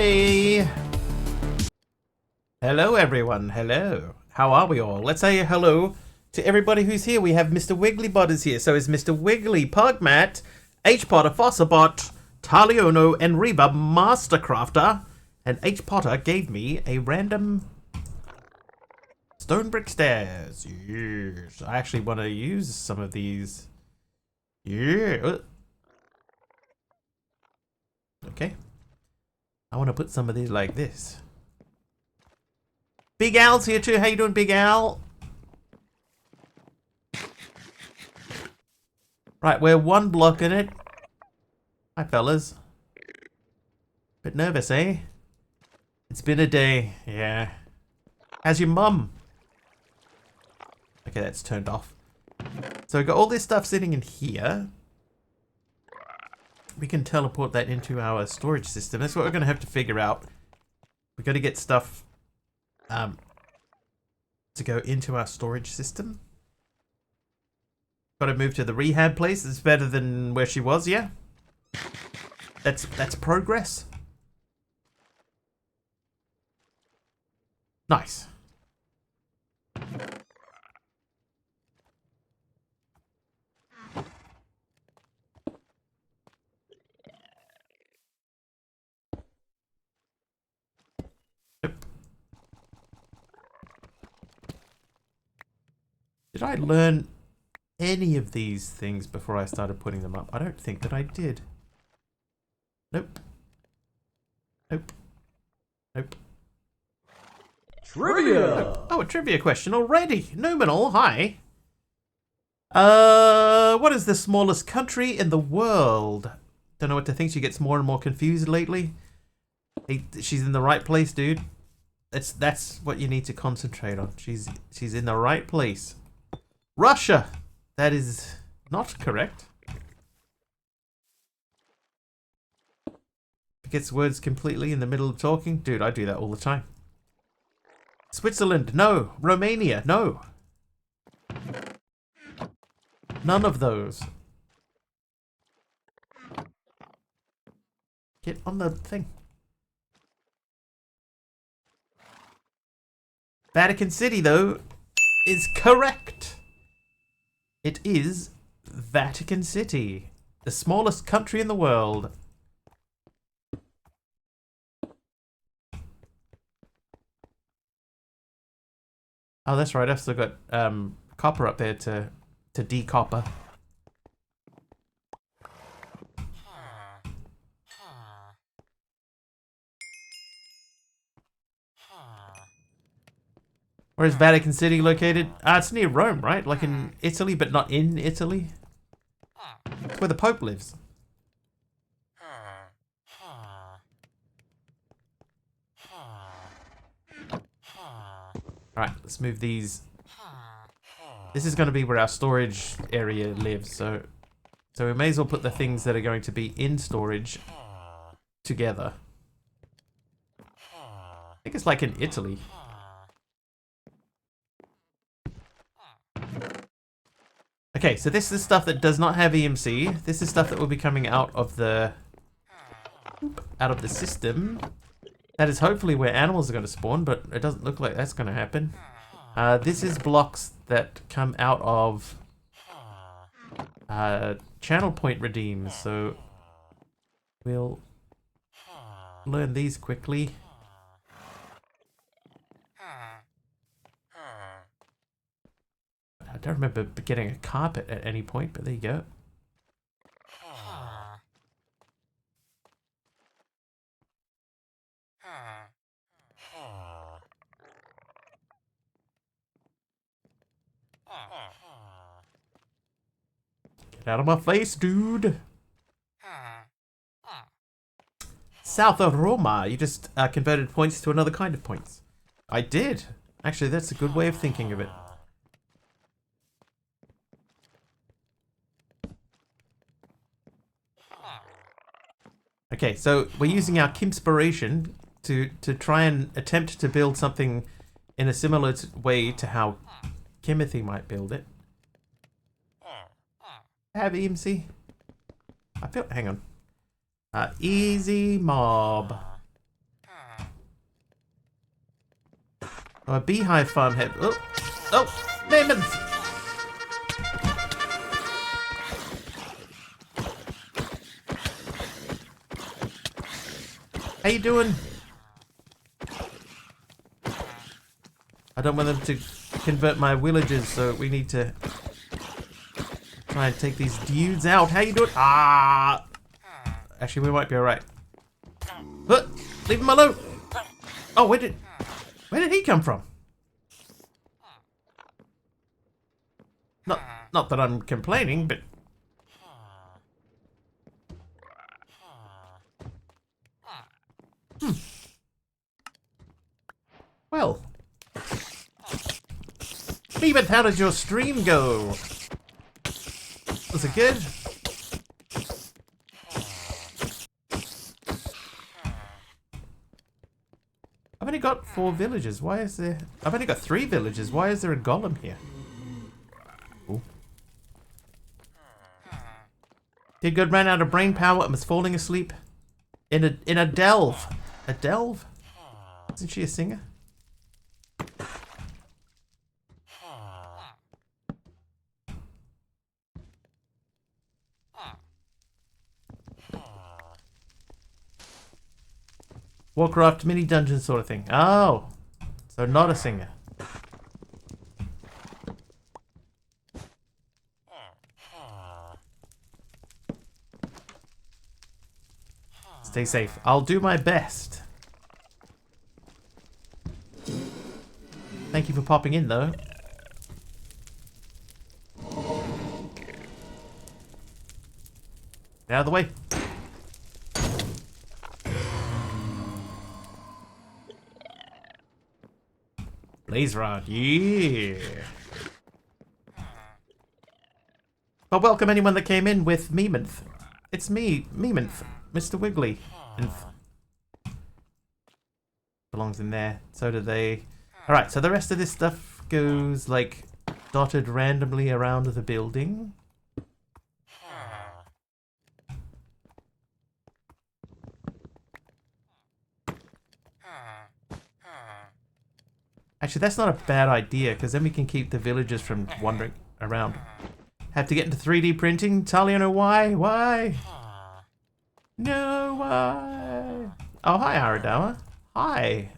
Hey! Hello everyone, hello. How are we all? Let's say hello to everybody who's here. We have Mr. Wigglybot is here. So is Mr. Wiggly, Pugmat, H. Potter, Fossabot, Taliono, and Reba, Mastercrafter. And H. Potter gave me a random stone brick stairs. Yes. I actually want to use some of these. Yeah. Okay. I want to put some of these like this. Big Al's here too. How you doing, Big Al? Right, we're one block in it. Hi, fellas. Bit nervous, eh? It's been a day. Yeah. How's your mum? Okay, that's turned off. So we've got all this stuff sitting in here. We can teleport that into our storage system. That's what we're going to have to figure out. We've got to get stuff to go into our storage system. Got to move to the rehab place. It's better than where she was, yeah? That's progress. Nice. Did I learn any of these things before I started putting them up? I don't think that I did. Nope. Nope. Nope. Trivia! Nope. Oh, a trivia question already. Numinal, hi. What is the smallest country in the world? Don't know what to think. She gets more and more confused lately. Hey, she's in the right place, dude. That's what you need to concentrate on. She's in the right place. Russia! That is not correct. Gets words completely in the middle of talking. Dude, I do that all the time. Switzerland, no. Romania, no. None of those. Get on the thing. Vatican City, though, is correct. It is Vatican City, the smallest country in the world. Oh, that's right. I've still got copper up there to decopper. Where is Vatican City located? It's near Rome, right? Like in Italy, but not in Italy. It's where the Pope lives. Alright, let's move these. This is going to be where our storage area lives, so we may as well put the things that are going to be in storage together. I think it's like in Italy. Okay, so this is stuff that does not have EMC. This is stuff that will be coming out of the system. That is hopefully where animals are going to spawn, but it doesn't look like that's going to happen. This is blocks that come out of channel point redeems, so we'll learn these quickly. I don't remember getting a carpet at any point, but there you go. Get out of my face, dude. South of Roma. You just converted points to another kind of points. I did. Actually, that's a good way of thinking of it. Okay, so we're using our Kimspiration to try and attempt to build something in a similar way to how Kimothy might build it. Have EMC? I feel. Hang on. Easy mob. Oh, a beehive farm head. Oh, oh, Mammoth! How you doing? I don't want them to convert my villagers, so we need to try and take these dudes out. How you doing? Ah! Actually, we might be alright. Leave him alone! Oh, where did he come from? Not that I'm complaining, but... Well... Phoebus, how did your stream go? Was it good? I've only got 4 villages. Why is there... I've only got 3 villages. Why is there a golem here? Ooh. Kid good ran out of brain power and was falling asleep in a delve. A delve? Isn't she a singer? Warcraft mini dungeon sort of thing. Oh, so not a singer. Stay safe. I'll do my best. Thank you for popping in, though. Get out of the way. Blaze Rod, yeah. But welcome anyone that came in with Memonth. It's me, Memonth, Mr. Wiggly. Belongs in there. So do they. Alright, so the rest of this stuff goes like dotted randomly around the building. Actually, that's not a bad idea, because then we can keep the villagers from wandering around. Have to get into 3D printing? Talia, no, why? Why? No, why? Oh, hi, Aradawa. Hi.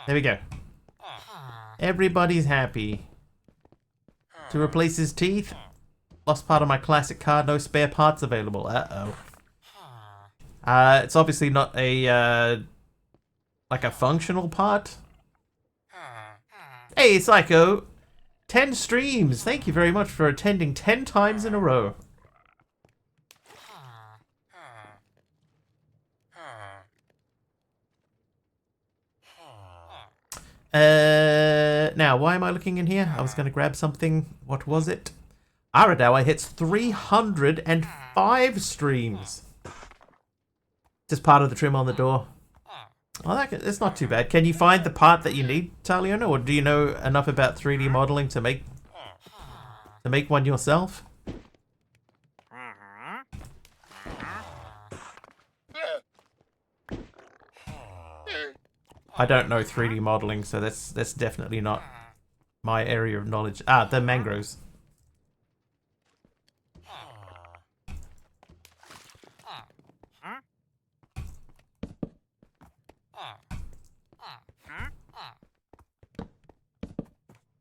There we go. Everybody's happy. To replace his teeth? Lost part of my classic car, no spare parts available. Uh-oh. It's obviously not a, like a functional part. Hey, Psycho! 10 streams! Thank you very much for attending 10 times in a row. Now, why am I looking in here? I was going to grab something. What was it? Aradawa hits 305 streams. Just part of the trim on the door. Oh, that's not too bad. Can you find the part that you need, Taliona, or do you know enough about 3D modeling to make one yourself? I don't know 3D modeling, so that's definitely not my area of knowledge. Ah, the mangroves.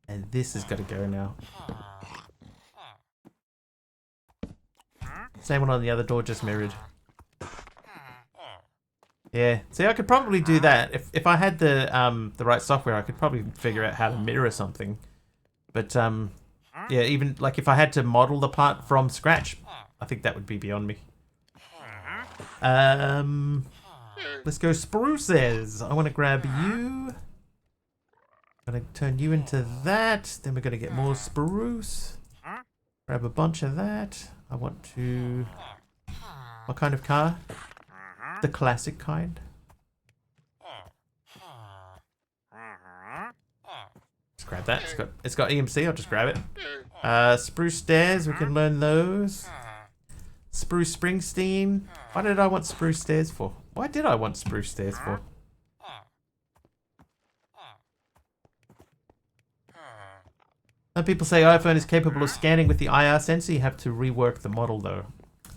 And this has got to go now. Same one on the other door, just mirrored. Yeah, see, I could probably do that if I had the right software. I could probably figure out how to mirror something. But yeah, even like if I had to model the part from scratch, I think that would be beyond me. Let's go spruces. I want to grab you. Gonna turn you into that. Then we're gonna get more spruce. Grab a bunch of that. I want to. What kind of car? The classic kind. Let's grab that. It's got EMC. I'll just grab it. Spruce stairs. We can learn those. Spruce Springsteen. Why did I want spruce stairs for? Why did I want spruce stairs for? Some people say iPhone is capable of scanning with the IR sensor. You have to rework the model though.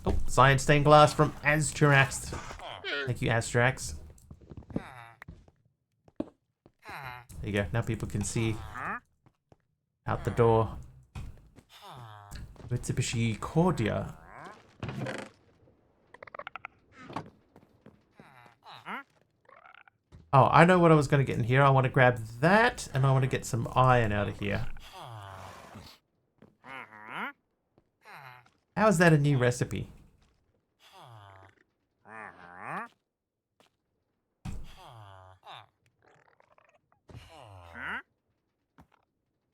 Oh, cyan stained glass from Astrax. Thank you, Astrax. There you go. Now people can see out the door. Mitsubishi Cordia. Oh, I know what I was going to get in here. I want to grab that, and I want to get some iron out of here. How is that a new recipe?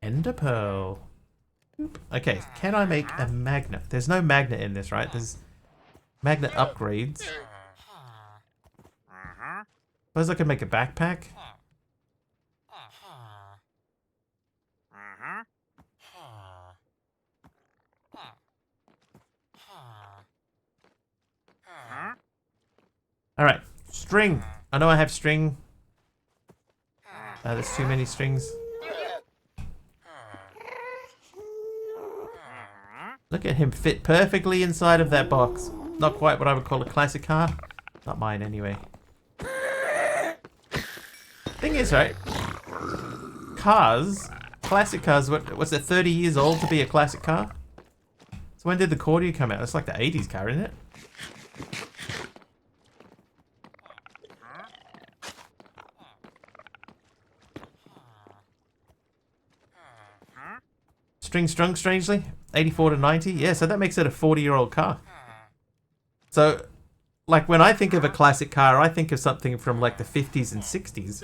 Ender pearl. Okay, can I make a magnet? There's no magnet in this, right? There's magnet upgrades. Suppose I could make a backpack. Alright, string. I know I have string. There's too many strings. Look at him fit perfectly inside of that box. Not quite what I would call a classic car. Not mine anyway. Thing is, right? Cars, classic cars, what's it, 30 years old to be a classic car? So when did the Cordia come out? It's like the 80s car, isn't it? String strung, strangely. 84 to 90. Yeah, so that makes it a 40-year-old car. So, like, when I think of a classic car, I think of something from, like, the 50s and 60s.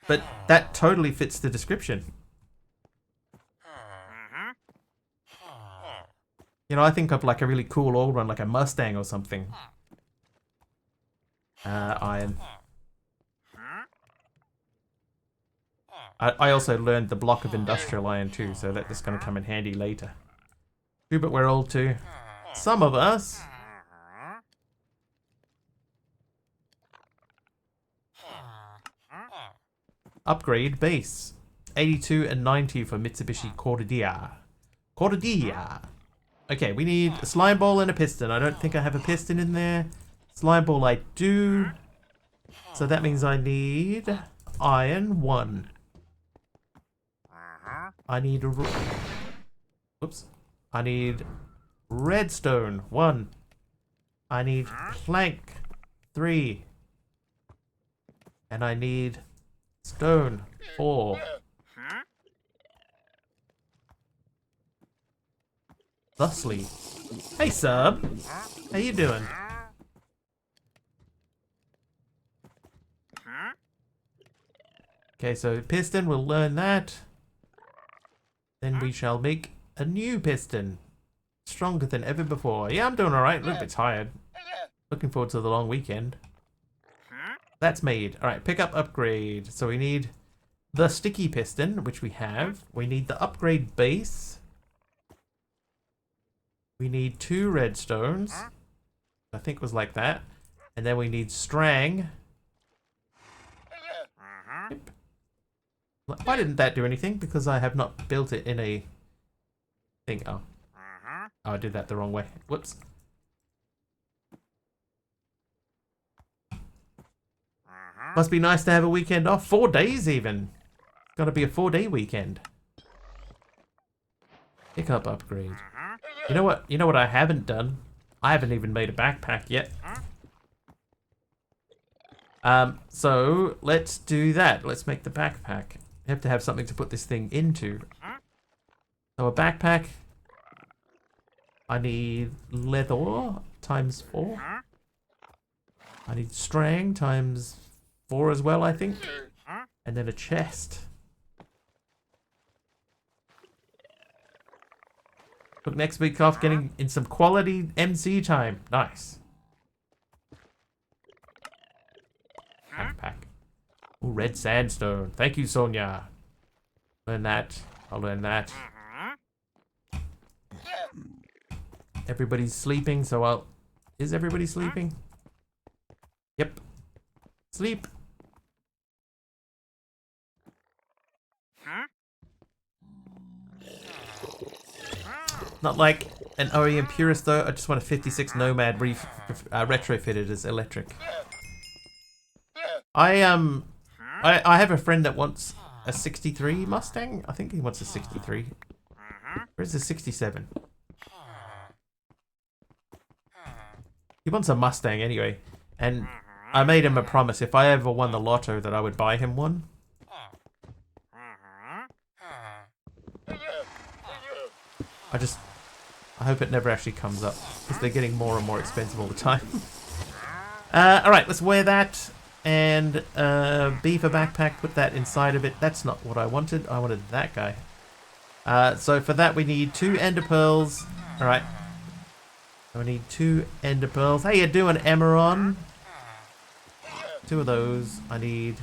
But that totally fits the description. You know, I think of, like, a really cool old one, like a Mustang or something. Iron. I also learned the block of industrial iron too, so that's going to come in handy later. True, but we're old too. Some of us. Upgrade base. 82 and 90 for Mitsubishi Cordia. Cordia. Okay, we need a slime ball and a piston. I don't think I have a piston in there. Slime ball I do. So that means I need iron 1. I need oops. I need redstone 1. I need plank 3. And I need stone 4. Thusly. Hey sub. How you doing? Okay, so piston, we'll learn that. Then we shall make a new piston. Stronger than ever before. Yeah, I'm doing alright. A little bit tired. Looking forward to the long weekend. That's made. Alright, pick up upgrade. So we need the sticky piston, which we have. We need the upgrade base. We need 2 redstones. I think it was like that. And then we need strang. Yep. Why didn't that do anything? Because I have not built it in a thing. Oh. Oh, I did that the wrong way. Whoops. Must be nice to have a weekend off. 4 days even. Gotta be a 4-day weekend. Pick up upgrade. You know what? You know what I haven't done? I haven't even made a backpack yet. So let's do that. Let's make the backpack. You have to have something to put this thing into. So a backpack. I need leather times 4. I need strang times 4 as well, I think. And then a chest. Took next week off getting in some quality MC time. Nice. Backpack. Ooh, red sandstone. Thank you, Sonia. Learn that. I'll learn that. Everybody's sleeping, so I'll... Is everybody sleeping? Yep. Sleep. Not like an OEM purist though. I just want a 56 Nomad retrofitted as electric. I have a friend that wants a 63 Mustang. I think he wants a 63. Where's the 67? He wants a Mustang anyway. And I made him a promise. If I ever won the lotto that I would buy him one. I hope it never actually comes up. Because they're getting more and more expensive all the time. Alright, let's wear that. And beaver backpack, put that inside of it. That's not what I wanted. I wanted that guy. So for that we need 2 ender pearls. Alright. I need 2 ender pearls. How you doing, Emeron? 2 of those. I need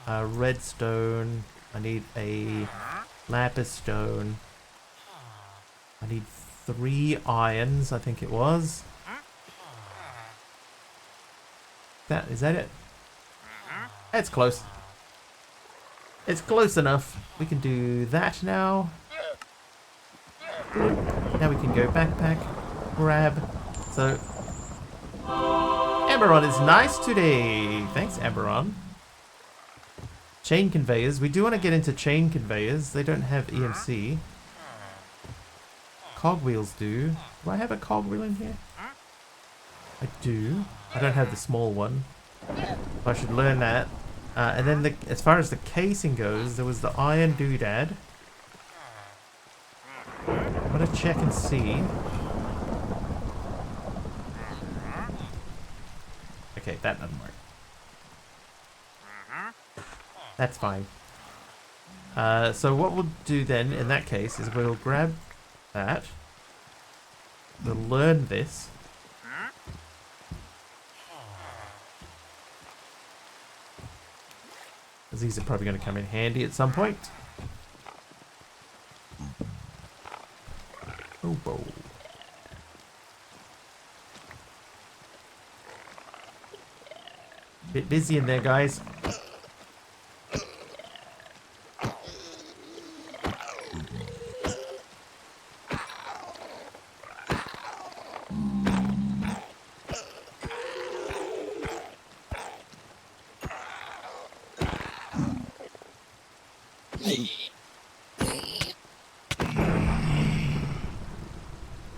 a redstone. I need a lapis stone. I need 3 irons, I think it was. Is that it? It's close. It's close enough. We can do that now. Now we can go backpack, grab. So, Emeron is nice today. Thanks, Emeron. Chain conveyors. We do want to get into chain conveyors. They don't have EMC. Cogwheels do. Do I have a cogwheel in here? I do. I don't have the small one. I should learn that. And then as far as the casing goes, there was the iron doodad. I'm going to check and see. Okay, that doesn't work. That's fine. So what we'll do then, in that case, is we'll grab that. We'll learn this. Because these are probably going to come in handy at some point. Oh, whoa. Bit busy in there, guys.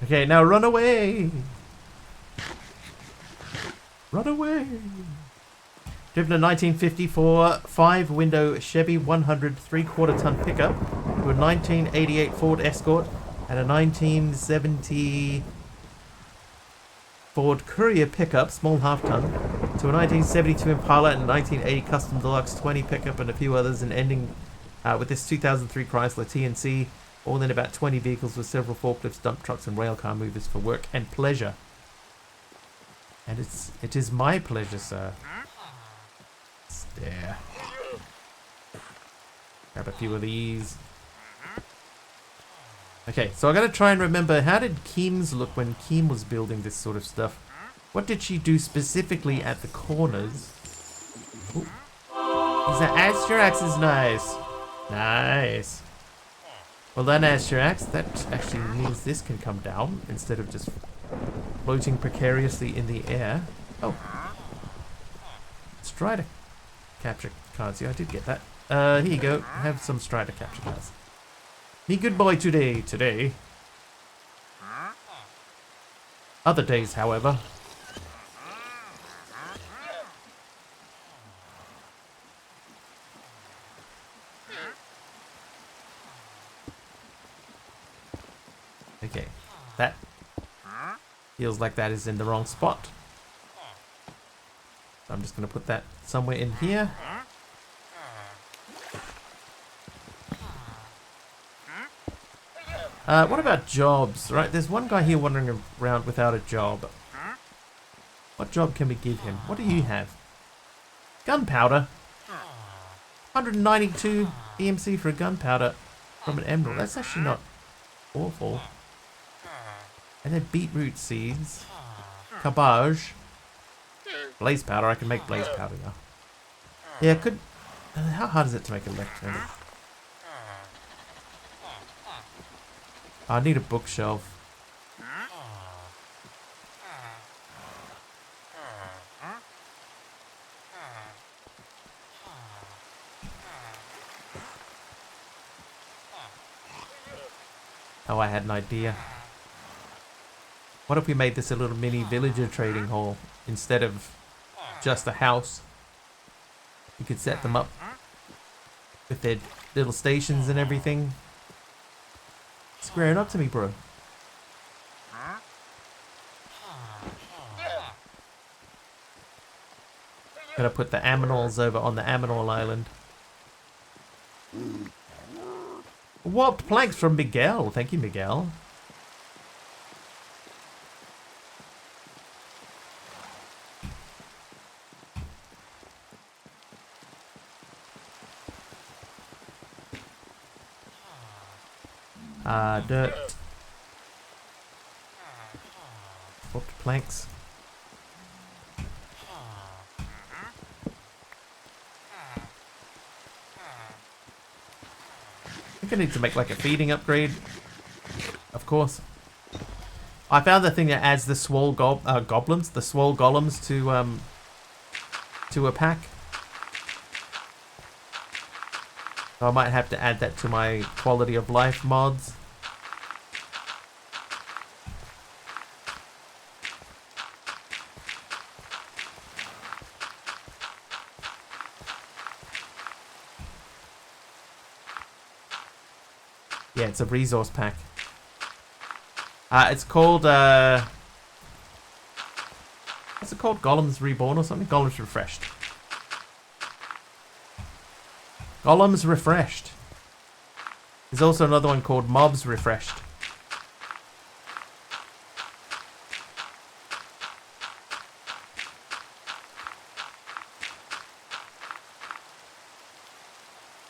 Okay, now run away! Run away! Driven a 1954 5-window Chevy 100 3/4 ton pickup to a 1988 Ford Escort and a 1970 Ford Courier pickup, small half-ton, to a 1972 Impala and a 1980 Custom Deluxe 20 pickup and a few others, and ending with this 2003 Chrysler TNC, all in about 20 vehicles with several forklifts, dump trucks and railcar movers for work and pleasure. And it is my pleasure, sir. There. Grab a few of these. Okay, so I gotta try and remember, how did Keems look when Keem was building this sort of stuff? What did she do specifically at the corners? Ooh. That Asterax is nice. Nice. Well done, Asterax. That actually means this can come down instead of just floating precariously in the air. Oh. Strider capture cards. Yeah, I did get that. Here you go. Have some Strider capture cards. Me good boy today. Other days, however. Okay, that feels like that is in the wrong spot. So I'm just going to put that somewhere in here. What about jobs? Right, there's one guy here wandering around without a job. What job can we give him? What do you have? Gunpowder. 192 EMC for a gunpowder from an emerald. That's actually not awful. And then beetroot seeds. Cabbage. Blaze powder. I can make blaze powder now. Yeah, I could... how hard is it to make electronic? I need a bookshelf. Oh, I had an idea. What if we made this a little mini villager trading hall instead of just a house? You could set them up with their little stations and everything. Squaring up to me, bro. Gonna put the aminals over on the Aminal Island. Warped planks from Miguel. Thank you, Miguel. Dirt. Warped planks. I think I need to make like a feeding upgrade. Of course. I found the thing that adds the swole goblins, the swole golems to a pack. So I might have to add that to my quality of life mods. Yeah, it's a resource pack. It's called what's it called? Golems Reborn or something? Golems Refreshed. Golems Refreshed. There's also another one called Mobs Refreshed.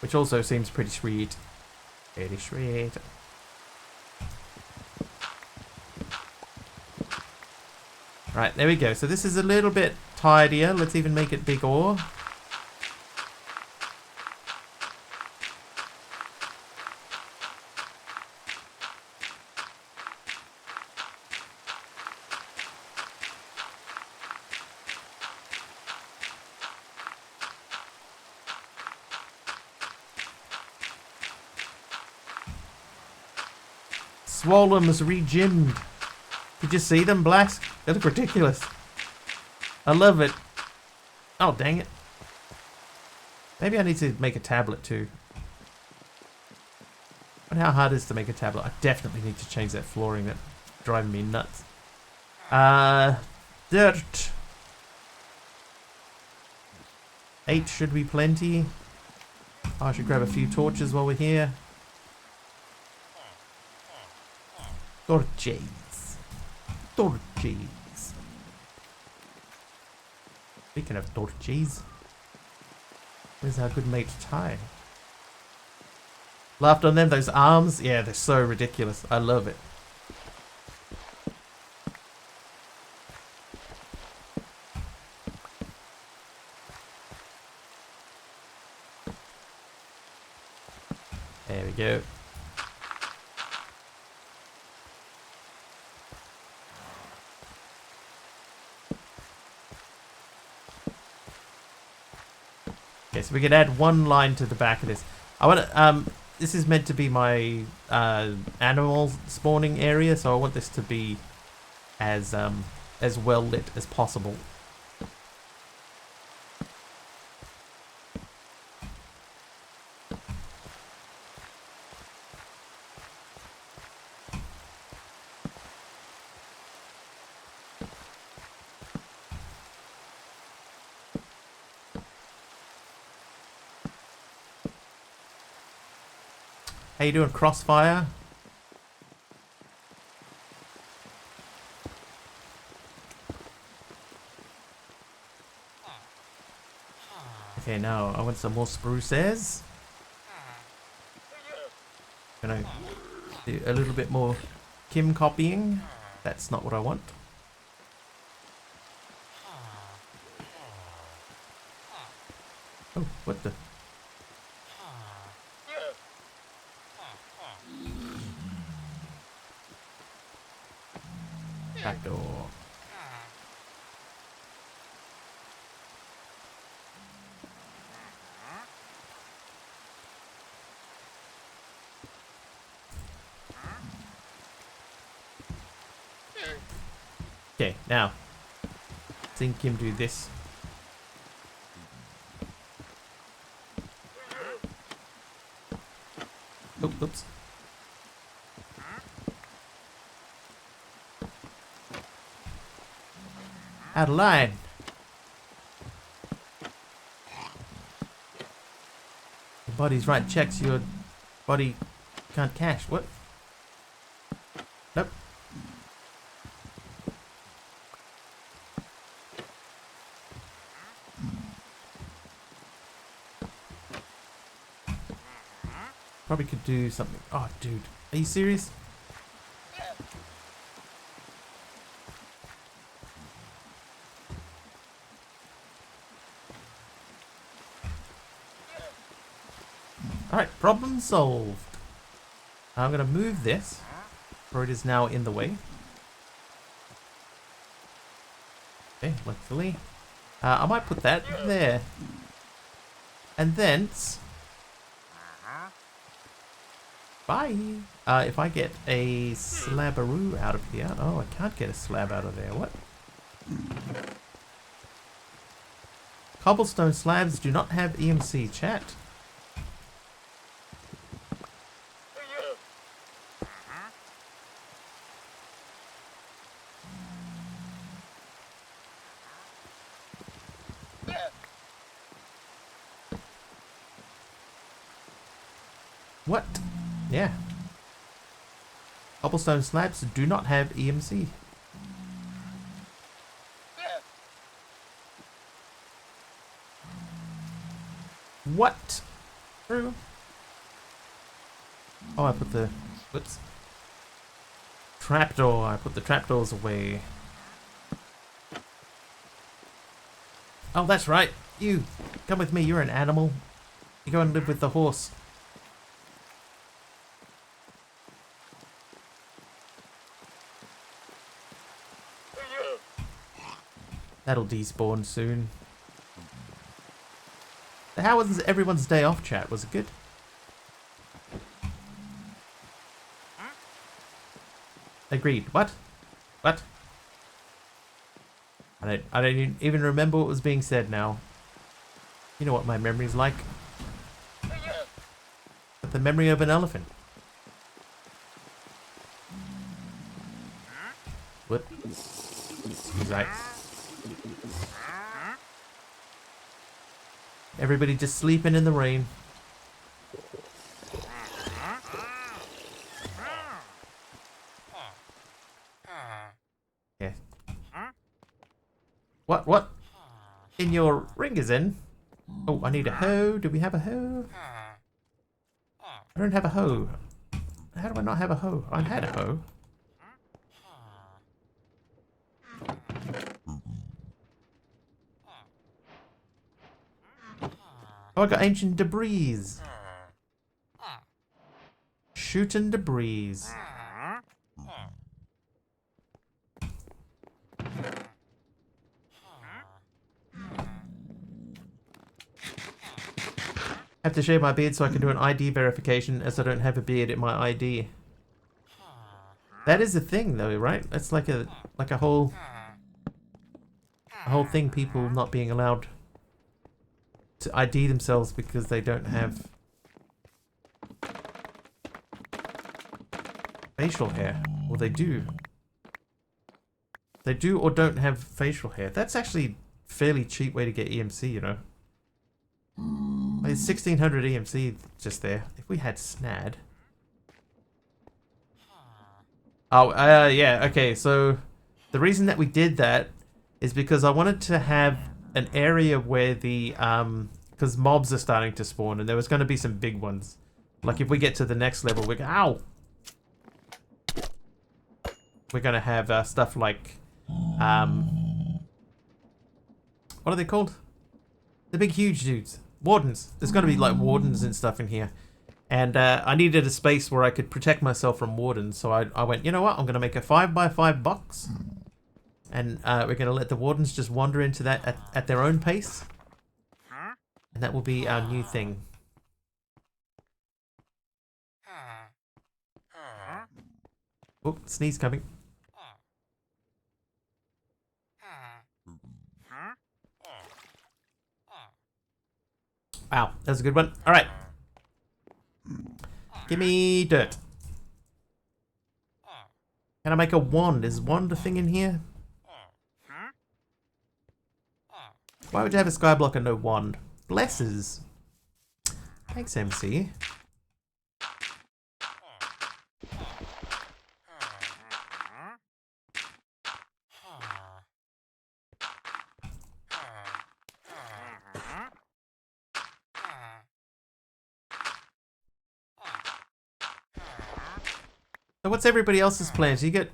Which also seems pretty sweet. Pretty sweet. Right, there we go. So this is a little bit tidier. Let's even make it big ore. Swollen's re-gymmed. Did you see them, Blask? They look ridiculous. I love it. Oh, dang it. Maybe I need to make a tablet too. But how hard is it to make a tablet? I definitely need to change that flooring. That's driving me nuts. Dirt. 8 should be plenty. I should grab a few torches while we're here. Torches. Torches. Speaking of torches, where's our good mate Ty? Laughed on them, those arms? Yeah, they're so ridiculous. I love it. There we go. Okay, so we can add one line to the back of this. I want to, this is meant to be my animal spawning area, so I want this to be as well lit as possible. How you doing, Crossfire? Okay, now I want some more spruces. Gonna do a little bit more Kim copying. That's not what I want. Oh, what the? Back door. Okay, now think him do this. Oh, oops. Out of line. Your body's right checks your body can't cache. What? Nope. Probably could do something. Oh, dude. Are you serious? Alright, problem solved. I'm going to move this, for it is now in the way. Okay, luckily. I might put that there. And thence... Bye! If I get a slabberoo out of here... Oh, I can't get a slab out of there. What? Cobblestone slabs do not have EMC, chat. What? Yeah. Cobblestone slabs do not have EMC. What? True. Oh, I put the... Whoops. Trapdoor. I put the trapdoors away. Oh, that's right. You. Come with me. You're an animal. You go and live with the horse. That'll despawn soon. How was everyone's day off, chat? Was it good? Agreed. What? What? I don't even remember what was being said now. You know what my memory's like. But the memory of an elephant. What? Right. Everybody just sleeping in the rain. Yeah. What? In your ring is in? Oh, I need a hoe. Do we have a hoe? I don't have a hoe. How do I not have a hoe? I had a hoe. Oh, I got ancient debris. Shooting debris. Have to shave my beard so I can do an ID verification, as I don't have a beard in my ID. That is a thing, though, right? That's like a whole thing. People not being allowed to ID themselves because they don't have facial hair. Or they do. They do or don't have facial hair. That's actually a fairly cheap way to get EMC, you know. It's 1600 EMC just there. If we had SNAD. Oh, yeah, okay, so the reason that we did that is because I wanted to have an area where the, because mobs are starting to spawn and there was going to be some big ones. Like if we get to the next level, we're ow! we're gonna have stuff like, what are they called? The big, huge dudes, wardens. There's gonna be like wardens and stuff in here, and I needed a space where I could protect myself from wardens. So I went, you know what? I'm gonna make a 5x5 box, and we're gonna let the wardens just wander into that at their own pace, and that will be our new thing. Oh, sneeze coming. Wow, that was a good one. All right. Give me dirt. Can I make a wand? Is wand a thing in here? Why would you have a skyblock and no wand? Blesses. Thanks, MC. So what's everybody else's plans? You get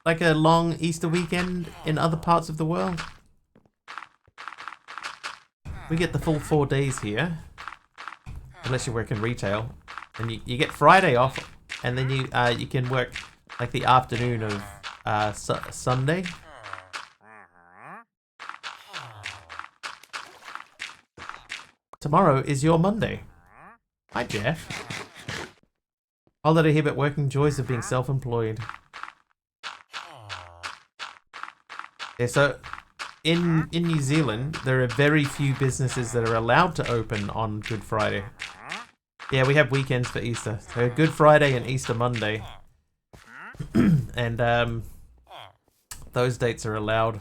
like a long Easter weekend in other parts of the world? We get the full 4 days here, unless you work in retail, and you get Friday off, and then you can work like the afternoon of Sunday. Tomorrow is your Monday. Hi, Jeff. Holiday here, but working joys of being self-employed. Yeah, so in New Zealand, there are very few businesses that are allowed to open on Good Friday. Yeah, we have weekends for Easter. So Good Friday and Easter Monday. And those dates are allowed.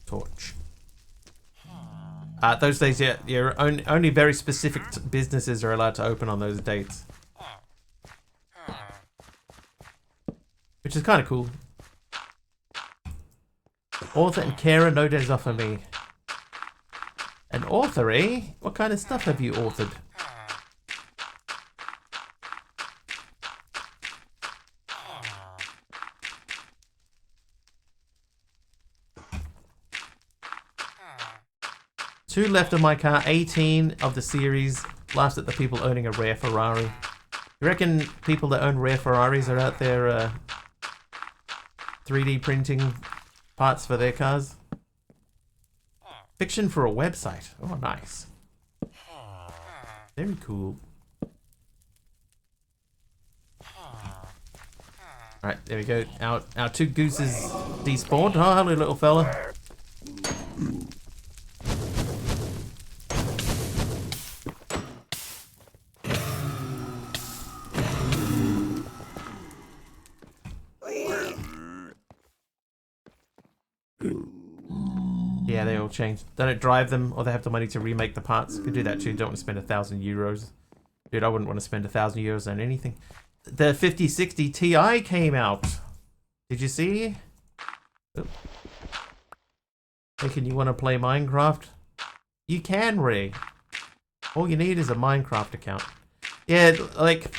Torch. Those days, yeah, only very specific businesses are allowed to open on those dates. Which is kind of cool. Author and carer, no days off for me. An author, eh? What kind of stuff have you authored? Two left of my car, 18 of the series, last at the people owning a rare Ferrari. You reckon people that own rare Ferraris are out there 3D printing parts for their cars? Fiction for a website. Oh, nice. Very cool. Alright, there we go. Our two gooses despawned. Oh, hello, little fella. Yeah, they all changed. They don't drive them, or they have the money to remake the parts. Could do that too. Don't want to spend €1,000. Dude, I wouldn't want to spend €1,000 on anything. The 5060 Ti came out. Did you see? Oh. Thinking you want to play Minecraft? You can, Ray. All you need is a Minecraft account. Yeah, like...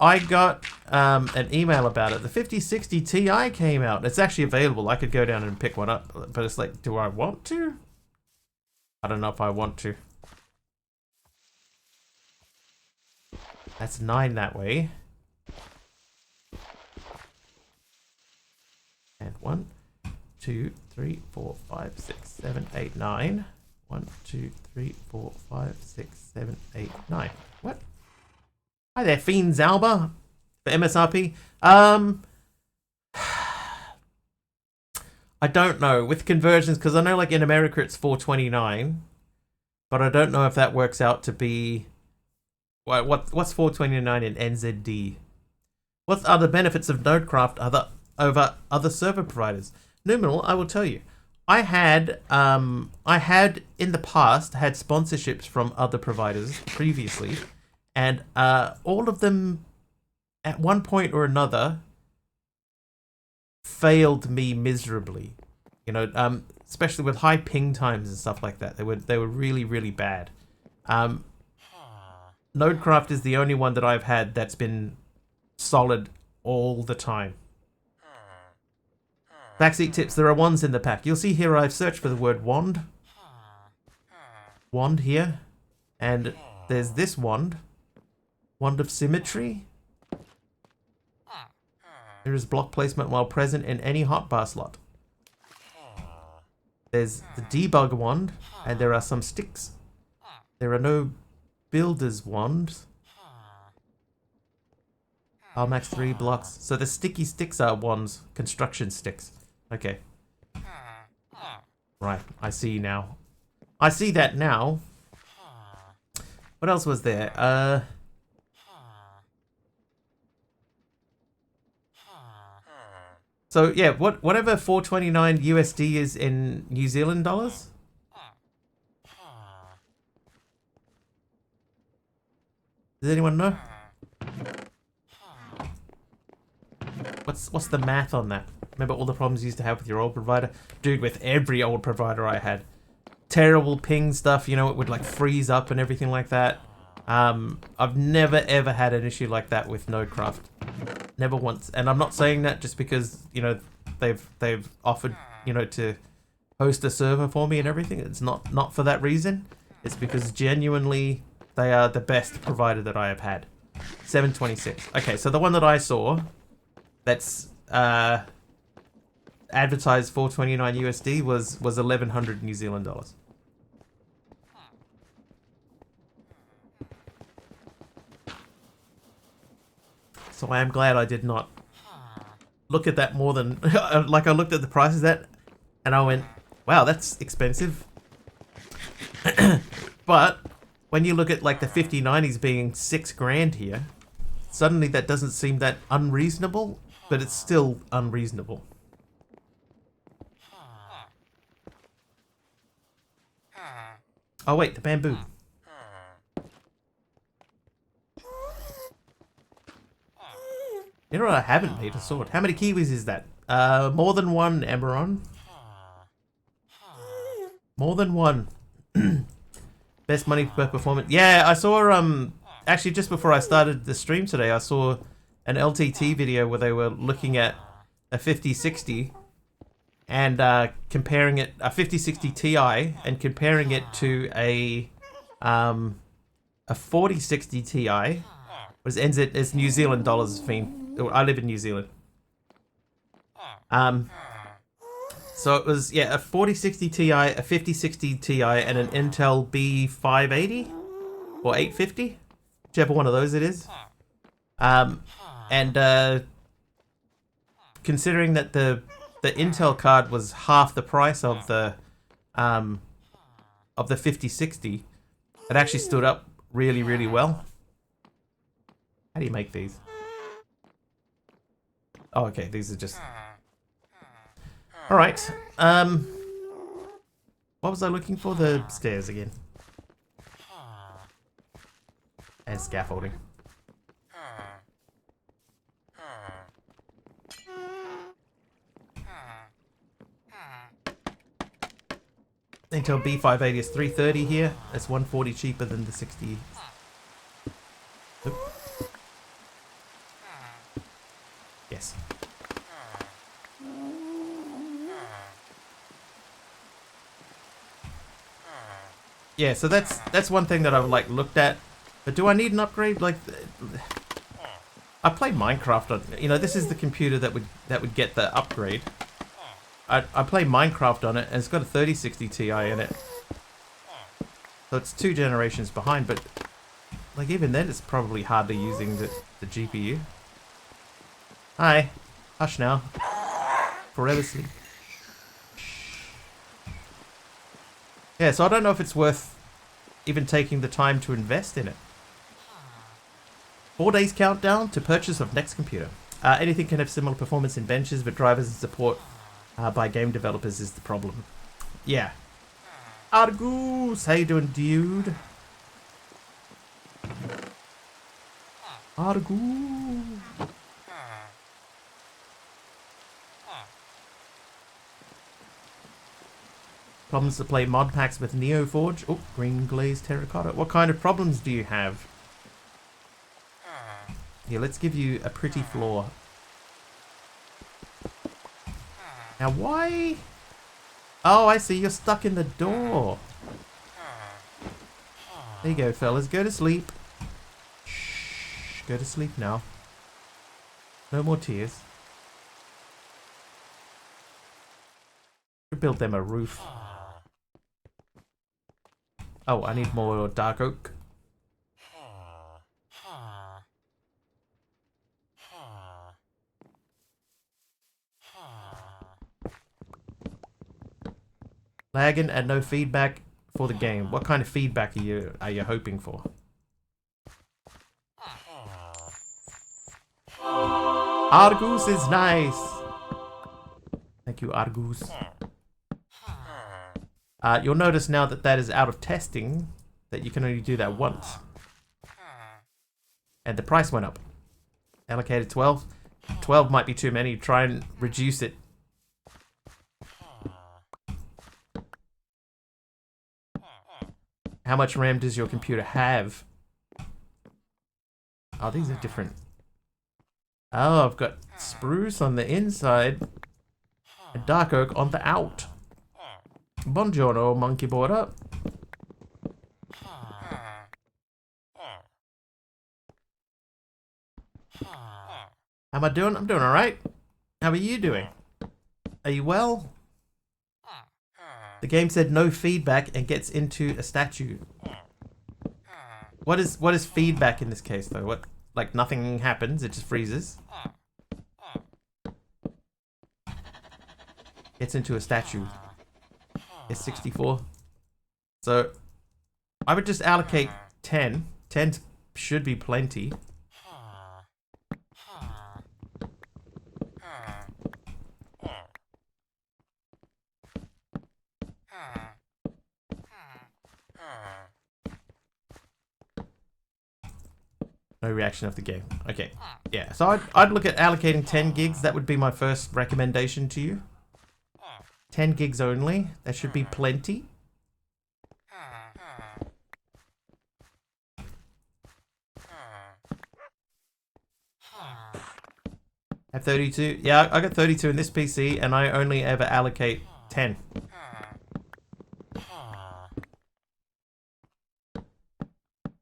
I got an email about it. The 5060 Ti came out. It's actually available. I could go down and pick one up. But it's like, do I want to? I don't know if I want to. That's 9 that way. And 1, 2, 3, 4, 5, 6, 7, 8, 9. 1, 2, 3, 4, 5, 6, 7, 8, 9. What? Hi there, Fiends Alba for MSRP. I don't know with conversions, because I know like in America it's $4.29, but I don't know if that works out to be what's $4.29 in NZD. What are the benefits of Nodecraft over other server providers? Numinal, I will tell you. I had in the past had sponsorships from other providers previously. And all of them, at one point or another, failed me miserably. You know, especially with high ping times and stuff like that. They were really, really bad. Nodecraft is the only one that I've had that's been solid all the time. Backseat tips, there are wands in the pack. You'll see here I've searched for the word wand. Wand here. And there's this wand. Wand of Symmetry. There is block placement while present in any hotbar slot. There's the debug wand, and there are some sticks. There are no builder's wands. I'll max 3 blocks. So the sticky sticks are wands, construction sticks. Okay. Right, I see now. I see that now. What else was there? So yeah, whatever 429 USD is in New Zealand dollars. Does anyone know? What's the math on that? Remember all the problems you used to have with your old provider? Dude, with every old provider I had. Terrible ping stuff, you know, it would like freeze up and everything like that. I've never ever had an issue like that with Nodecraft. Never once. And I'm not saying that just because, you know, they've offered, you know, to host a server for me and everything. It's not for that reason. It's because genuinely they are the best provider that I have had. 726. Okay, so the one that I saw that's advertised 429 USD was 1100 New Zealand dollars. So I am glad I did not look at that more than like I looked at the prices of that and I went, wow, that's expensive. But when you look at like the 5090s being $6,000 here, suddenly that doesn't seem that unreasonable, but it's still unreasonable. Oh wait, the bamboo. You know what, I haven't made a sword. How many kiwis is that? More than one, Emeron. More than one. Best money per performance. Yeah, I saw, actually just before I started the stream today, I saw an LTT video where they were looking at a 5060 and comparing it, a 5060 Ti, and comparing it to a 4060 Ti. What ends it as New Zealand dollars, Fiend. I live in New Zealand. So it was, yeah, a 4060 Ti, a 5060 Ti, and an Intel B580 or 850, whichever one of those it is. And considering that the Intel card was half the price of the 5060, it actually stood up really, really well. How do you make these? Oh, okay, these are just... Alright, what was I looking for? The stairs again. And scaffolding. Intel B580 is 330 here. That's 140 cheaper than the 60. Oop. Yes. Yeah, so that's one thing that I've like looked at. But do I need an upgrade? Like, I played Minecraft on, you know, this is the computer that would get the upgrade. I play Minecraft on it, and it's got a 3060 Ti in it. So it's 2 generations behind, but like even then it's probably hardly using the GPU. Hi. Hush now. Forever sleep. Yeah, so I don't know if it's worth even taking the time to invest in it. 4 days countdown to purchase of next computer. Anything can have similar performance in benches, but drivers and support by game developers is the problem. Yeah. Argoose, how you doing, dude? Argoose. Problems to play mod packs with NeoForge. Oh, green glazed terracotta. What kind of problems do you have? Here, let's give you a pretty floor. Now, why? Oh, I see. You're stuck in the door. There you go, fellas. Go to sleep. Shh. Go to sleep now. No more tears. Build them a roof. Oh, I need more dark oak. Lagging and no feedback for the game. What kind of feedback are you hoping for? Argus is nice. Thank you, Argus. You'll notice now that that is out of testing, that you can only do that once. And the price went up. Allocated 12. 12 might be too many. Try and reduce it. How much RAM does your computer have? Oh, these are different. Oh, I've got spruce on the inside and dark oak on the out. Buongiorno, monkey border. How am I doing? I'm doing alright. How are you doing? Are you well? The game said no feedback and gets into a statue. What is feedback in this case though? What, like nothing happens, it just freezes? Gets into a statue. It's 64. So I would just allocate 10. 10 should be plenty. No reaction of the game. Okay. Yeah, so I'd look at allocating 10 gigs. That would be my first recommendation to you. 10 gigs only. That should be plenty. Have 32. Yeah, I got 32 in this PC, and I only ever allocate 10.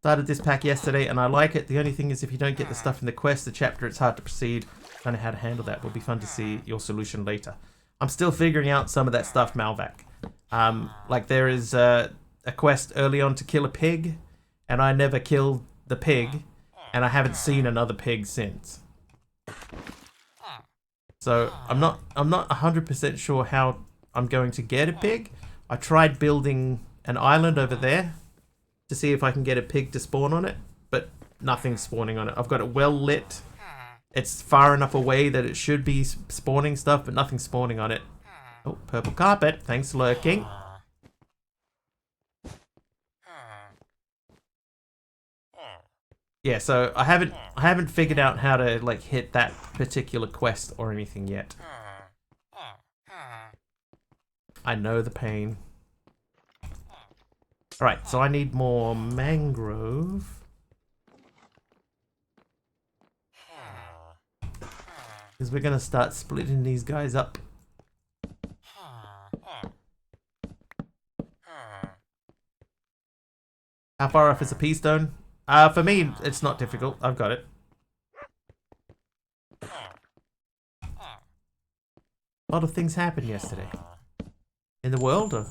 Started this pack yesterday, and I like it. The only thing is if you don't get the stuff in the quest, the chapter, it's hard to proceed. I don't know how to handle that. Will be fun to see your solution later. I'm still figuring out some of that stuff, Malvac. Like there is a quest early on to kill a pig, and I never killed the pig, and I haven't seen another pig since. So I'm not 100% sure how I'm going to get a pig. I tried building an island over there to see if I can get a pig to spawn on it, but nothing's spawning on it. I've got it well lit. It's far enough away that it should be spawning stuff, but nothing's spawning on it. Oh, purple carpet. Thanks, lurking. Yeah, so I haven't figured out how to like hit that particular quest or anything yet. I know the pain. Alright, so I need more mangrove. Because we're going to start splitting these guys up. How far off is a pea stone? For me, it's not difficult. I've got it. A lot of things happened yesterday. In the world, or...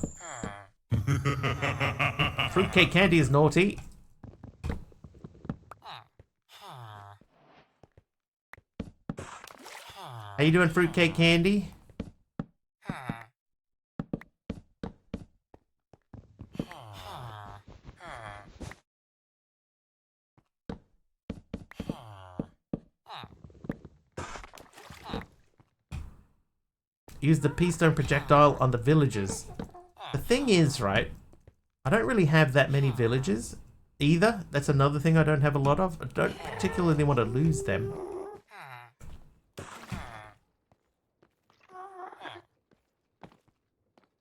Fruitcake candy is naughty. How you doing, fruitcake candy? Use the pea stone projectile on the villagers. The thing is, right, I don't really have that many villagers either. That's another thing I don't have a lot of. I don't particularly want to lose them.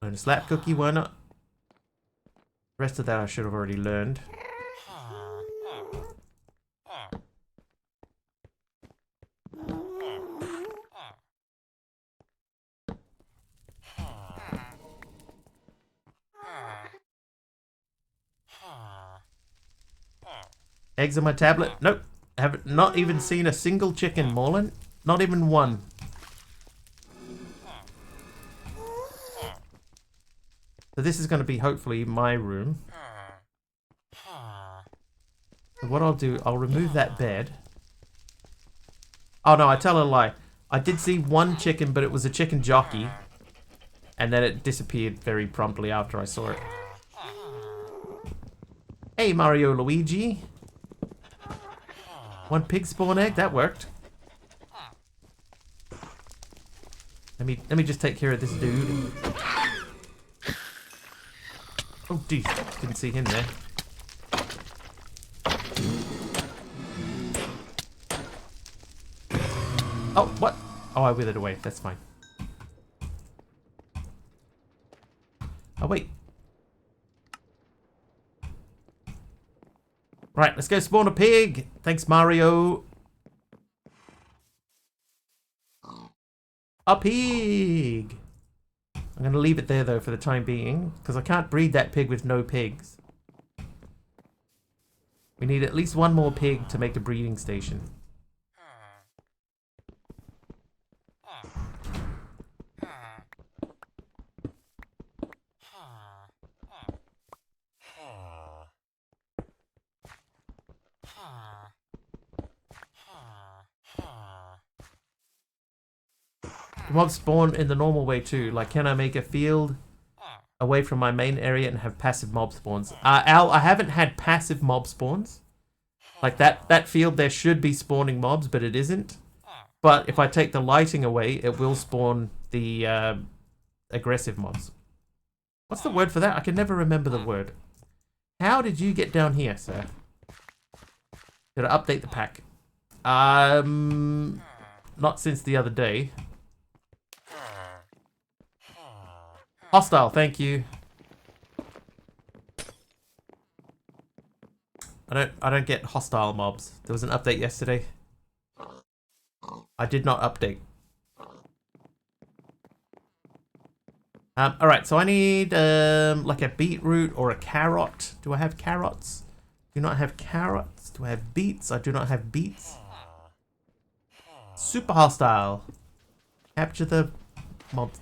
Learn a slap cookie, why not? The rest of that I should have already learned. Eggs on my tablet? Nope. Have not even seen a single chicken, Morlin. Not even one. So this is going to be hopefully my room. So what I'll do, I'll remove that bed. Oh no, I tell a lie. I did see one chicken, but it was a chicken jockey. And then it disappeared very promptly after I saw it. Hey, Mario Luigi. One pig spawn egg? That worked. Let me just take care of this dude. Oh, geez. Didn't see him there. Oh, what? Oh, I withered away. That's fine. Oh, wait. Right, let's go spawn a pig. Thanks, Mario. A pig. I'm going to leave it there, though, for the time being, because I can't breed that pig with no pigs. We need at least one more pig to make a breeding station. Mobs spawn in the normal way too. Like, can I make a field away from my main area and have passive mob spawns? Al, I haven't had passive mob spawns. Like that field there should be spawning mobs, but it isn't. But if I take the lighting away, it will spawn the aggressive mobs. What's the word for that? I can never remember the word. How did you get down here, sir? Did I update the pack? Not since the other day. Hostile, thank you. I don't get hostile mobs. There was an update yesterday. I did not update. Alright, so I need like a beetroot or a carrot. Do I have carrots? Do not have carrots. Do I have beets? I do not have beets. Super hostile. Capture the mob.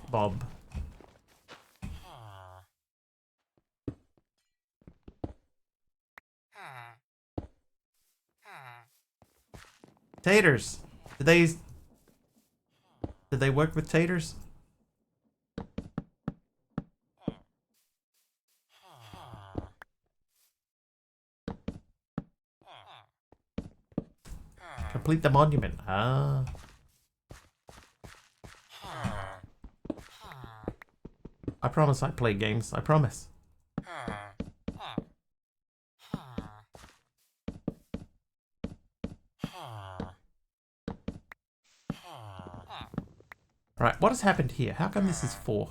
Taters. Did they work with taters? Complete the monument. Ah. I promise I play games. I promise. Alright, what has happened here? How come this is 4?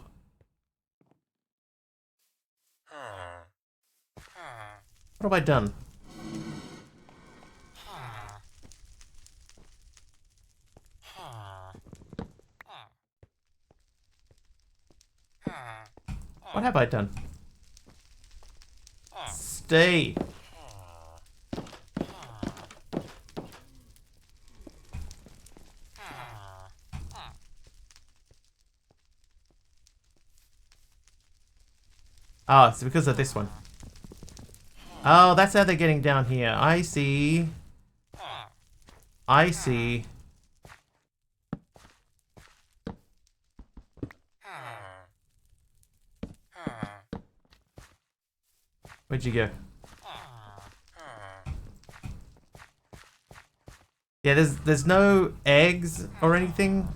What have I done? What have I done? Stay. Oh, it's because of this one. Oh, that's how they're getting down here. I see. I see. Where'd you go? Yeah, there's no eggs or anything.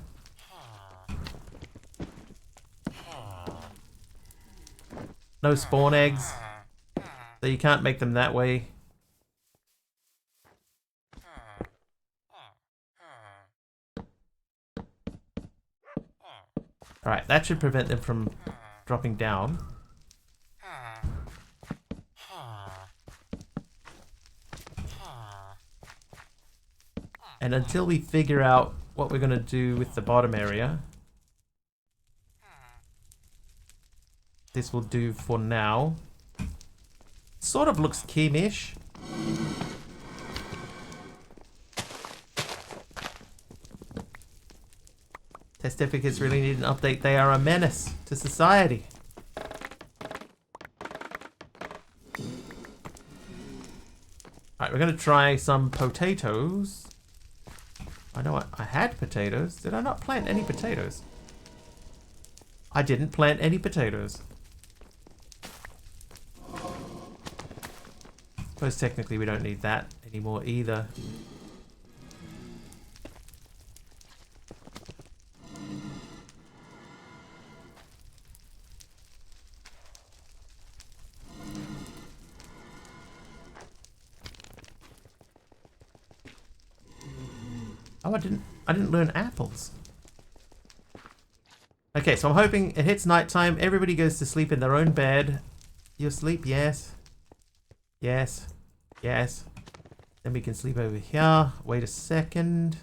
No spawn eggs. So you can't make them that way. Alright, that should prevent them from dropping down. And until we figure out what we're going to do with the bottom area, this will do for now. Sort of looks Kim-ish. Testificats really need an update. They are a menace to society. Alright, we're going to try some potatoes. I know I had potatoes. Did I not plant any potatoes? I didn't plant any potatoes. Suppose technically we don't need that anymore either. Oh, I didn't learn apples. Okay, so I'm hoping it hits nighttime. Everybody goes to sleep in their own bed. You asleep? Yes. Yes. Yes. Then we can sleep over here. Wait a second.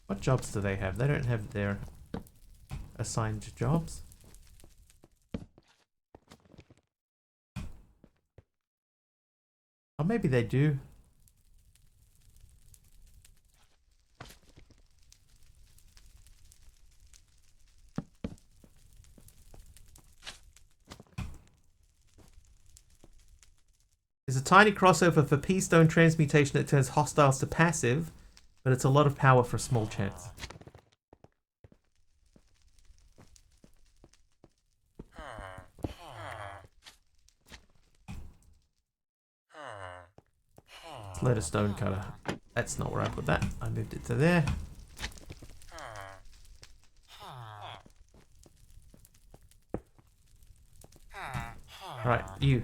What jobs do they have? They don't have their assigned jobs. Or maybe they do. There's a tiny crossover for P-Stone transmutation that turns hostiles to passive, but it's a lot of power for a small chance. Let a stone cutter. That's not where I put that. I moved it to there. Right, you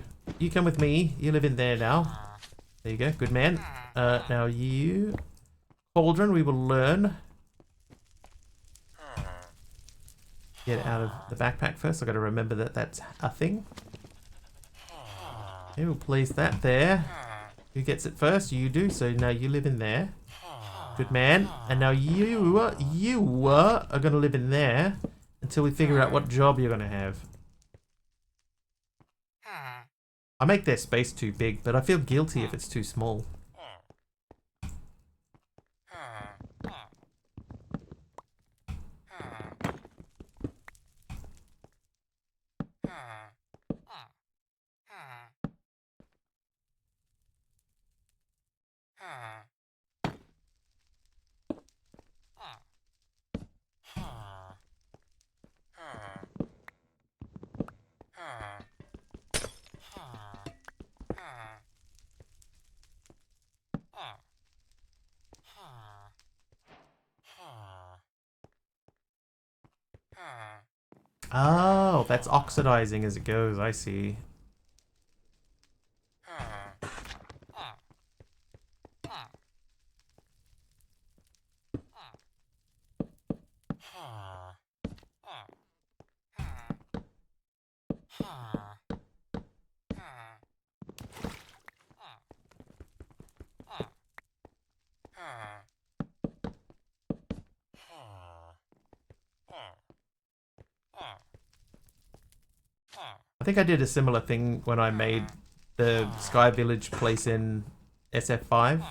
come with me. You live in there now. There you go, good man. Now you, Cauldron, we will learn. Get out of the backpack first. I got to remember that that's a thing. Okay, we'll place that there. Who gets it first? You do. So now you live in there. Good man. And now you are going to live in there until we figure out what job you're going to have. I make their space too big, but I feel guilty if it's too small. Oh, that's oxidizing as it goes, I see. I think I did a similar thing when I made the Sky Village place in SF5.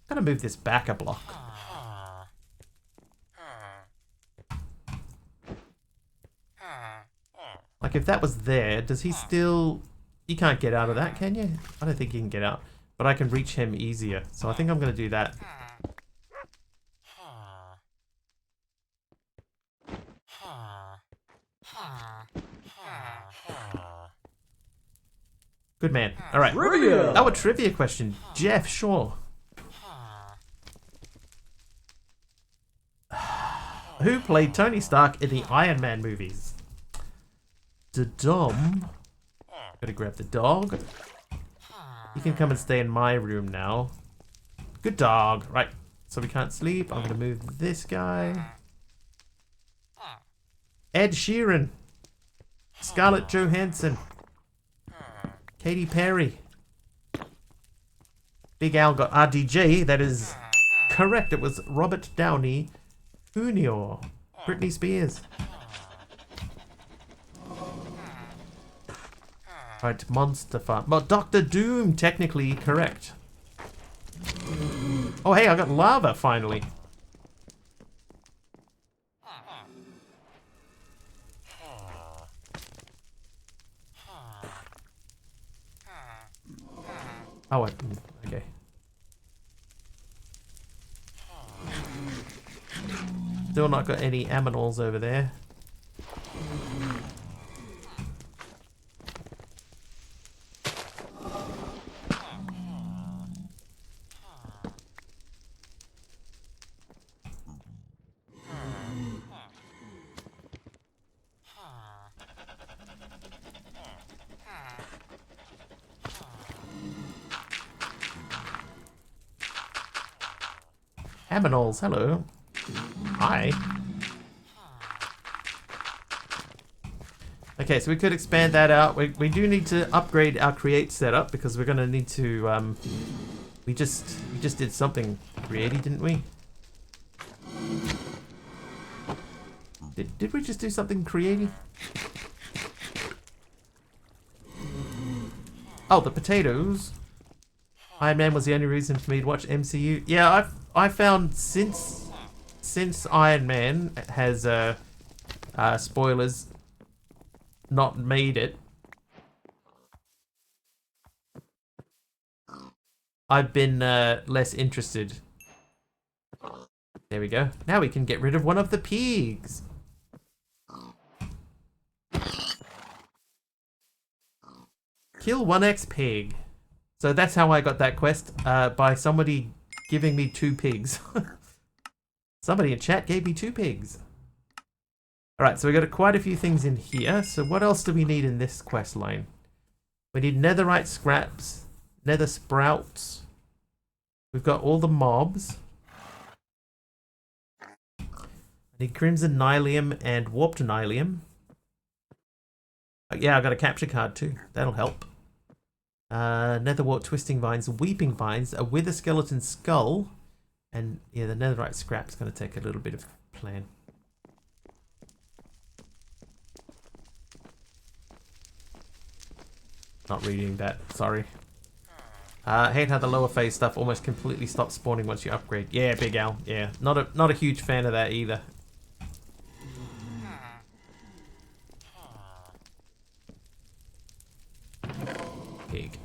Gotta move this back a block. Like if that was there, does he still... You can't get out of that, can you? I don't think you can get out. But I can reach him easier. So I think I'm gonna do that. Good man. All right. Trivia. Oh, a trivia question. Jeff, sure. Who played Tony Stark in the Iron Man movies? The Dom. Gotta grab the dog. You can come and stay in my room now. Good dog. Right. So we can't sleep. I'm gonna move this guy. Ed Sheeran. Scarlett Johansson. Katy Perry. Big Al got RDJ. That is correct. It was Robert Downey Jr. Britney Spears. Right, Monster Farm. Well, Doctor Doom, technically correct. Oh, hey, I got lava finally. Oh, okay. Still not got any aminals over there. Aminals, hello. Hi. Okay, so we could expand that out. We do need to upgrade our create setup because we're gonna need to we just did something creaty, didn't we? Did we just do something creaty? Oh, the potatoes. Iron Man was the only reason for me to watch MCU. Yeah, I found since Iron Man has spoilers not made it, I've been less interested. There we go. Now we can get rid of one of the pigs. Kill 1x pig. So that's how I got that quest, by somebody giving me 2 pigs. Somebody in chat gave me 2 pigs. Alright, so we got quite a few things in here. So what else do we need in this quest line? We need netherite scraps, nether sprouts. We've got all the mobs. I need crimson nylium and warped nylium. Yeah, I got a capture card too. That'll help. Netherwort twisting vines, weeping vines, a wither skeleton skull, and yeah, the netherite scrap's going to take a little bit of plan. Not reading that, sorry. Hate how the lower phase stuff almost completely stops spawning once you upgrade. Yeah, Big Al. Yeah, not a huge fan of that either. Pig.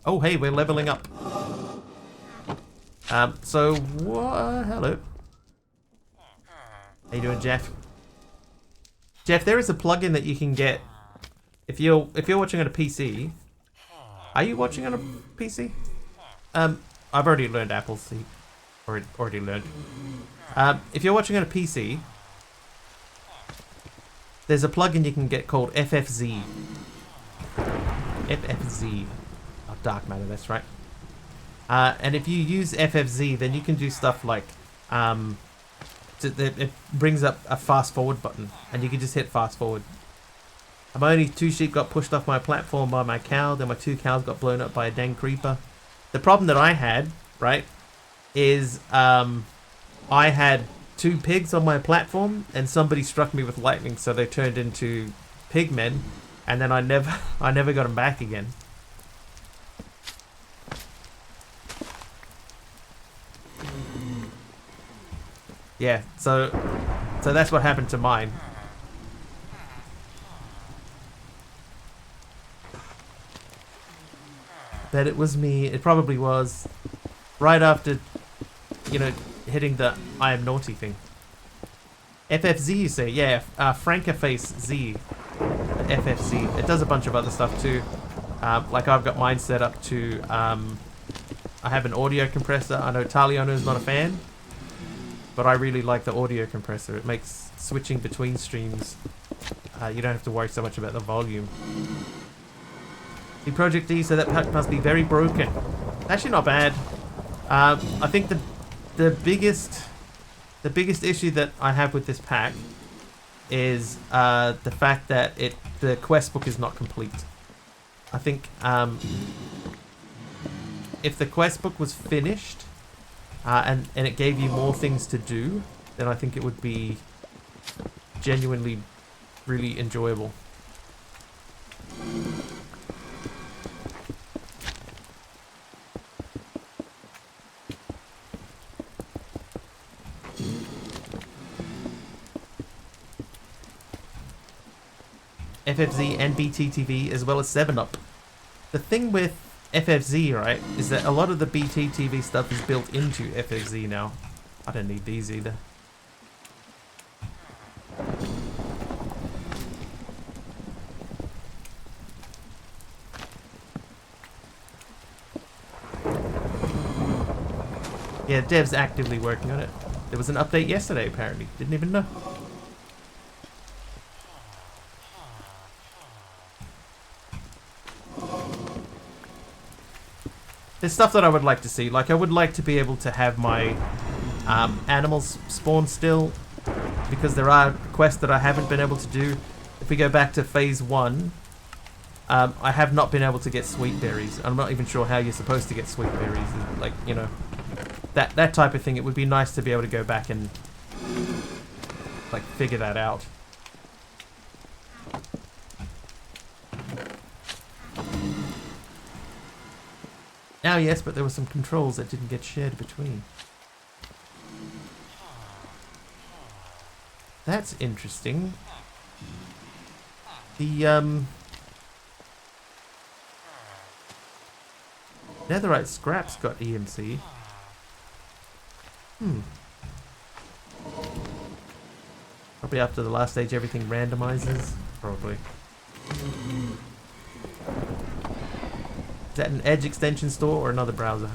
Oh, hey, we're leveling up. So what? Hello. How you doing, Jeff? Jeff, there is a plugin that you can get if you're watching on a PC. Are you watching on a PC? I've already learned Apple C. Already learned. If you're watching on a PC, there's a plugin you can get called FFZ. FFZ. Oh, dark matter, that's right. And if you use FFZ, then you can do stuff like it brings up a fast forward button, and you can just hit fast forward. My only 2 sheep got pushed off my platform by my cow, then my 2 cows got blown up by a dang creeper. The problem that I had, right, is I had 2 pigs on my platform, and somebody struck me with lightning, so they turned into pigmen, and then I never got them back again. Yeah, so that's what happened to mine. That it was me. It probably was right after, you know, hitting the I am naughty thing. FFZ, you say? Yeah, Frankerface Z. FFZ. It does a bunch of other stuff too. Like I've got mine set up to. I have an audio compressor. I know Taliono is not a fan, but I really like the audio compressor. It makes switching between streams. You don't have to worry so much about the volume. The Project D, so that pack must be very broken. Actually, not bad. I think the biggest issue that I have with this pack is the fact that the quest book is not complete. I think if the quest book was finished and it gave you more things to do, then I think it would be genuinely really enjoyable. FFZ and BTTV, as well as 7-Up. The thing with FFZ, right, is that a lot of the BTTV stuff is built into FFZ now. I don't need these either. Yeah, dev's actively working on it. There was an update yesterday, apparently. Didn't even know. There's stuff that I would like to see. Like, I would like to be able to have my animals spawn still, because there are quests that I haven't been able to do. If we go back to phase 1, I have not been able to get sweet berries. I'm not even sure how you're supposed to get sweet berries. Like, you know, that type of thing. It would be nice to be able to go back and like figure that out. Now, yes, but there were some controls that didn't get shared between. That's interesting. The netherite scraps got EMC. Probably after the last stage everything randomizes. Probably. Is that an Edge extension store or another browser?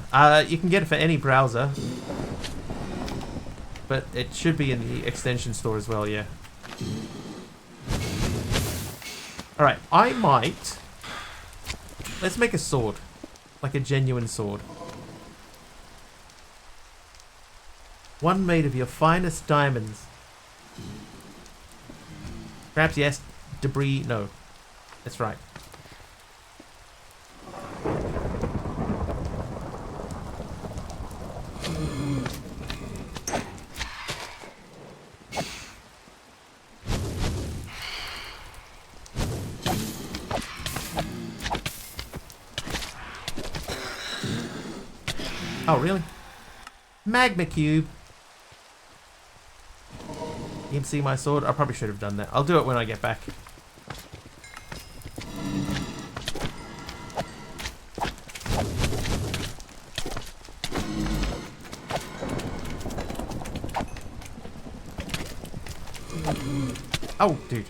You can get it for any browser. But it should be in the extension store as well, yeah. Alright, I might... Let's make a sword. Like a genuine sword. One made of your finest diamonds. Perhaps yes, debris, no. That's right. Oh, really? Magma cube. EMC my sword. I probably should have done that. I'll do it when I get back. Oh, dude.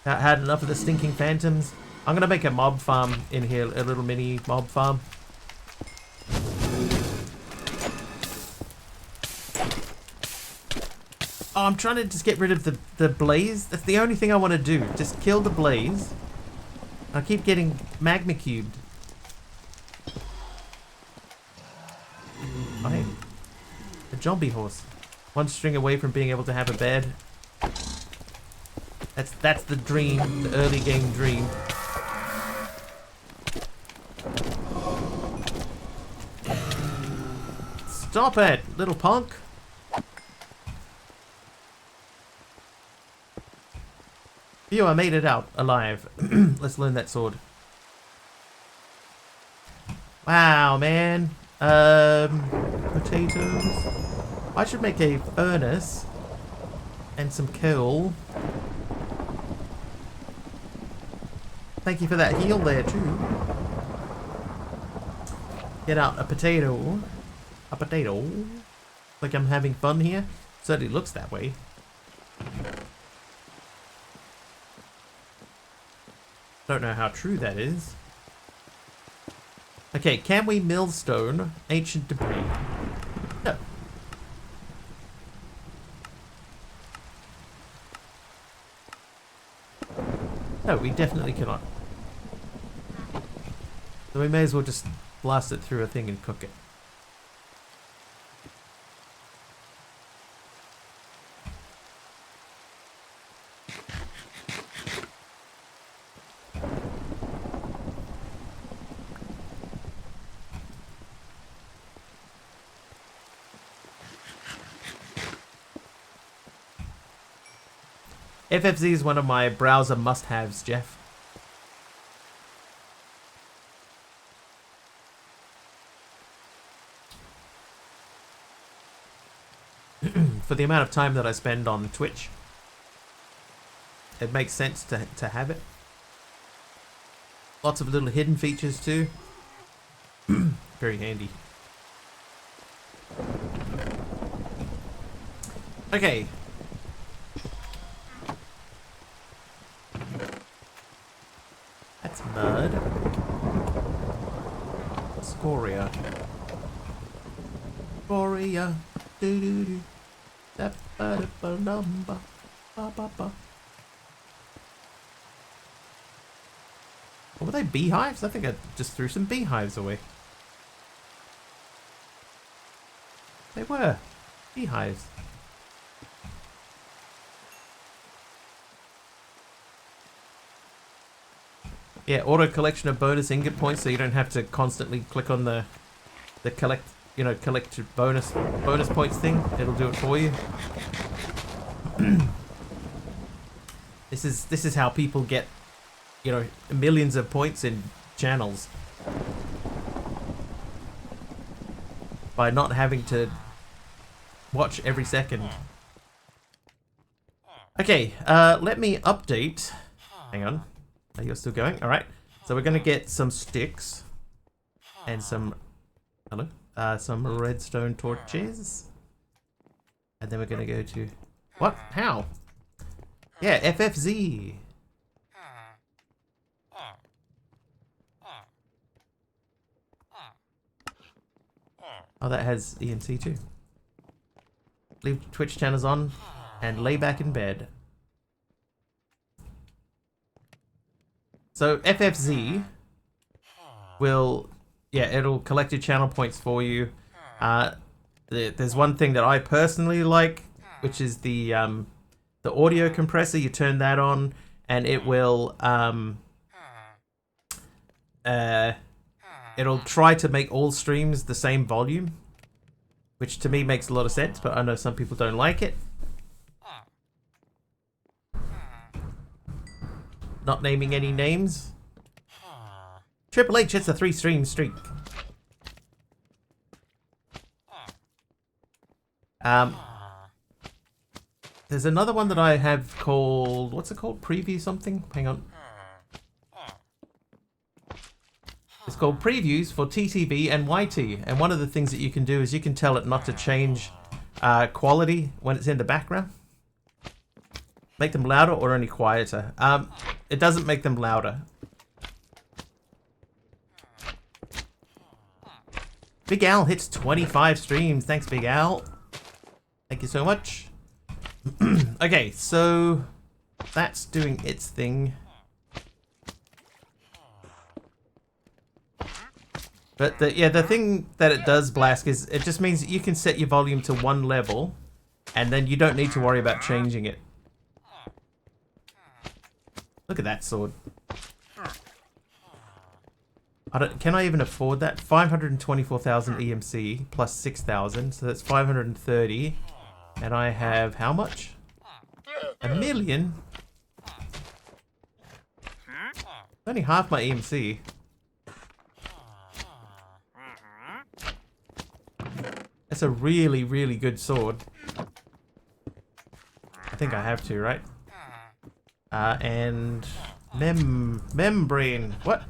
I had enough of the stinking phantoms. I'm gonna make a mob farm in here, a little mini mob farm. Oh, I'm trying to just get rid of the blaze. That's the only thing I want to do. Just kill the blaze. I keep getting magma cubed. Oh, hey. A zombie horse. One string away from being able to have a bed. That's the dream, the early game dream. Stop it, little punk. Phew, I made it out alive. Let's learn that sword. Wow, man. Potatoes. I should make a furnace and some coal. Thank you for that heal there too. Get out a potato. A potato. Like I'm having fun here. Certainly looks that way. Don't know how true that is. Okay, can we millstone ancient debris? No. No, we definitely cannot. So we may as well just blast it through a thing and cook it. FFZ is one of my browser must-haves, Jeff. For the amount of time that I spend on Twitch. it makes sense to have it. Lots of little hidden features too. Very handy. Okay. That's mud. Scoria. Scoria. Do do do. Da ba da ba dum ba ba ba ba. What were they? Beehives? I think I just threw some beehives away. They were beehives. Yeah, auto collection of bonus ingot points, so you don't have to constantly click on the collect, collect your bonus points thing. It'll do it for you. This is how people get, millions of points in channels, by not having to watch every second. Okay, let me update. Hang on. You're still going? Alright. So we're going to get some sticks and some redstone torches. And then we're going to go to... What? How? Yeah, FFZ. Oh, that has EMC too. Leave Twitch channels on and lay back in bed. So FFZ will, it'll collect your channel points for you. There's one thing that I personally like, which is the audio compressor. You turn that on, and it will it'll try to make all streams the same volume, which to me makes a lot of sense. But I know some people don't like it. Not naming any names. Triple H hits a 3-stream streak. There's another one that I have called... What's it called? Preview something? Hang on. It's called Previews for TTV and YT. And one of the things that you can do is you can tell it not to change quality when it's in the background. Make them louder or only quieter. It doesn't make them louder. Big Al hits 25 streams. Thanks, Big Al. Thank you so much. Okay, so that's doing its thing. But the thing that it does, Blask, is it just means that you can set your volume to one level, and then you don't need to worry about changing it. Look at that sword. Can I even afford that? 524,000 EMC plus 6,000, so that's 530. And I have how much? 1 million? Only half my EMC. That's a really, really good sword. I think I have to, right? And membrane. What?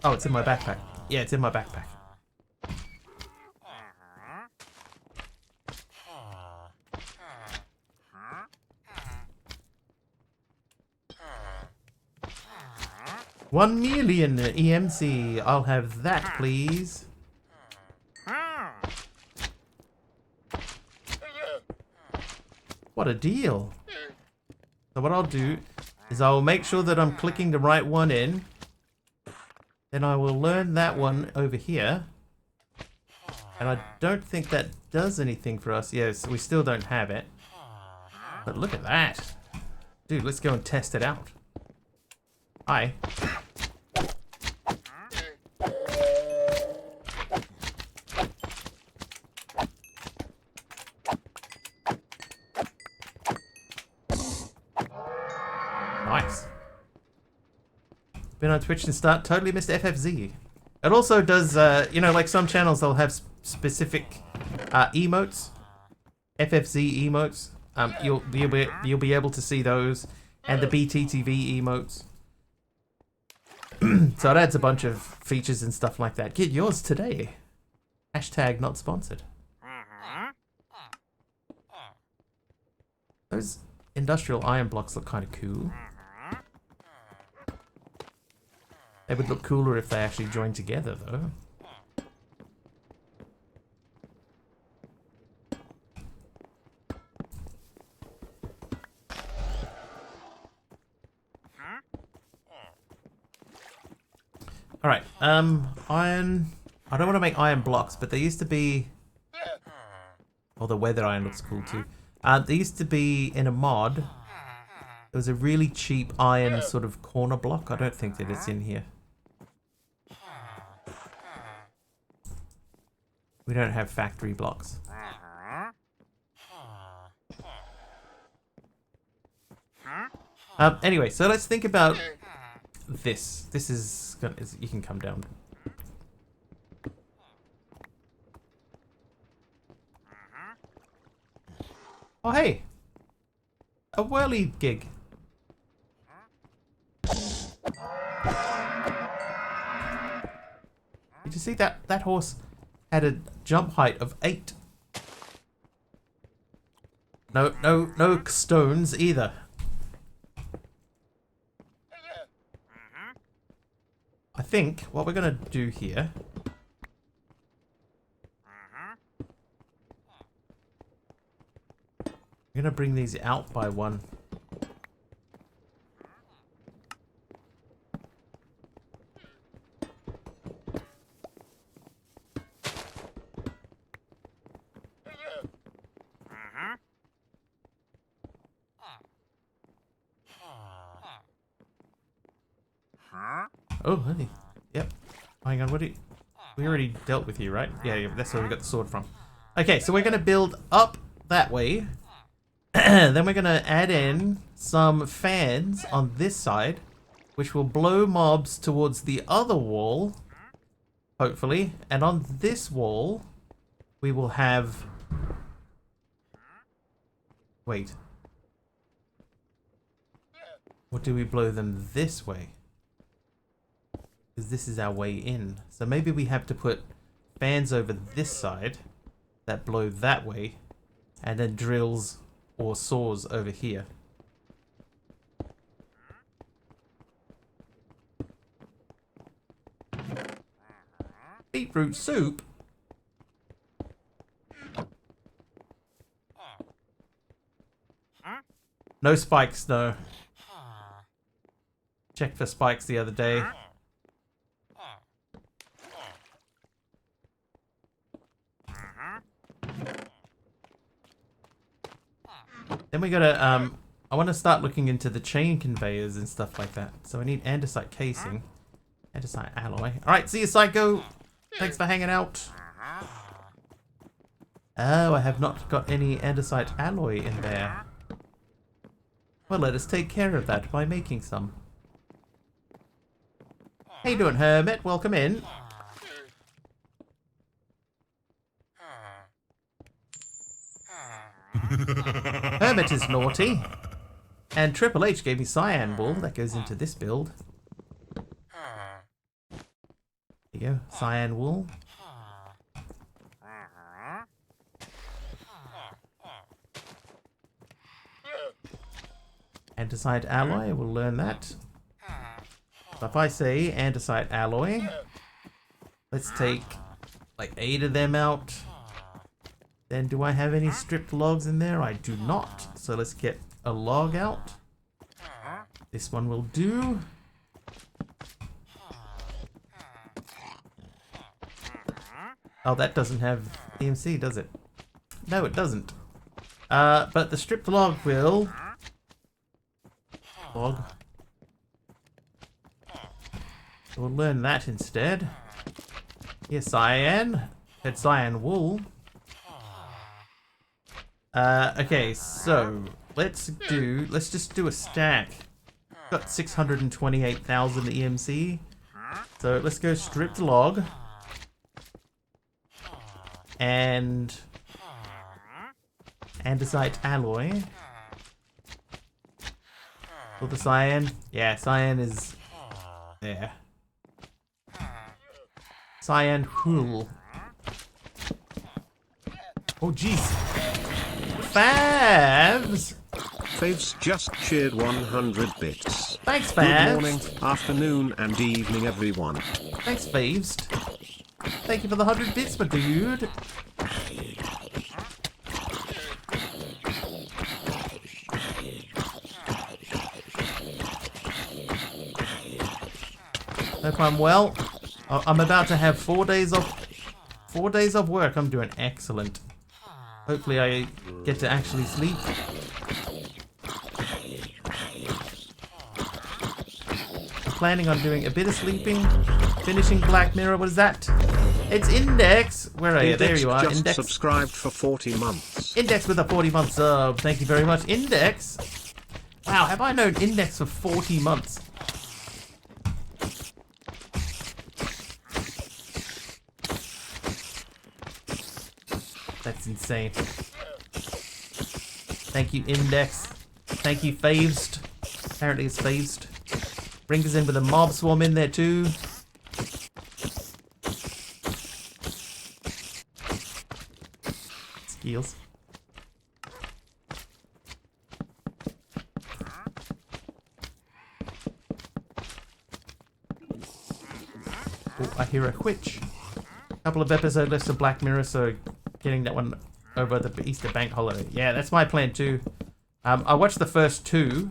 Oh, it's in my backpack. Yeah, it's in my backpack. $1 million EMC. I'll have that, please. What a deal. So what I'll do is I'll make sure that I'm clicking the right one in. Then I will learn that one over here. And I don't think that does anything for us. Yes, we still don't have it. But look at that. Dude, let's go and test it out. Hi. Nice. Been on Twitch and start. Totally missed FFZ. It also does, like some channels, they'll have specific emotes. FFZ emotes. You'll be able to see those and the BTTV emotes. So it adds a bunch of features and stuff like that. Get yours today. Hashtag not sponsored. Those industrial iron blocks look kind of cool. They would look cooler if they actually joined together, though. Alright, iron... I don't want to make iron blocks, but they used to be... Oh, the weathered iron looks cool, too. They used to be in a mod. It was a really cheap iron sort of corner block. I don't think that it's in here. We don't have factory blocks. Anyway, so let's think about this. This is... You can come down. Oh, hey! A whirly gig. Did you see that? That horse had a jump height of 8. No stones either. I think what we're gonna do here. I'm gonna bring these out by one. Oh, honey. Yep. Hang on, what do you... We already dealt with you, right? Yeah, that's where we got the sword from. Okay, so we're gonna build up that way. Then we're going to add in some fans on this side, which will blow mobs towards the other wall, hopefully. And on this wall, we will have... Wait. What do we blow them this way? Because this is our way in. So maybe we have to put fans over this side that blow that way, and then drills... or saws over here. Beetroot soup? No spikes, no. Checked for spikes the other day. Then we gotta, I want to start looking into the chain conveyors and stuff like that. So we need andesite casing. Andesite alloy. Alright, see you, Psycho! Thanks for hanging out. Oh, I have not got any andesite alloy in there. Well, let us take care of that by making some. How you doing, Hermit? Welcome in. Hermit is naughty. And Triple H gave me cyan wool. That goes into this build. There you go. Cyan wool. Andesite alloy. We'll learn that. So if I say andesite alloy, let's take like 8 of them out. Then do I have any stripped logs in there? I do not. So let's get a log out. This one will do. Oh, that doesn't have EMC, does it? No, it doesn't. But the stripped log will... Log. We'll learn that instead. Yes, cyan. Had cyan wool. Okay, so let's just do a stack. Got 628,000 EMC. So let's go stripped log. andesite alloy. For the cyan. Yeah, cyan is... Yeah. Cyan Hul. Oh, jeez. Favs! Faves just cheered 100 bits. Thanks, Favs. Good morning, afternoon, and evening, everyone. Thanks, Faves. Thank you for the 100 bits, my dude. Hope I'm well. I'm about to have 4 days off. 4 days of work. I'm doing excellent. Hopefully I get to actually sleep. I'm planning on doing a bit of sleeping. Finishing Black Mirror. What is that? It's Index. Where are you? There you are. Just Index. Subscribed for 40 months. Index with a 40-month sub. Thank you very much. Index. Wow, have I known Index for 40 months? That's insane. Thank you, Index. Thank you, Faved. Apparently it's Faved. Brings us in with a mob swarm in there too. Skills. Oh, I hear a witch. Couple of episodes left of Black Mirror, so getting that one over the Easter bank holiday. Yeah, that's my plan too. I watched the first two,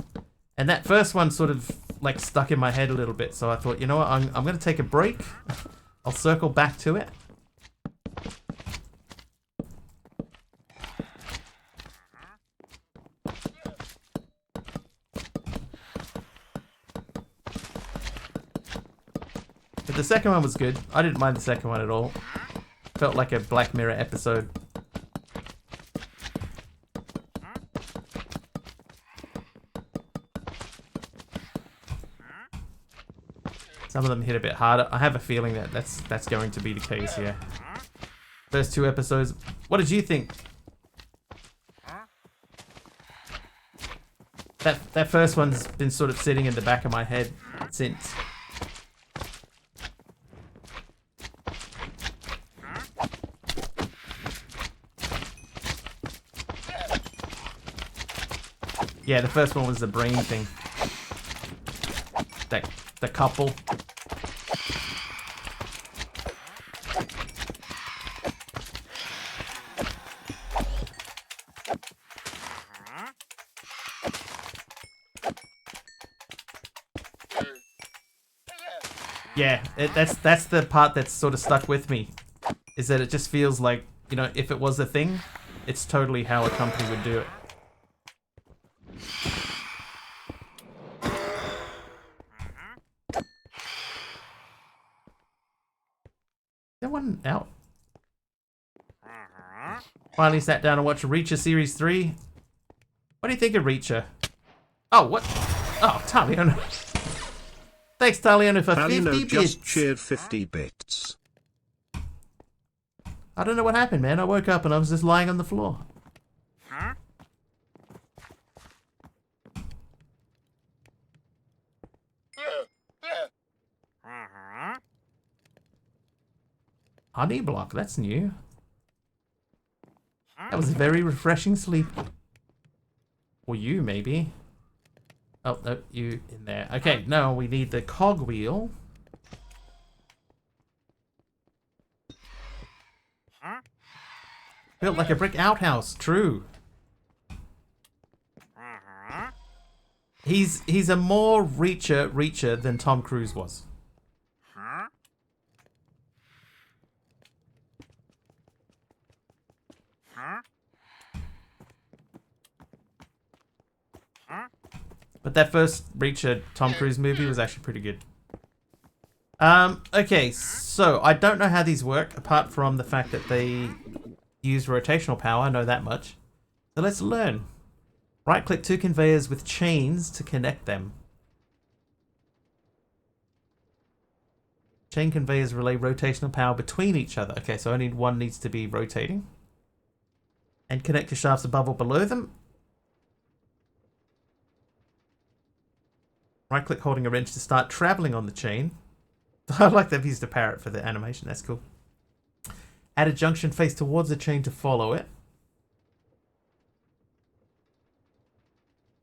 and that first one sort of like stuck in my head a little bit. So I thought, you know what, I'm going to take a break. I'll circle back to it. But the second one was good. I didn't mind the second one at all. Felt like a Black Mirror episode. Some of them hit a bit harder. I have a feeling that that's going to be the case here. First two episodes. What did you think? That first one's been sort of sitting in the back of my head since. Yeah, the first one was the brain thing. The couple. Yeah, that's the part that's sort of stuck with me. Is that it just feels like, you know, if it was a thing, it's totally how a company would do it. That one out. Finally sat down and watched Reacher Series 3. What do you think of Reacher? Oh, what? Oh, Taliano. Thanks, Taliano, for 50 bits. Just cheered 50 bits. I don't know what happened, man. I woke up and I was just lying on the floor. Honey block, that's new. That was a very refreshing sleep. Or you, maybe. Oh, no, you in there. Okay, now we need the cogwheel. Built like a brick outhouse, true. He's a more Reacher than Tom Cruise was. But that first Reacher Tom Cruise movie was actually pretty good. Okay, so I don't know how these work, apart from the fact that they use rotational power, I know that much. So let's learn. Right-click two conveyors with chains to connect them. Chain conveyors relay rotational power between each other. Okay, so only one needs to be rotating. And connect your shafts above or below them. Right click holding a wrench to start traveling on the chain. I like they've used a parrot for the animation, that's cool. Add a junction face towards the chain to follow it.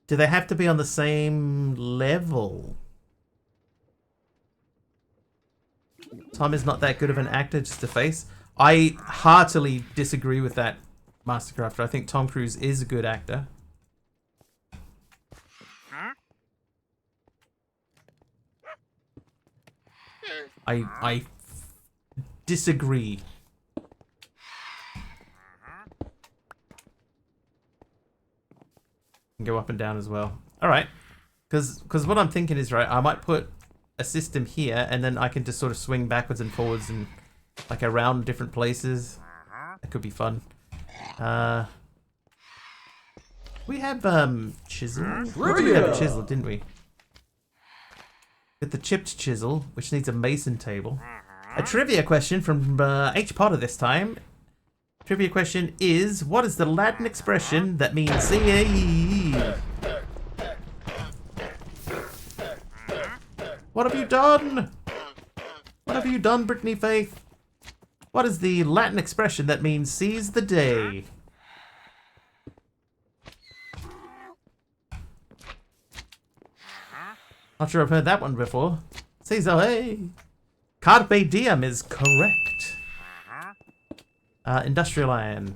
Do they have to be on the same level? Tom is not that good of an actor, just a face. I heartily disagree with that, Mastercrafter. I think Tom Cruise is a good actor. I disagree. Can go up and down as well. All right, because what I'm thinking is, right, I might put a system here, and then I can just sort of swing backwards and forwards and like around different places. That could be fun. We have chisel. We did have a chisel, didn't we? With the chipped chisel, which needs a mason table. A trivia question from H. Potter this time. Trivia question is, what is the Latin expression that means see? What have you done? What have you done, Brittany Faith? What is the Latin expression that means seize the day? Not sure I've heard that one before. Seize the day. Carpe diem is correct. Industrial iron.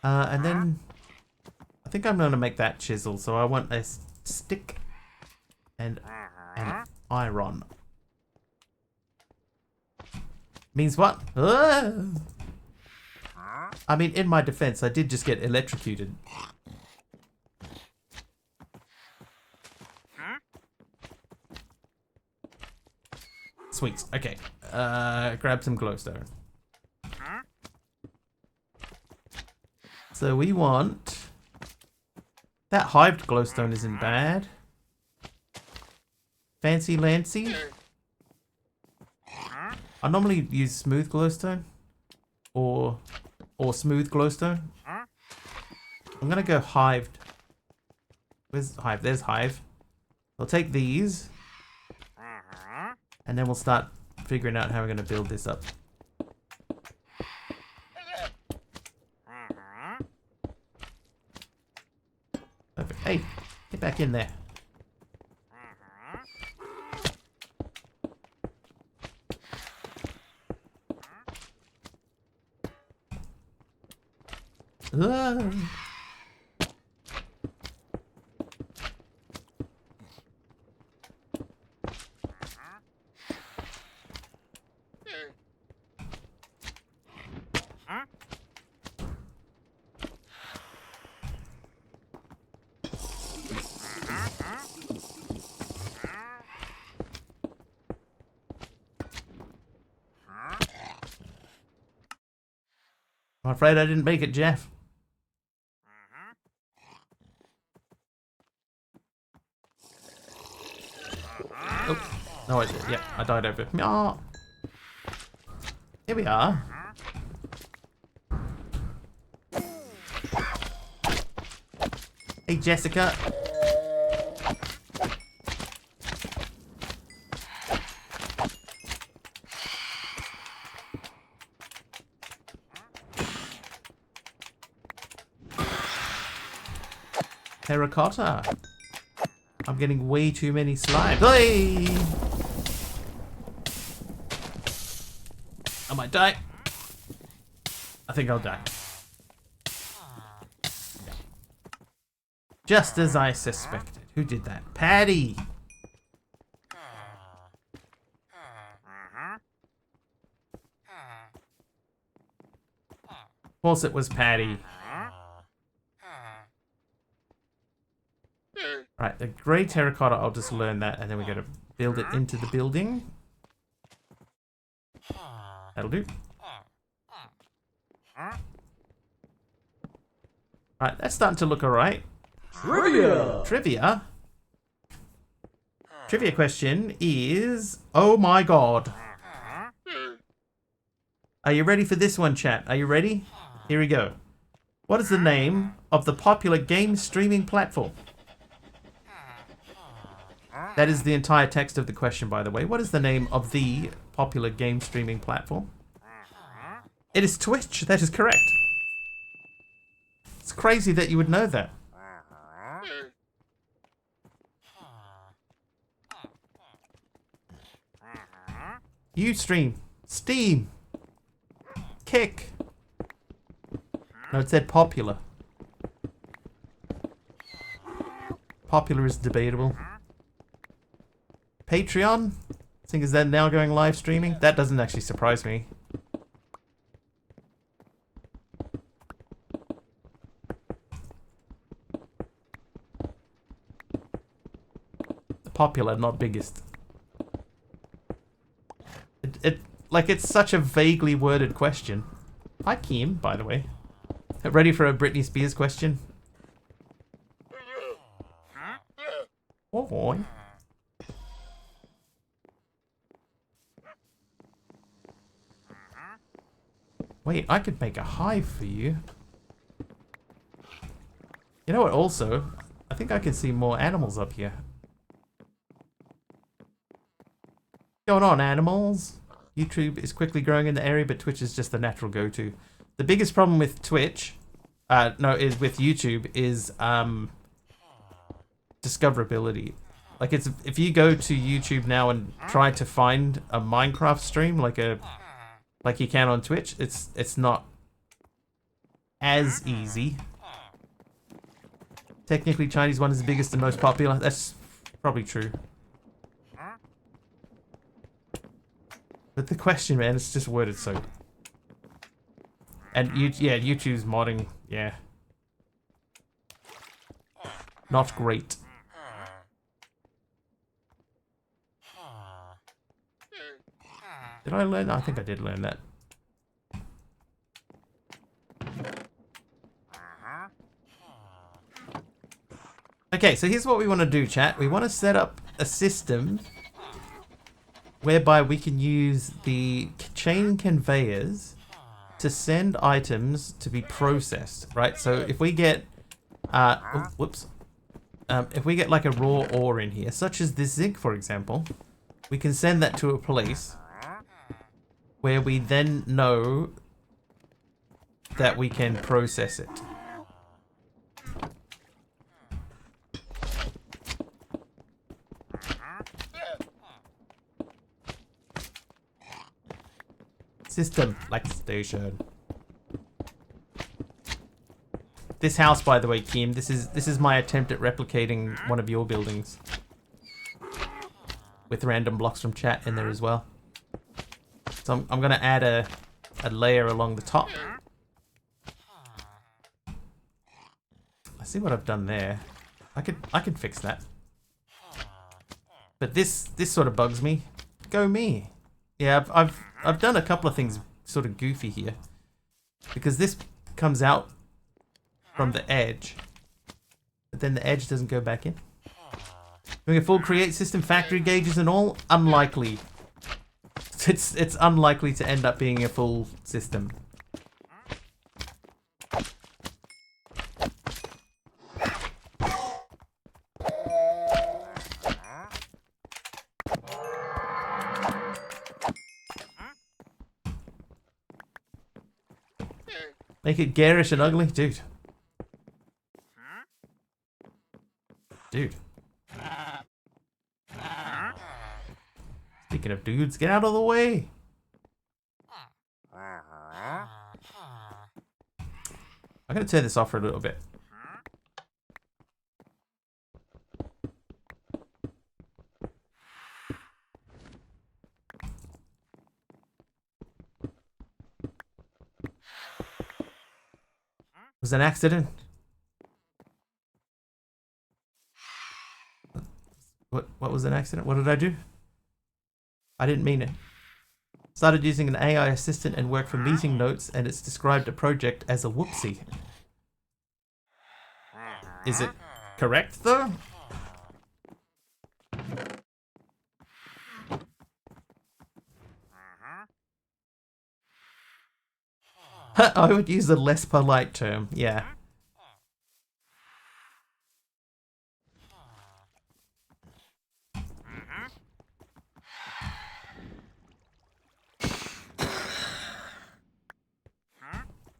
And then I think I'm going to make that chisel, so I want a stick and an iron. Means what? I mean, in my defense, I did just get electrocuted. Sweet. Okay. Grab some glowstone. So we want... That hived glowstone isn't bad. Fancy Lancy. I normally use smooth glowstone. Or smooth glowstone. I'm gonna go hived. Where's hive? There's hive. I'll take these. And then we'll start figuring out how we're gonna build this up. Perfect. Hey, get back in there. I'm afraid I didn't make it, Jeff. Oh, no, I did. Yeah, I died over. Oh. Here we are. Hey, Jessica. Terracotta. I'm getting way too many slimes. Hey! I might die. I think I'll die. Just as I suspected. Who did that? Patty! Of course it was Patty. Right, the grey terracotta, I'll just learn that, and then we're going to build it into the building. That'll do. Right, that's starting to look alright. Trivia! Trivia? Trivia question is, oh my god. Are you ready for this one, chat? Are you ready? Here we go. What is the name of the popular game streaming platform? That is the entire text of the question, by the way. What is the name of the popular game streaming platform? It is Twitch. That is correct. It's crazy that you would know that. Ustream, Steam, Kick. No, it said popular. Popular is debatable. Patreon? Seeing as they're now going live streaming? That doesn't actually surprise me. Popular, not biggest. It's such a vaguely worded question. Hi, Kim, by the way. Ready for a Britney Spears question? Oh boy. Wait, I could make a hive for you. You know what, also? I think I can see more animals up here. What's going on, animals? YouTube is quickly growing in the area, but Twitch is just the natural go-to. The biggest problem with Twitch, is with YouTube, is discoverability. Like, it's if you go to YouTube now and try to find a Minecraft stream like you can on Twitch, it's not as easy. Technically, Chinese one is the biggest and most popular. That's probably true. But the question, man, it's just worded so. And YouTube's modding, yeah. Not great. Did I learn? I think I did learn that. Okay, so here's what we want to do, chat. We want to set up a system whereby we can use the chain conveyors to send items to be processed, right? So if we get, if we get like a raw ore in here, such as this zinc, for example, we can send that to a place where we then know that we can process it. System like station. This house, by the way, Kim, this is my attempt at replicating one of your buildings with random blocks from chat in there as well. So I'm gonna add a layer along the top. I see what I've done there. I could fix that. But this sort of bugs me. Go me. Yeah, I've done a couple of things sort of goofy here. Because this comes out from the edge. But then the edge doesn't go back in. Doing a full create system, factory gauges and all, unlikely. It's unlikely to end up being a full system. Make it garish and ugly? Dude. Dude. Speaking of dudes, get out of the way! I'm gonna turn this off for a little bit. Was it an accident? What was an accident? What did I do? I didn't mean it. Started using an AI assistant and worked from meeting notes, and it's described a project as a whoopsie. Is it correct though? I would use a less polite term, yeah.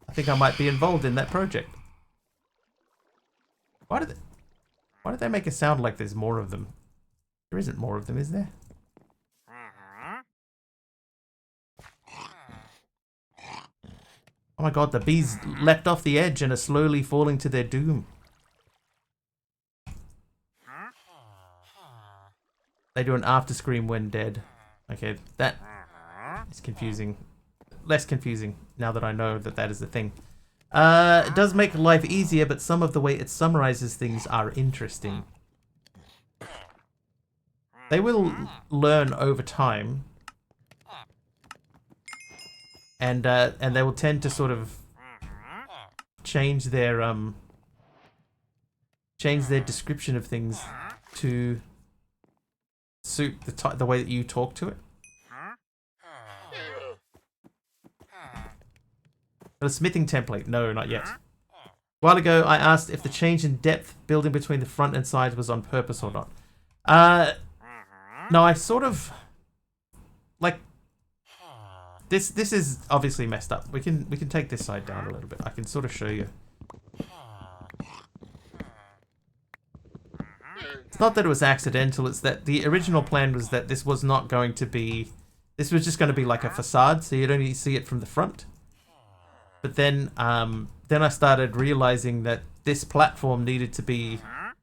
I think I might be involved in that project. Why did they make it sound like there's more of them? There isn't more of them, is there? Oh my god, the bees leapt off the edge and are slowly falling to their doom. They do an after scream when dead. Okay, that is confusing. Less confusing now that I know that that is the thing. It does make life easier, but some of the way it summarizes things are interesting. They will learn over time. And they will tend to sort of change their description of things to suit the way that you talk to it. But a smithing template? No, not yet. A while ago, I asked if the change in depth building between the front and sides was on purpose or not. No, I sort of like this. This is obviously messed up. We can take this side down a little bit. I can sort of show you. It's not that it was accidental. It's that the original plan was that this was not going to be. This was just going to be like a facade, so you'd only see it from the front. But then I started realizing that this platform needed to be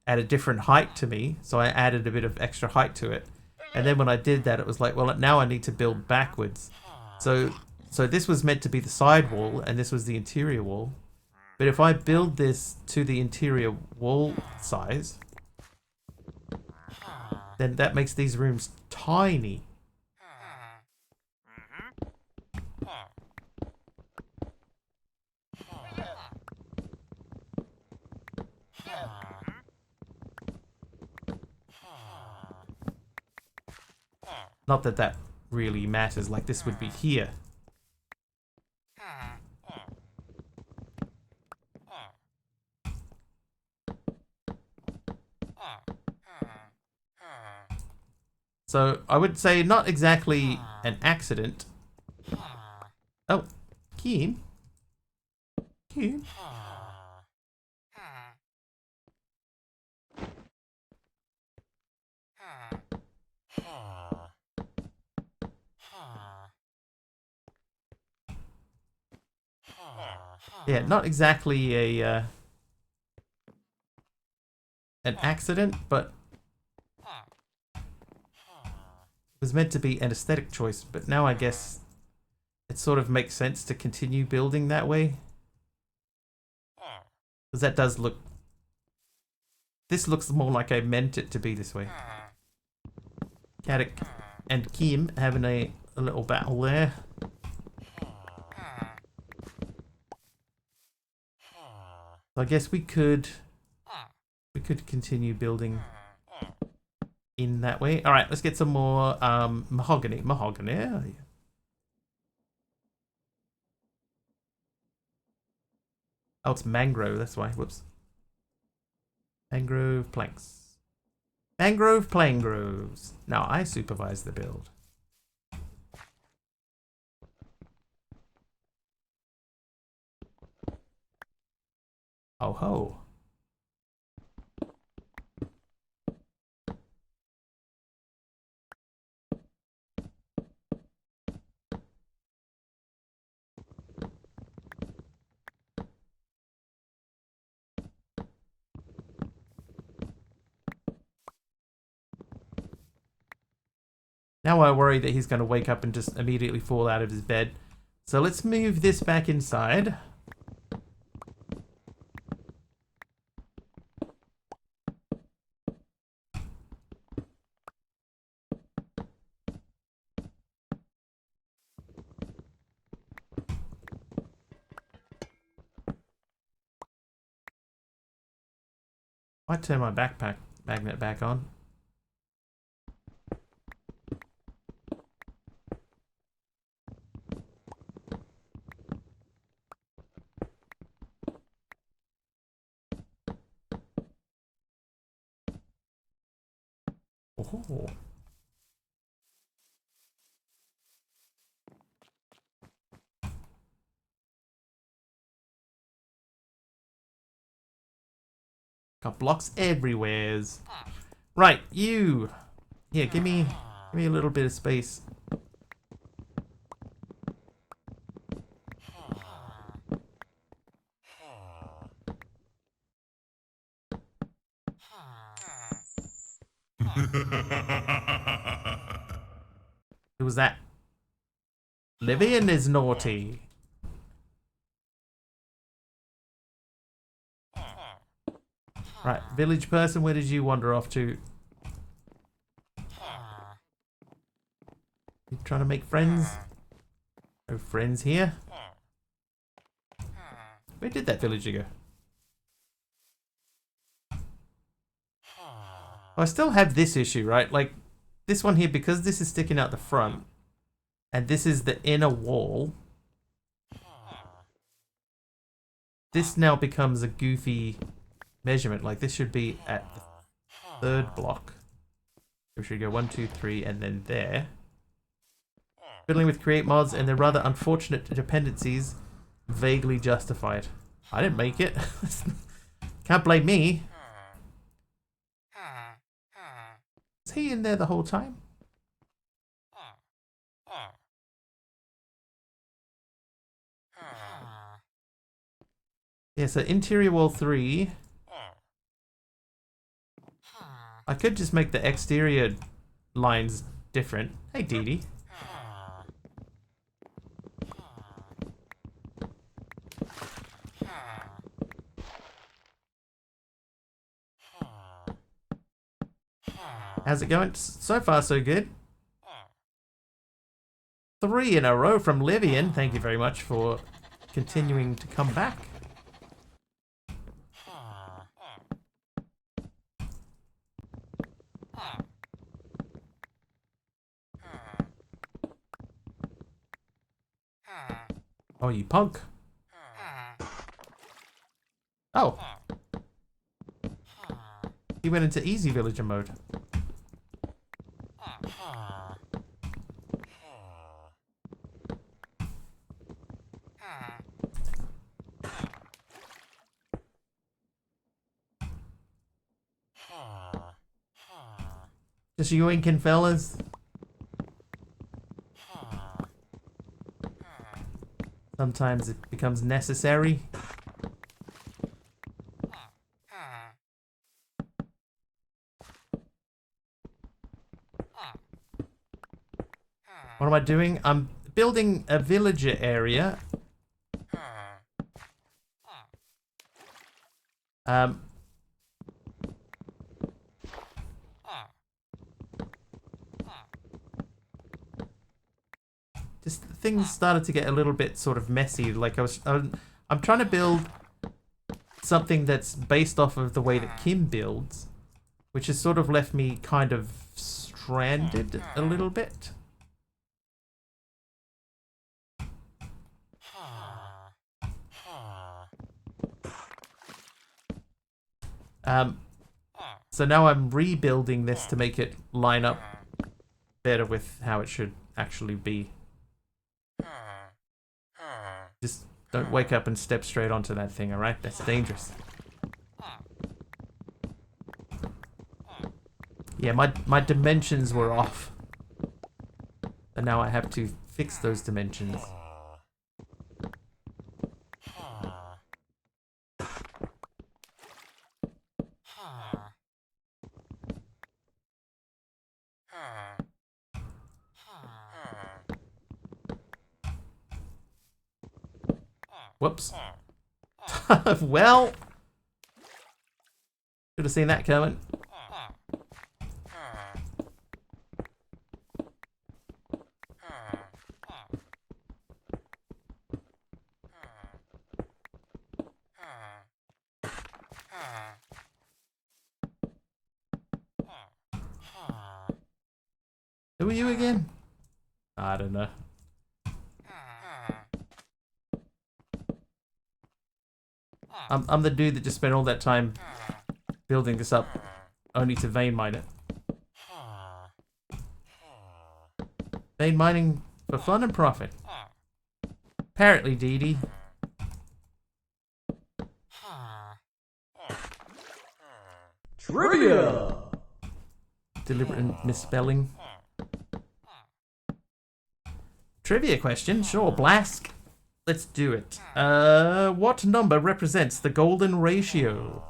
at a different height to me, so I added a bit of extra height to it. And then when I did that, it was like, well, now I need to build backwards. So this was meant to be the side wall, and this was the interior wall. But if I build this to the interior wall size, then that makes these rooms tiny. Not that that really matters, like this would be here. So I would say not exactly an accident. Oh, Keen? Keen? Yeah, not exactly a an accident, but it was meant to be an aesthetic choice, but now I guess it sort of makes sense to continue building that way. Because that does look... This looks more like I meant it to be this way. Kadek and Kim having a little battle there. So I guess we could continue building in that way. All right, let's get some more mahogany. Mahogany. Oh, it's mangrove. That's why. Whoops. Mangrove planks. Mangrove plangroves. Now I supervise the build. Oh ho. Now I worry that he's going to wake up and just immediately fall out of his bed. So let's move this back inside. I turn my backpack magnet back on. Oh. Got blocks everywheres. Right, you. Here, give me a little bit of space. Who was that? Livian is naughty. Right, village person, where did you wander off to? You trying to make friends? No friends here. Where did that villager go? I still have this issue, right? Like, this one here, because this is sticking out the front, and this is the inner wall, this now becomes a goofy measurement. Like, this should be at the third block. We should go 1, 2, 3, and then there. Fiddling with create mods and their rather unfortunate dependencies, vaguely justified. I didn't make it. Can't blame me. Is he in there the whole time? Yeah, so interior wall 3. I could just make the exterior lines different. Hey, Dee Dee. How's it going? So far, so good. 3 in a row from Livian. Thank you very much for continuing to come back. Oh, you punk. Oh. He went into easy villager mode. Just yoinking, fellas. Sometimes it becomes necessary. What am I doing? I'm building a villager area. Just things started to get a little bit sort of messy. Like I'm trying to build something that's based off of the way that Kim builds, which has sort of left me kind of stranded a little bit. So now I'm rebuilding this to make it line up better with how it should actually be. Just don't wake up and step straight onto that thing, alright? That's dangerous. Yeah, my dimensions were off. And now I have to fix those dimensions. Whoops. Well, should have seen that coming. Who are you again? I don't know. I'm the dude that just spent all that time building this up, only to vein mine it. Made mining for fun and profit. Apparently, Dee Dee. Trivia! Deliberate misspelling. Trivia question? Sure, Blask. Let's do it. What number represents the golden ratio?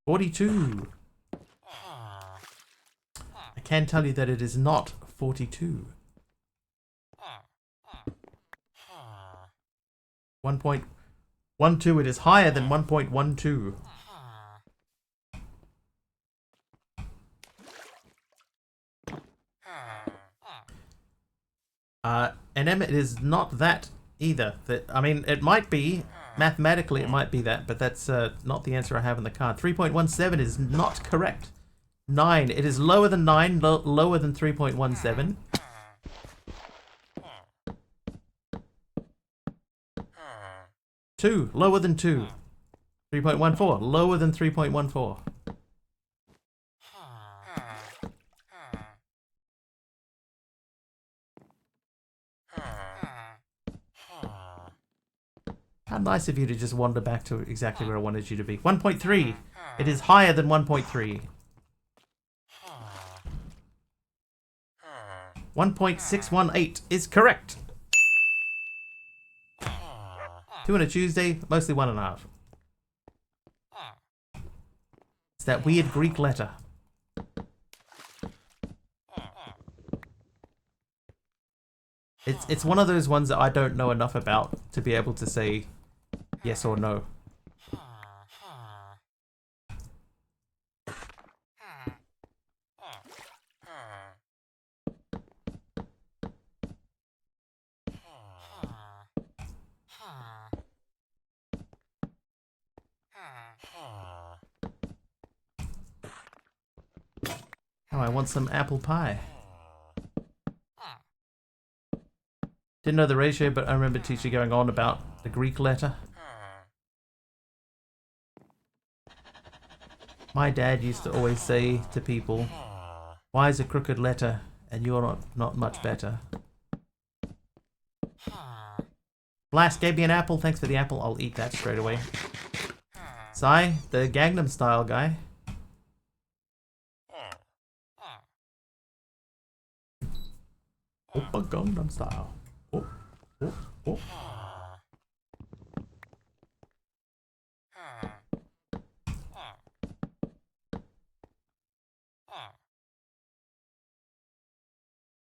$42. I can tell you that it is not 42. 1.12. It is higher than 1.12. And Emmett, it is not that either. I mean, it might be. Mathematically, it might be that, but that's not the answer I have in the card. 3.17 is not correct. 9. It is lower than 9, lower than 3.17. 2, lower than 2. 3.14, lower than 3.14. How nice of you to just wander back to exactly where I wanted you to be. 1.3. It is higher than 1.3. 1.618 is correct. 2 on a Tuesday, mostly 1.5. It's that weird Greek letter. It's one of those ones that I don't know enough about to be able to say yes or no. Oh, I want some apple pie. Didn't know the ratio, but I remember teacher going on about the Greek letter. My dad used to always say to people, why is a crooked letter and you're not much better? Blast gave me an apple. Thanks for the apple. I'll eat that straight away. Sai, the Gangnam Style guy. Oppa Gangnam Style. Oh, oh, oh.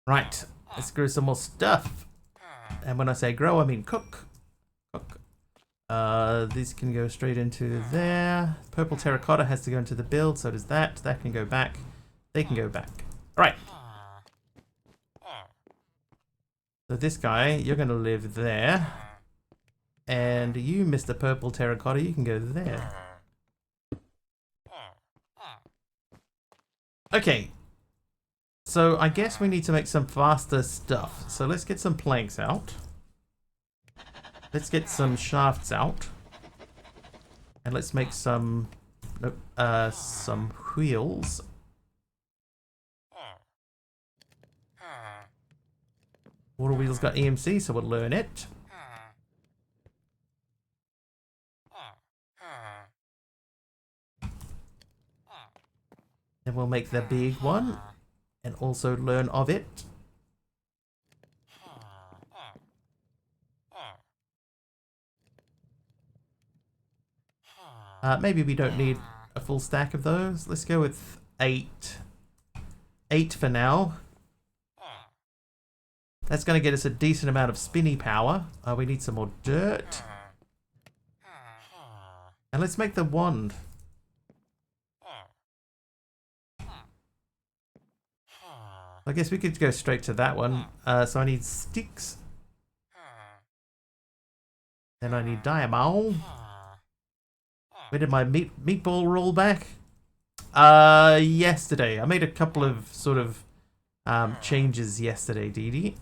Right, let's grow some more stuff. And when I say grow, I mean cook. Cook. These can go straight into there. Purple terracotta has to go into the build, so does that. That can go back. They can go back. Alright. So this guy, you're going to live there. And you, Mr. Purple Terracotta, you can go there. Okay. So I guess we need to make some faster stuff. So let's get some planks out. Let's get some shafts out. And let's make some wheels. Water wheels got EMC, so we'll learn it. Then we'll make the big one and also learn of it. Maybe we don't need a full stack of those. Let's go with 8. 8 for now. That's going to get us a decent amount of spinny power. We need some more dirt. And let's make the wand. I guess we could go straight to that one. So I need sticks. Then I need diamond. Where did my meatball roll back? Yesterday. I made a couple of sort of changes yesterday, Dee Dee.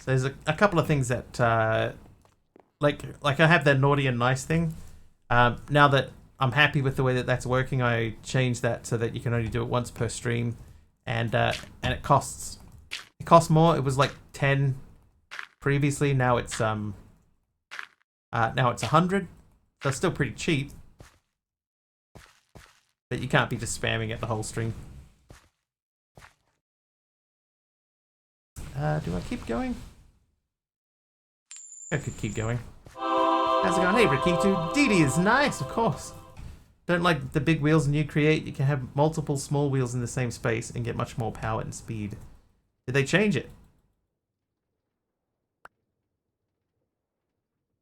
So there's a couple of things that, like I have that naughty and nice thing. Now that I'm happy with the way that that's working, I changed that so that you can only do it once per stream, and it costs more. It was like 10 previously. Now it's 100. So it's still pretty cheap, but you can't be just spamming it the whole stream. Do I keep going? I could keep going. How's it going? Hey, Rikitu. DD is nice, of course. Don't like the big wheels and you create. You can have multiple small wheels in the same space and get much more power and speed. Did they change it?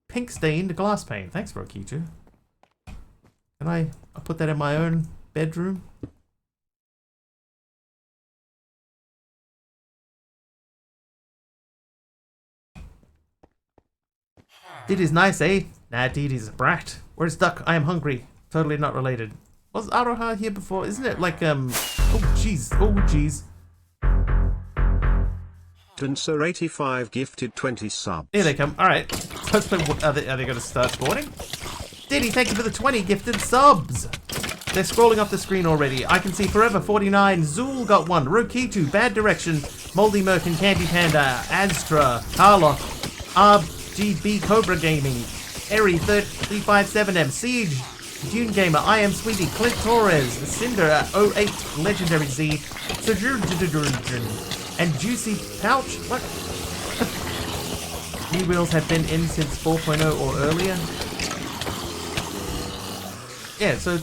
Pink stained glass pane. Thanks, Rikitu. Can I put that in my own bedroom? Didi's nice, eh? Nah, Didi's a brat. Where's Duck? I am hungry. Totally not related. Was Aroha here before? Isn't it like, oh jeez, oh jeez. Dancer85 gifted 20 subs. Here they come. Alright. Are they going to start spawning? Diddy, thank you for the 20 gifted subs. They're scrolling off the screen already. I can see Forever 49. Zool got one. Rokitu, Bad Direction, Moldy Merkin, Candy Panda, Astra, Harlock, RGB Cobra Gaming, Eri 357M, Siege, Dune Gamer, I Am Sweetie, Clint Torres, Cinder 08, Legendary Z, and Juicy Pouch. What? New wheels have been in since 4.0 or earlier. Yeah, so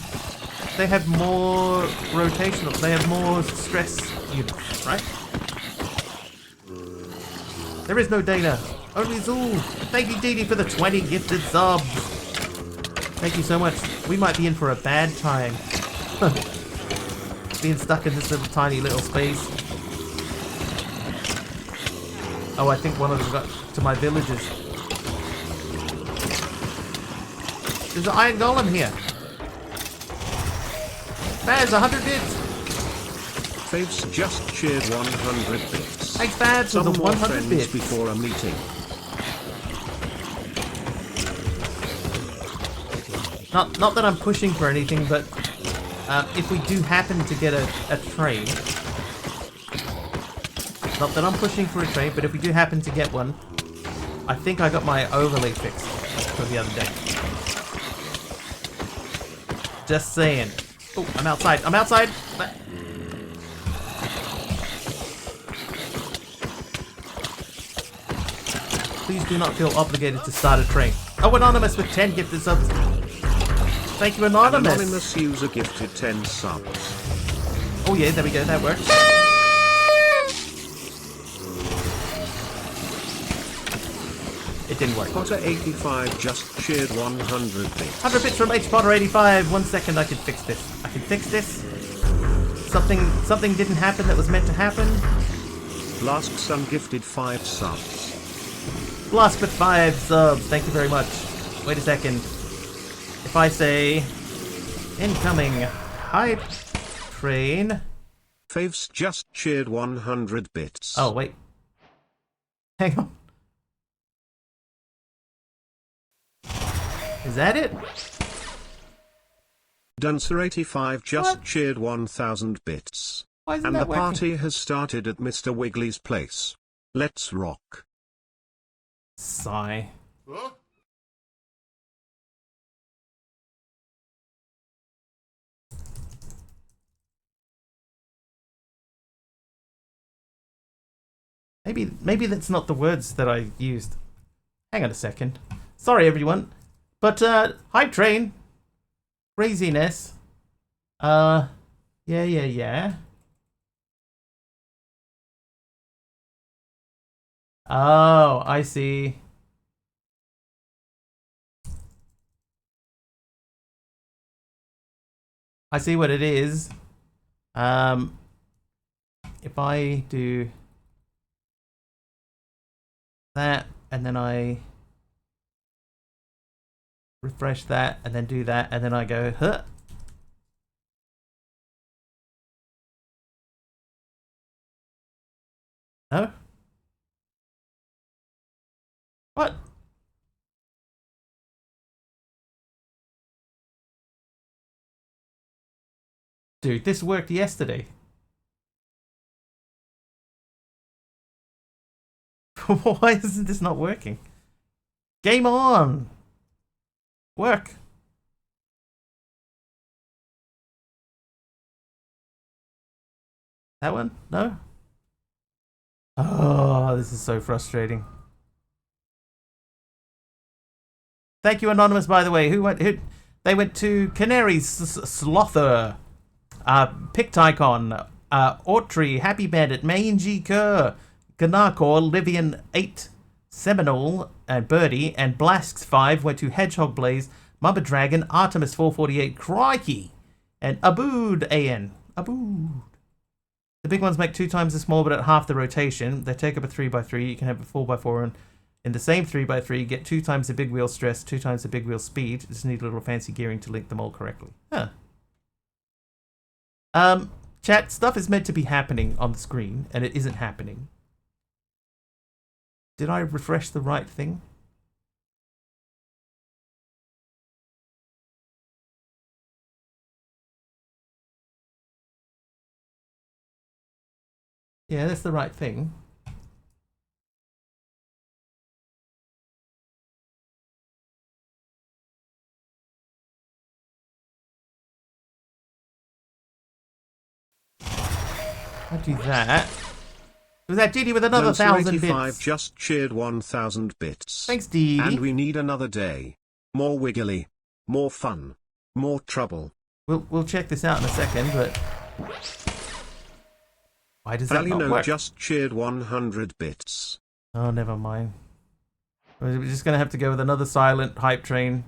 they have more rotational, they have more stress units, right? There is no data, only Zool. Thank you, Didi, for the 20 gifted subs. Thank you so much. We might be in for a bad time. Being stuck in this little tiny little space. Oh, I think one of them got to my villages. There's an Iron Golem here. Baz, 100 bits. Faves just cheered 100 bits. Thanks, Baz, for the 100 bits. Before a meeting. Not that I'm pushing for anything, but if we do happen to get a train, not that I'm pushing for a train, but if we do happen to get one, I think I got my overlay fixed for the other day. Just saying. Oh, I'm outside. I'm outside. Please do not feel obligated to start a train. Oh, Anonymous with 10 gifted subs. Thank you, Anonymous. An anonymous user gifted 10 subs. Oh yeah, there we go, that works. It didn't work. Potter85 just cheered 100 bits. 100 bits from HPotter85. 1 second, I can fix this. I can fix this. Something didn't happen that was meant to happen. Blast Sun gifted 5 subs. Blast with 5 subs. Thank you very much. Wait a second. If I say incoming hype train. Faves just cheered 100 bits. Oh, wait. Hang on. Is that it? Dancer85 just cheered 1000 bits. Why isn't and that the working? party has started at Mr. Wiggly's place. Let's rock. Sigh. Huh? Maybe that's not the words that I used. Hang on a second. Sorry, everyone. But, hype train. Craziness. Yeah. Oh, I see. I see what it is. It if I do that, and then I refresh that, and then do that, and then I go, huh? No? What? Dude, this worked yesterday. Why isn't this not working? Game on! Work! That one? No? Oh, this is so frustrating. Thank you, Anonymous, by the way. Who went? Who? They went to Canary, Slother, Picticon, Autry, Happy Bandit, Mangy Kerr, Ganarkor, Livian 8, Seminole, and Birdie, and Blasks 5 went to Hedgehog Blaze, Mamba Dragon, Artemis 448, Crikey, and Abood AN. Abood. The big ones make 2 times as small, but at half the rotation. They take up a 3x3. You can have a 4x4 and in the same 3x3, you get 2 times the big wheel stress, 2 times the big wheel speed. Just need a little fancy gearing to link them all correctly. Huh. Chat, stuff is meant to be happening on the screen, and it isn't happening. Did I refresh the right thing? Yeah, that's the right thing. I'll do that. Was that Didi with another 1,000 bits? Just cheered 1,000 bits. Thanks, Didi. And we need another day. More wiggly. More fun. More trouble. We'll check this out in a second, but why does that not work? Just cheered 100 bits. Oh, never mind. We're just gonna have to go with another silent hype train.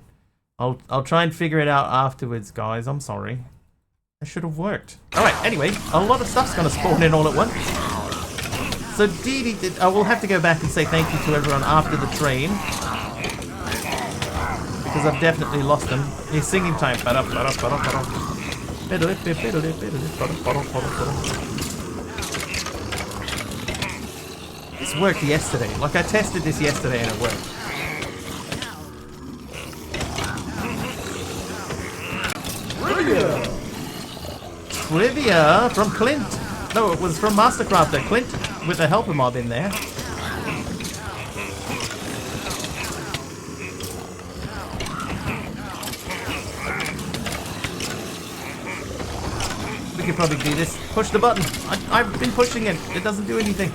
I'll try and figure it out afterwards, guys. I'm sorry. That should have worked. Alright, anyway, a lot of stuff's gonna spawn in all at once. So Didi did, we'll have to go back and say thank you to everyone after the train. Because I've definitely lost them. He's singing time. This worked yesterday. Like, I tested this yesterday and it worked. Trivia from Clint. No, it was from Mastercrafter. Clint with a helper mob in there. We could probably do this. Push the button. I've been pushing it. It doesn't do anything.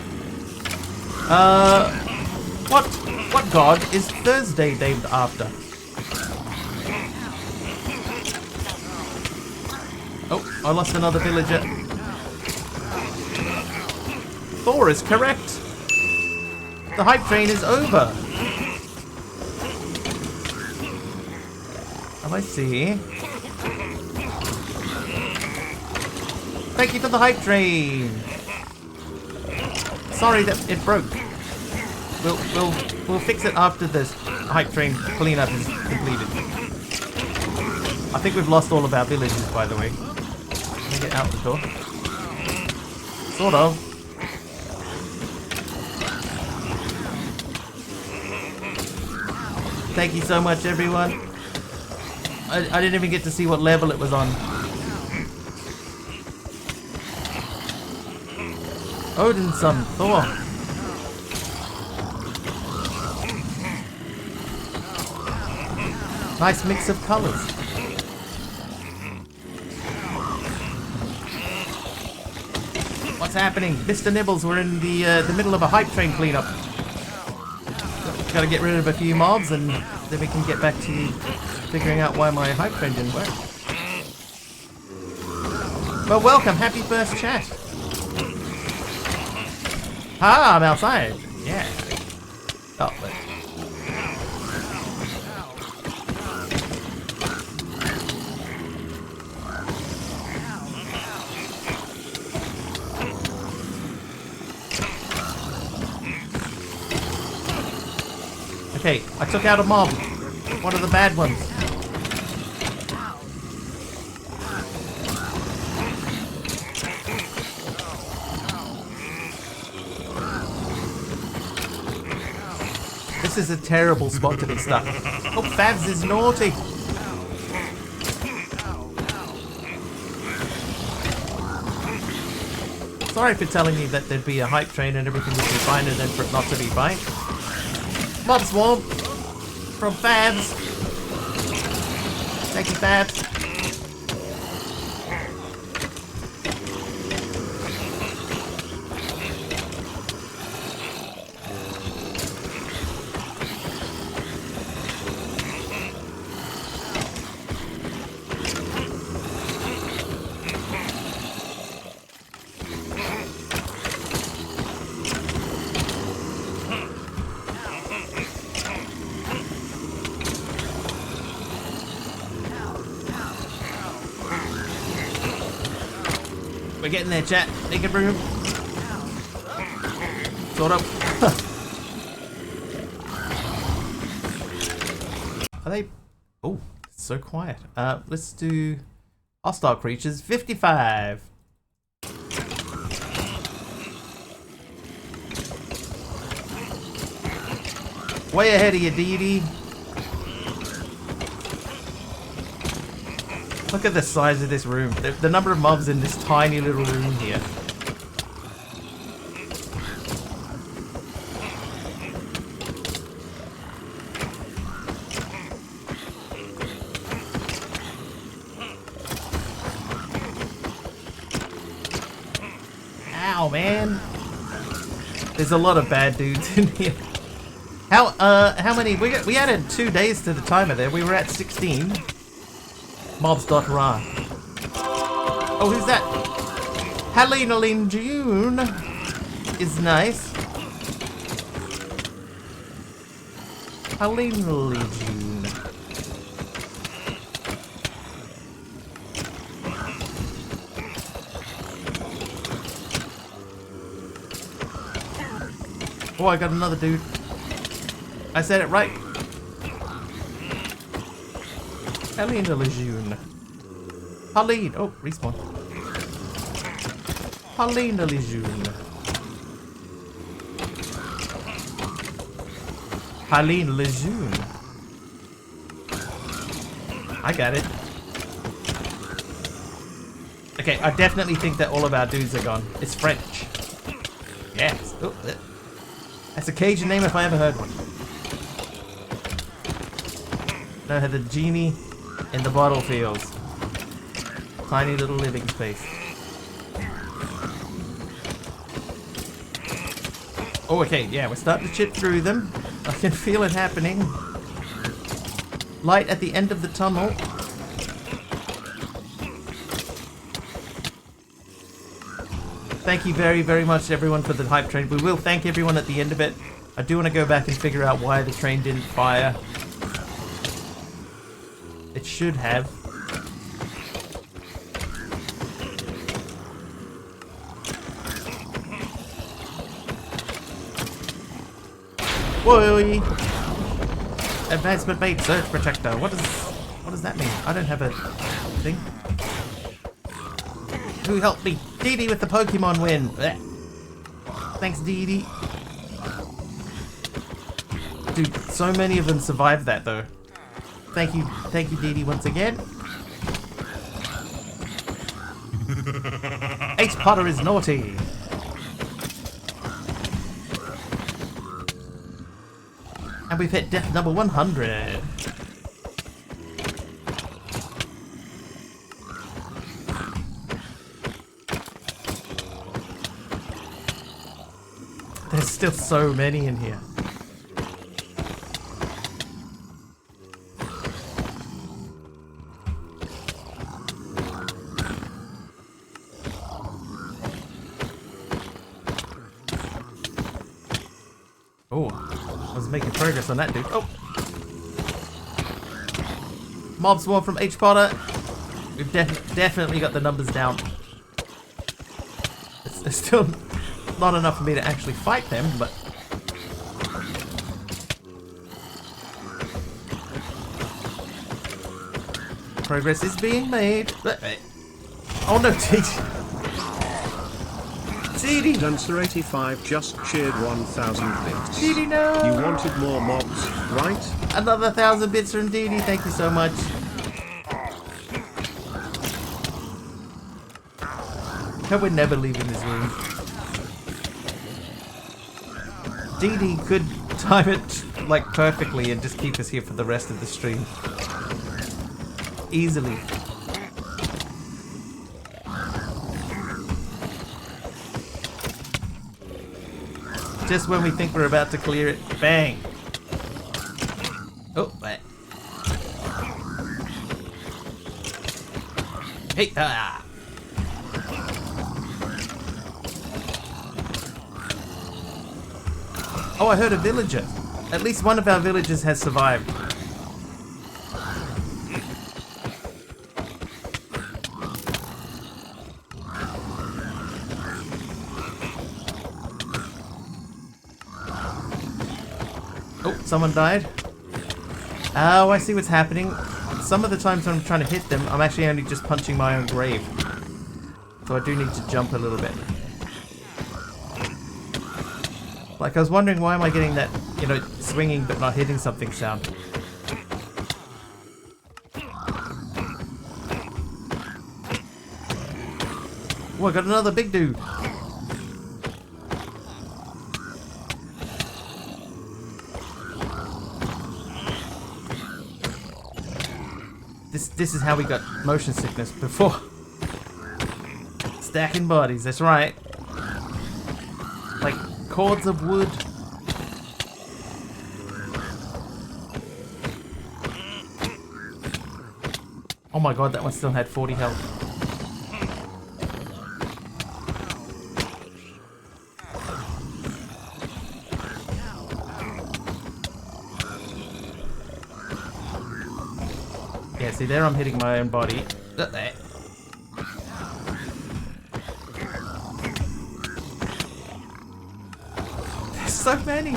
What god is Thursday named after? Oh, I lost another villager. Thor is correct. The hype train is over. Oh, I see. Thank you for the hype train. Sorry that it broke. We'll fix it after this hype train cleanup is completed. I think we've lost all of our villages, by the way. Let me get out the door. Sort of. Thank you so much, everyone. I didn't even get to see what level it was on. Odin's son, Thor. Nice mix of colors. What's happening? Mr. Nibbles, we're in the middle of a hype train cleanup. Gotta get rid of a few mobs and then we can get back to figuring out why my hype train didn't work. Well, welcome. Happy first chat. Ah, I'm outside. Yeah. Oh, but Okay, I took out a mob. One of the bad ones. This is a terrible spot to be stuck. Oh, Fabs is naughty. Sorry for telling you that there'd be a hype train and everything would be fine and then for it not to be fine. Mob Swarm from Fabs. Thank you, Fabs. We're getting there, chat. Naked room. Sort of. Are they... Oh, so quiet. Let's do hostile creatures. 55. Way ahead of you, Dee. Look at the size of this room. The number of mobs in this tiny little room here. Ow, man. There's a lot of bad dudes in here. How many? We added 2 days to the timer there. We were at 16. Mobs.ra. Oh, who's that? Helena Lynn June is nice. Helena Lynn June. Oh, I got another dude. I said it right. Helena Lejeune. Helene. Oh, respawn. Helena Lejeune. Helena Lejeune. I got it. Okay, I definitely think that all of our dudes are gone. It's French. Yes. Oh, that's a Cajun name if I ever heard one. Now I had the genie in the bottle fields. Tiny little living space. Oh, okay, yeah, we're starting to chip through them. I can feel it happening. Light at the end of the tunnel. Thank you very, very much everyone for the hype train. We will thank everyone at the end of it. I do want to go back and figure out why the train didn't fire. It should have. Whoa! Advancement bait surge protector. What does that mean? I don't have a thing. Who helped me? Dee Dee with the Pokemon win. Blech. Thanks, Dee Dee. Dude, so many of them survived that though. Thank you, Dee Dee once again. H. Potter is naughty. And we've hit death number 100. There's still so many in here. Oh, I was making progress on that dude. Oh! Mob Swarm from H. Potter. We've definitely got the numbers down. It's still not enough for me to actually fight them, but... Progress is being made. Oh no, TD. Duncer85 just cheered 1,000 bits. TD, no. You wanted more mobs, right? Another 1,000 bits from DD. Thank you so much. Hope we're never leaving this room. DD could time it like perfectly and just keep us here for the rest of the stream. Easily. Just when we think we're about to clear it, bang! Oh, what? Hey, ah! Oh, I heard a villager. At least one of our villagers has survived. Oh, someone died. Oh, I see what's happening. Some of the times when I'm trying to hit them, I'm actually only just punching my own grave. So I do need to jump a little bit. Like, I was wondering, why am I getting that, you know, swinging but not hitting something sound? Oh, I got another big dude. This is how we got motion sickness before. Stacking bodies, that's right. Like cords of wood. Oh my god, that one still had 40 health. Yeah, see there I'm hitting my own body. There's so many.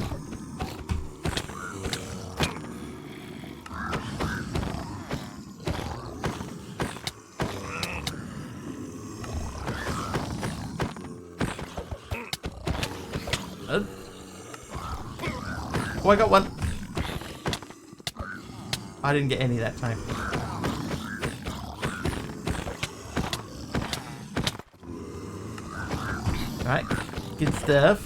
Oh, I got one. I didn't get any that time. Alright, good stuff.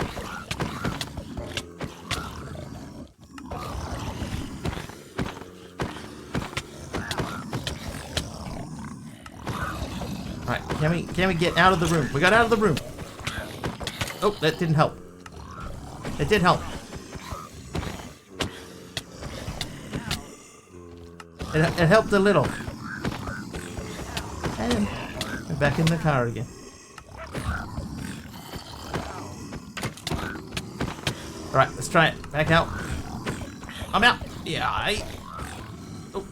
Alright, can we get out of the room? We got out of the room. Oh, that didn't help. It did help. It helped a little. And we're back in the car again. Alright, let's try it. Back out. I'm out. Yeah, Oh.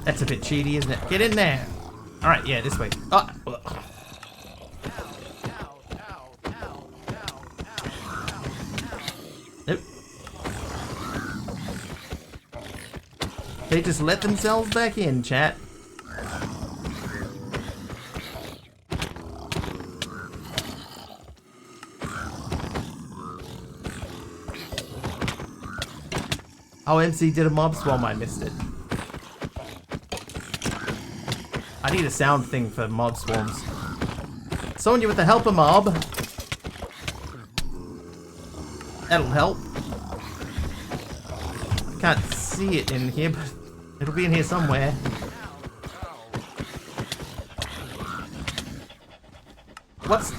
That's a bit cheaty, isn't it? Get in there. Alright, yeah, this way. Oh. Nope. They just let themselves back in, chat. Oh, MC did a mob swarm, I missed it. I need a sound thing for mob swarms. Sonya with the helper mob. That'll help. I can't see it in here, but it'll be in here somewhere.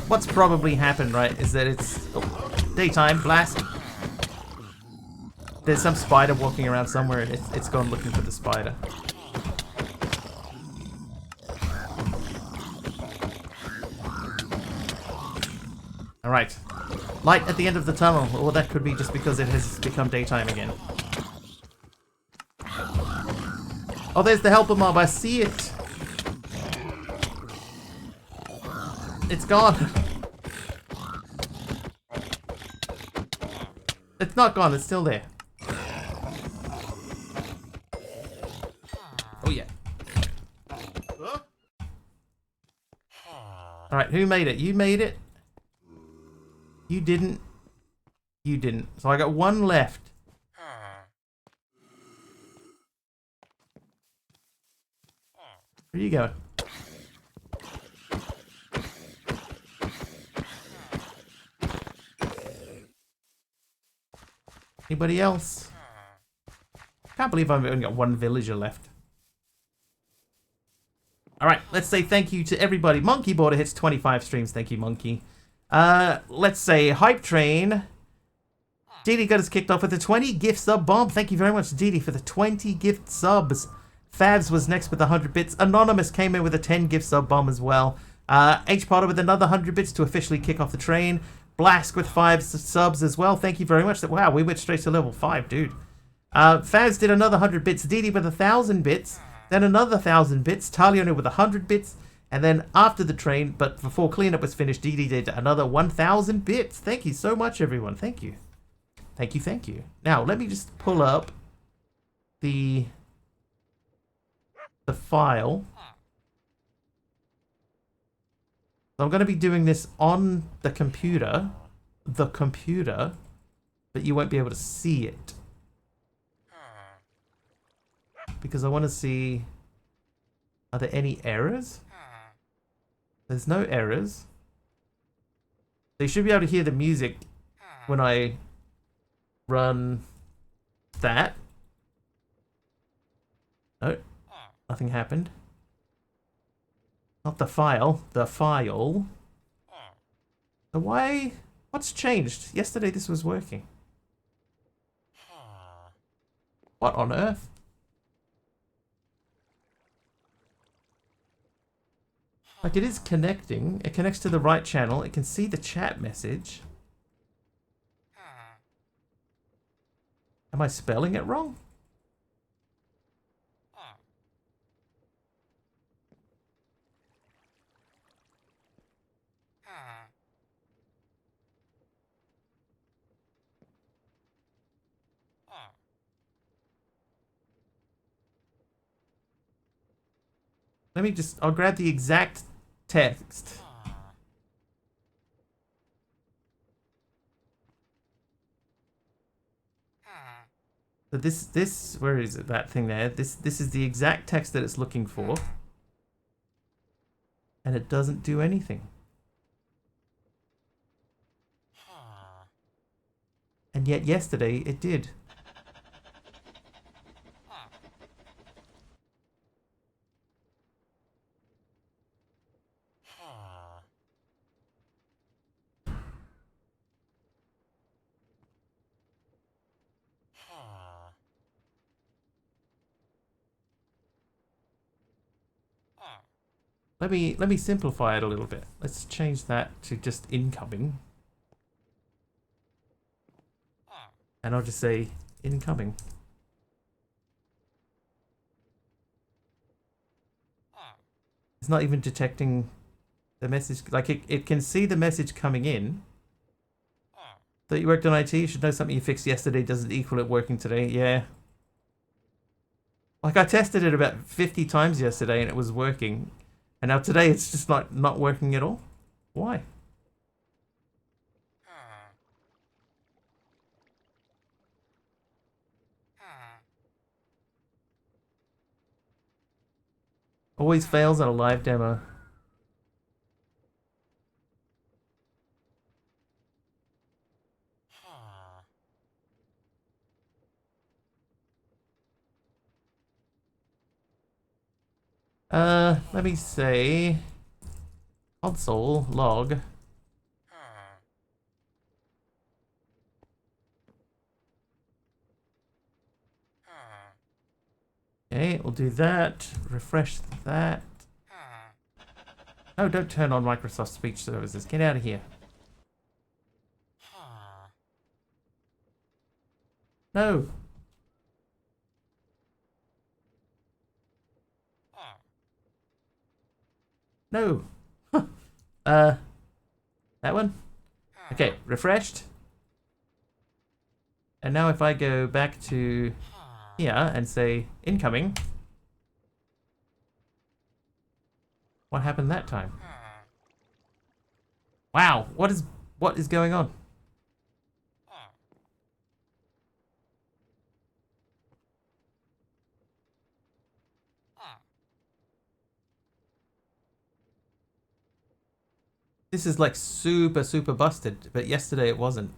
What's probably happened, right, is that it's daytime, blast. There's some spider walking around somewhere and it's gone looking for the spider. Alright. Light at the end of the tunnel. Or that could be just because it has become daytime again. Oh, there's the helper mob. I see it. It's gone. It's not gone. It's still there. Alright, who made it? You made it? You didn't. You didn't. So I got one left. Where are you going? Anybody else? Can't believe I've only got one villager left. Alright, let's say thank you to everybody. Monkey Border hits 25 streams. Thank you, Monkey. Let's say Hype Train. Didi got us kicked off with a 20 gift sub bomb. Thank you very much, Didi, for the 20 gift subs. Fabs was next with 100 bits. Anonymous came in with a 10 gift sub bomb as well. H Potter with another 100 bits to officially kick off the train. Blask with 5 subs as well. Thank you very much. Wow, we went straight to level 5, dude. Fabs did another 100 bits. Didi with 1,000 bits. Then another 1,000 bits. Talione with 100 bits. And then after the train, but before cleanup was finished, Didi did another 1,000 bits. Thank you so much, everyone. Thank you. Thank you, thank you. Now, let me just pull up the file. So I'm going to be doing this on the computer, but you won't be able to see it. Because I want to see, are there any errors? There's no errors. So you should be able to hear the music when I run that. No, nothing happened. Not the file, the file. So why? What's changed? Yesterday this was working. What on earth? Like, it is connecting. It connects to the right channel. It can see the chat message. Am I spelling it wrong? Let me just, I'll grab the exact text. So this, where is it, that thing there? This is the exact text that it's looking for. And it doesn't do anything. And yet yesterday it did. Let me simplify it a little bit. Let's change that to just incoming. And I'll just say incoming. It's not even detecting the message. Like, it can see the message coming in. That you worked on IT, you should know something you fixed yesterday doesn't equal it working today. Yeah. Like, I tested it about 50 times yesterday and it was working. And now today it's just not working at all. Why? Always fails on a live demo. Let me say console log. Okay, we'll do that. Refresh that. No, don't turn on Microsoft Speech Services. Get out of here. No. No. That one? Okay, refreshed. And now if I go back to here and say incoming. What happened that time? Wow, what is going on? This is like super, super busted, but yesterday it wasn't.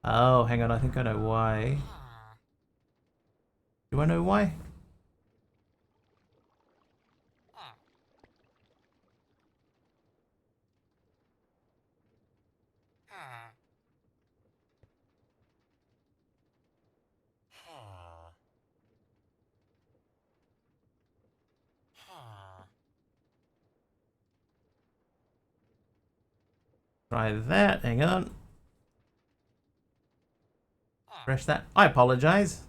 Oh, hang on, I think I know why. Do I know why? Try that, hang on. Refresh that. I apologize.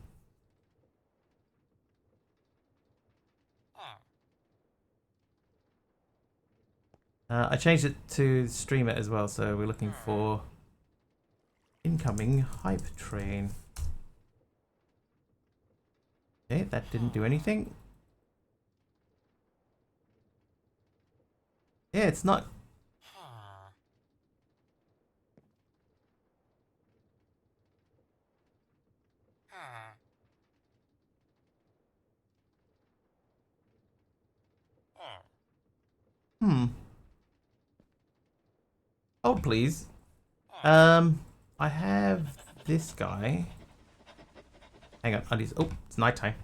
I changed it to stream it as well, so we're looking for incoming hype train. Okay, that didn't do anything. Yeah, it's not. Hmm. Oh, please. I have this guy. Hang on, oh, it's nighttime.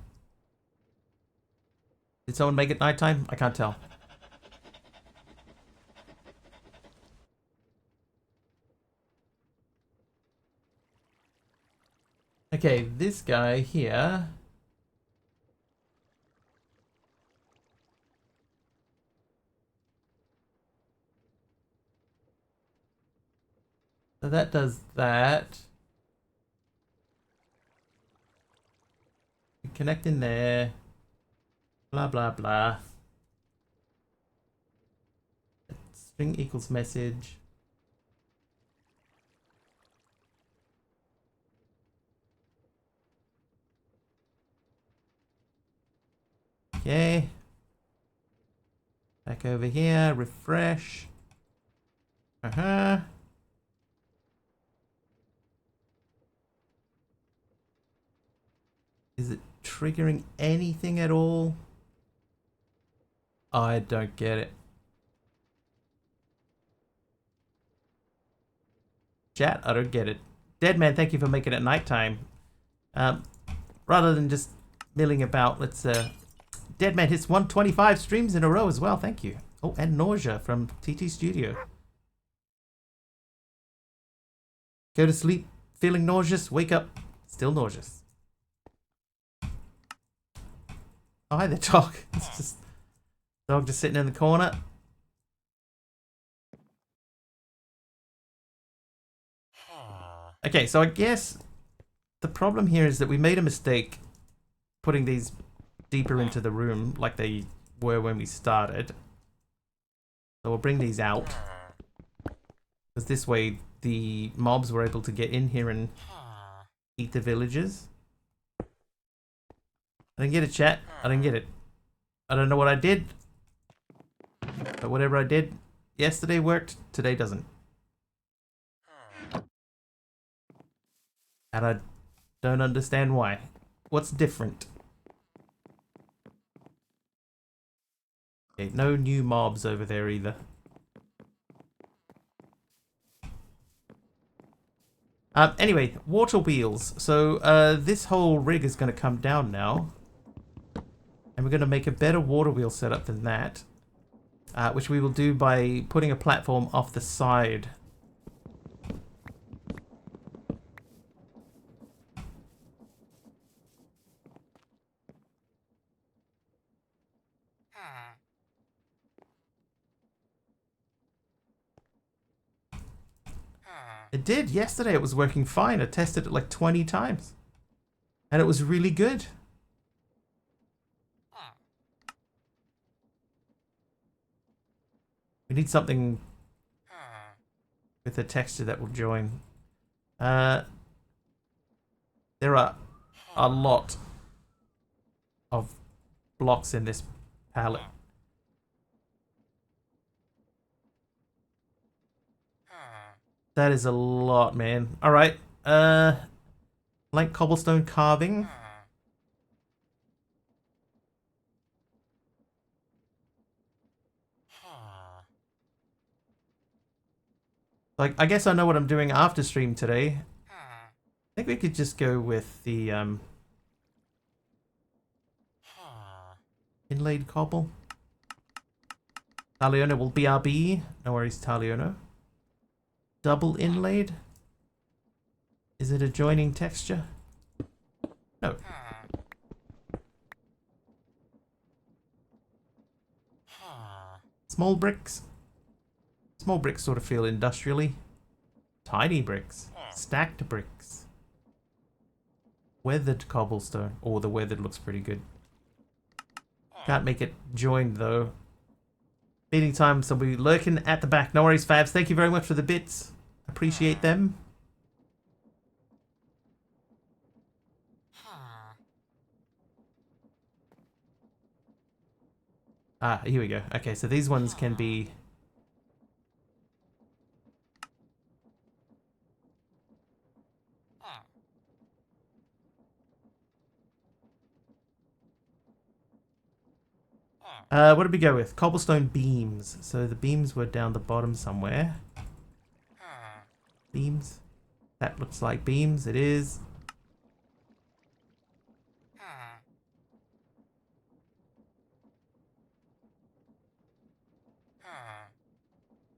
Did someone make it nighttime? I can't tell. Okay, this guy here. So that does that. Connect in there. Blah, blah, blah. String equals message. Okay. Back over here. Refresh. Is it triggering anything at all? I don't get it. Chat, I don't get it. Deadman, thank you for making it nighttime. Rather than just milling about, let's Deadman hits 125 streams in a row as well, thank you. Oh, and Nausea from TT Studio. Go to sleep feeling nauseous, wake up still nauseous. Oh, hi there, dog. It's just dog just sitting in the corner. Okay, so I guess the problem here is that we made a mistake putting these deeper into the room like they were when we started. So we'll bring these out. Because this way the mobs were able to get in here and eat the villagers. I didn't get it, chat. I didn't get it. I don't know what I did. But whatever I did yesterday worked, today doesn't. And I don't understand why. What's different? Okay, no new mobs over there either. Anyway, water wheels. So this whole rig is going to come down now. And we're going to make a better water wheel setup than that. Which we will do by putting a platform off the side. It did. Yesterday it was working fine. I tested it like 20 times. And it was really good. We need something with a texture that will join. There are a lot of blocks in this palette. That is a lot, man. All right. Like cobblestone carving. Like, I guess I know what I'm doing after stream today. I think we could just go with the inlaid cobble. Taliono will BRB. No worries, Taliono. Double inlaid. Is it a joining texture? No. Small bricks. Small bricks sort of feel industrially. Tiny bricks. Stacked bricks. Weathered cobblestone. Oh, the weathered looks pretty good. Can't make it joined though. Meeting time, so we'll be lurking at the back. No worries, Fabs. Thank you very much for the bits. Appreciate them. Ah, here we go. Okay, so these ones can be... what did we go with? Cobblestone beams. So the beams were down the bottom somewhere. Beams. That looks like beams. It is.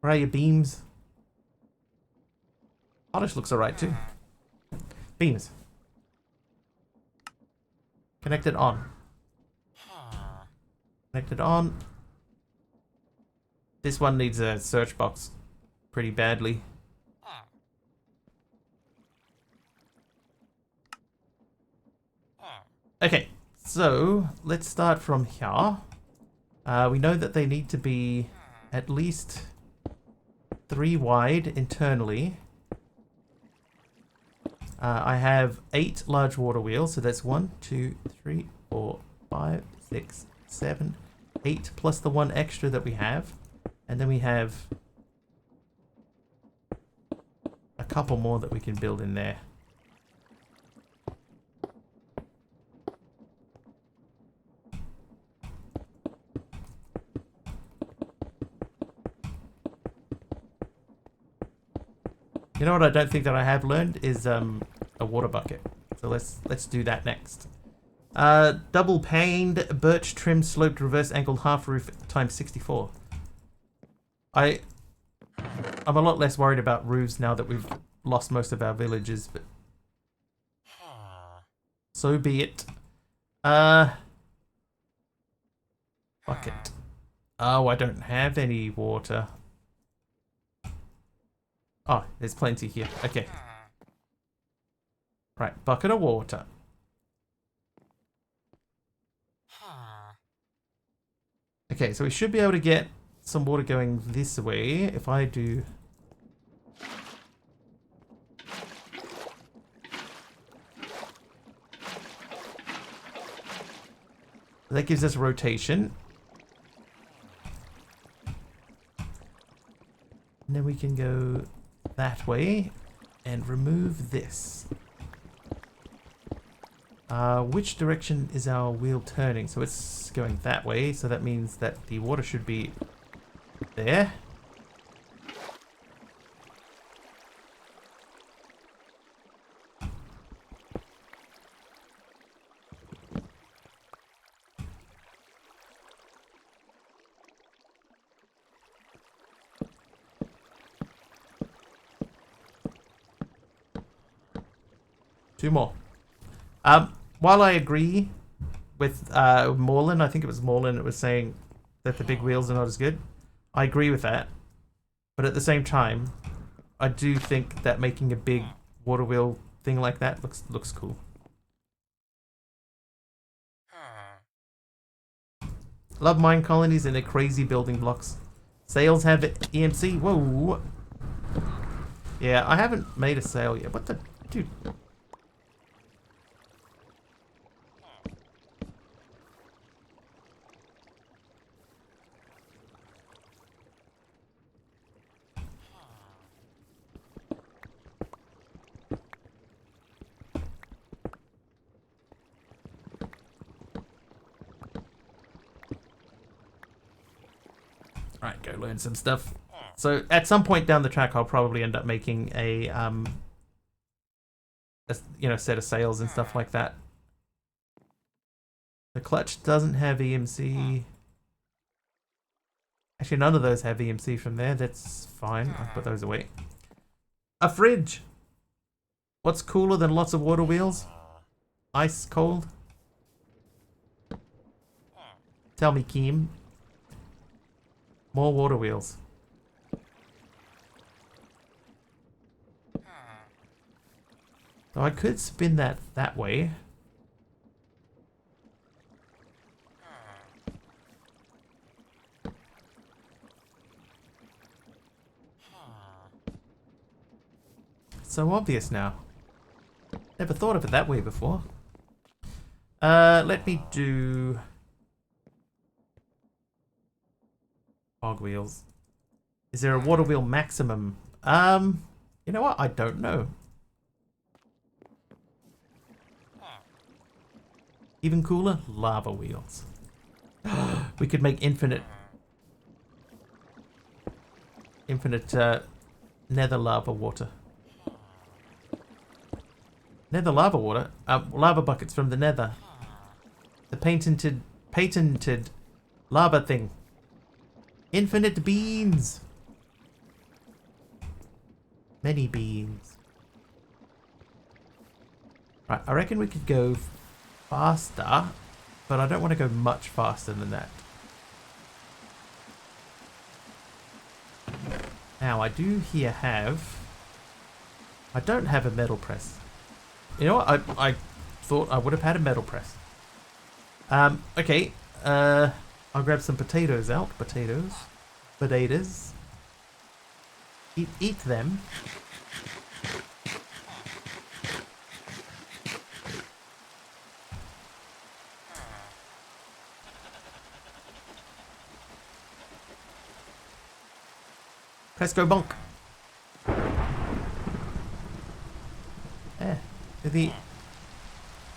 Where are your beams? Polish looks alright too. Beams. Connected on. Connected on. This one needs a search box pretty badly. Okay, so let's start from here. We know that they need to be at least 3 wide internally. I have 8 large water wheels, so that's 1, 2, 3, 4, 5, 6, 7, 8 plus the 1 extra that we have. And then we have a couple more that we can build in there. You know what I don't think that I have learned is a water bucket. So let's do that next. Double paned birch trim sloped reverse angled half roof times 64. I'm a lot less worried about roofs now that we've lost most of our villages, but so be it. Bucket. Oh, I don't have any water. Oh, there's plenty here. Okay. Right, bucket of water. Okay, so we should be able to get some water going this way if I do... That gives us rotation. And then we can go that way and remove this. Which direction is our wheel turning? So it's going that way, so that means that the water should be there. Two more. While I agree with Morlin, I think it was Morlin that was saying that the big wheels are not as good. I agree with that. But at the same time, I do think that making a big water wheel thing like that looks cool. Love mine colonies and their crazy building blocks. Sales have EMC. Whoa. Yeah, I haven't made a sail yet. What the... Dude. Alright, go learn some stuff. So at some point down the track, I'll probably end up making a set of sails and stuff like that. The clutch doesn't have EMC. Actually, none of those have EMC from there. That's fine. I'll put those away. A fridge. What's cooler than lots of water wheels? Ice cold. Tell me, Kim. More water wheels. So I could spin that way. It's so obvious now. Never thought of it that way before. Let me do fog wheels. Is there a water wheel maximum? You know what? I don't know. Even cooler, lava wheels. We could make infinite nether lava water. Nether lava water? Lava buckets from the nether. The patented lava thing. Infinite beans. Many beans. Right, I reckon we could go faster, but I don't want to go much faster than that. Now, I do here have... I don't have a metal press. You know what? I thought I would have had a metal press. Okay. I'll grab some potatoes out. Potatoes. Eat them. Presto bonk. Yeah.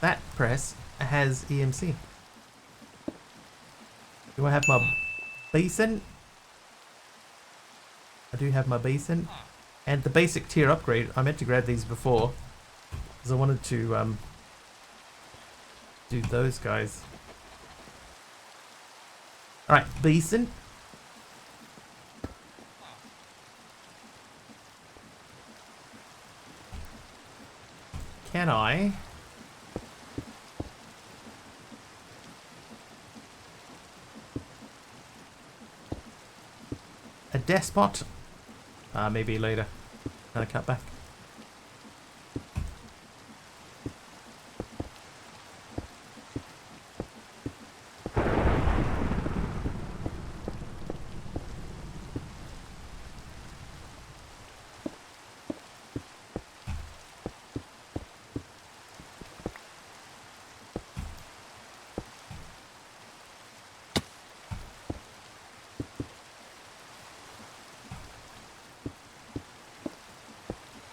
That press has EMC. Do I have my basin? I do have my basin. And the basic tier upgrade. I meant to grab these before, because I wanted to do those guys. Alright, basin. Can I? A despot? Maybe later. Gonna cut back.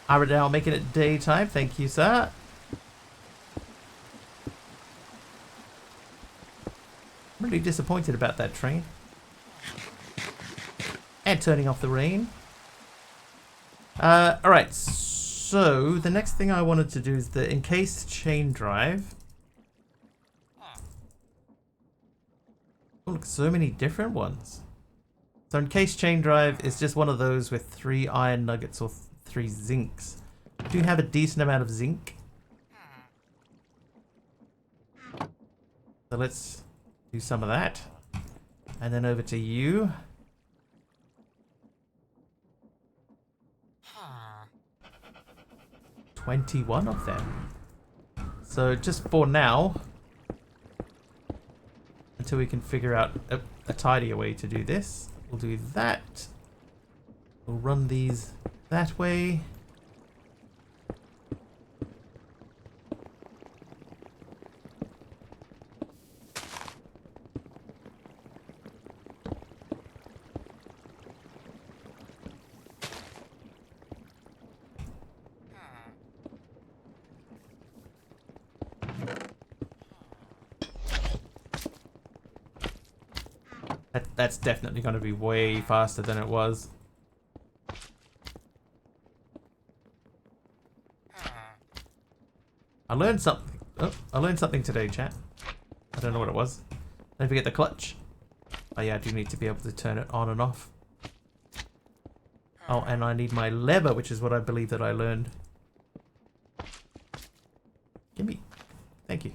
Aradale making it daytime. Thank you, sir. I'm really disappointed about that train. And turning off the rain. Alright, so the next thing I wanted to do is the encased chain drive. Oh, look, so many different ones. So encased chain drive is just one of those with 3 iron nuggets or 3 zincs. I do have a decent amount of zinc. So let's do some of that. And then over to you. — 21 of them. So just for now, until we can figure out a tidier way to do this, we'll do that. We'll run these that way. That's definitely going to be way faster than it was. I learned something. Oh, I learned something today, chat. I don't know what it was. Don't forget the clutch. Oh yeah, I do need to be able to turn it on and off. Oh, and I need my lever, which is what I believe that I learned. Give me. Thank you.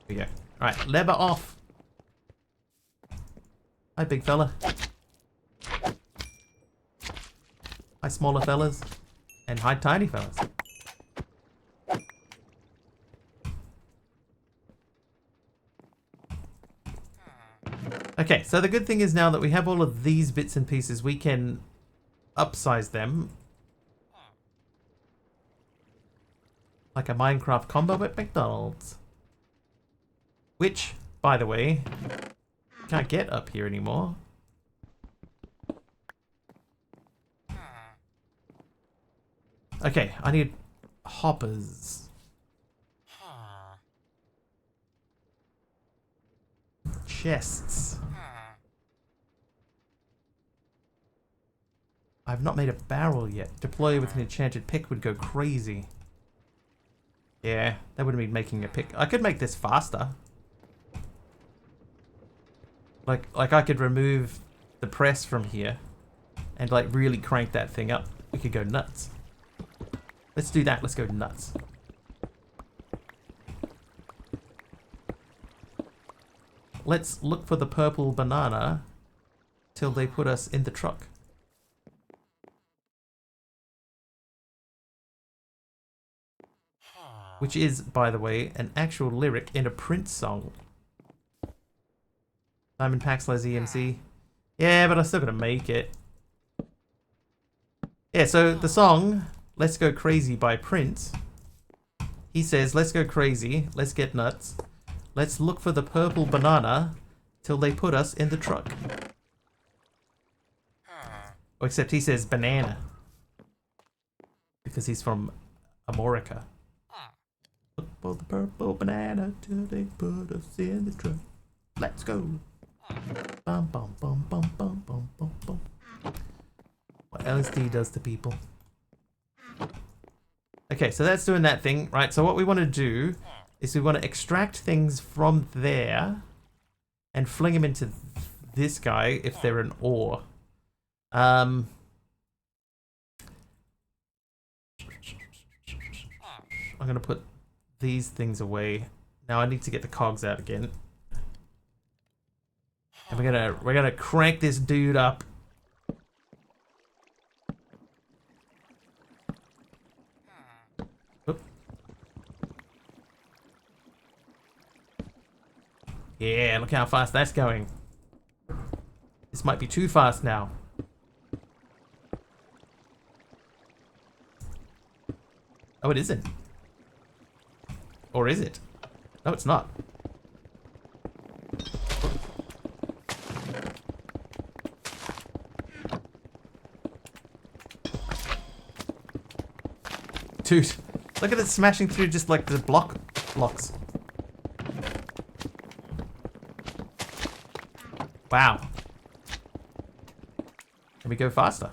There we go. Alright, lever off. Hi, big fella. Hi, smaller fellas. And hi, tiny fellas. Okay, so the good thing is now that we have all of these bits and pieces, we can upsize them. Like a Minecraft combo at McDonald's. Which, by the way, can't get up here anymore. Okay, I need hoppers. Chests. I've not made a barrel yet. Deploy with an enchanted pick would go crazy. Yeah, that would mean making a pick. I could make this faster. Like I could remove the press from here and like really crank that thing up. We could go nuts. Let's do that. Let's go nuts. Let's look for the purple banana till they put us in the truck. Which is, by the way, an actual lyric in a Prince song. Simon Paxler's EMC. Yeah, but I still gotta make it. Yeah, so the song Let's Go Crazy by Prince. He says, let's go crazy, let's get nuts. Let's look for the purple banana till they put us in the truck. Oh, except he says banana. Because he's from America. Look for the purple banana till they put us in the truck. Let's go. Bum bum bum bum bum bum bum bum. What LSD does to people. Okay, so that's doing that thing, right? So what we want to do is we want to extract things from there and fling them into this guy if they're an ore. I'm gonna put these things away. Now I need to get the cogs out again. And we're gonna crank this dude up. Oop. Yeah, look how fast that's going. This might be too fast now. Oh, it isn't. Or is it? No, it's not. Dude, look at it smashing through just like the blocks. Wow. Can we go faster?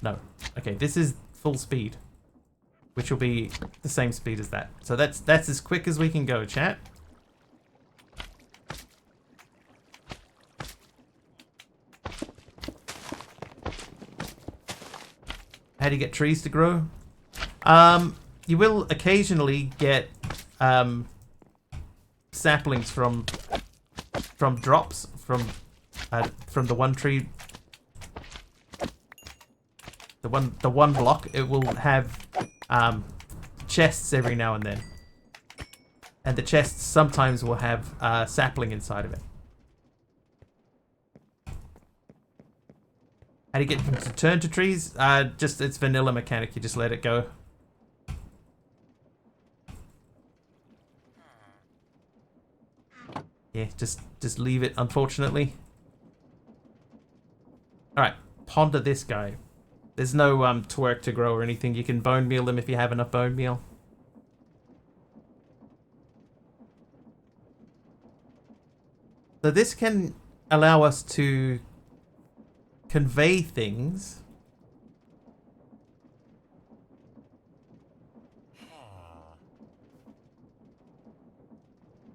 No. Okay, this is full speed, which will be the same speed as that. So that's as quick as we can go, chat. How do you get trees to grow? You will occasionally get saplings from drops from the one tree. The one block, it will have chests every now and then, and the chests sometimes will have sapling inside of it. How do you get them to turn to trees? Just it's vanilla mechanic. You just let it go. Yeah, just leave it. Unfortunately. Alright, ponder this guy. There's no twerk to grow or anything. You can bone meal them if you have enough bone meal. So this can allow us to convey things.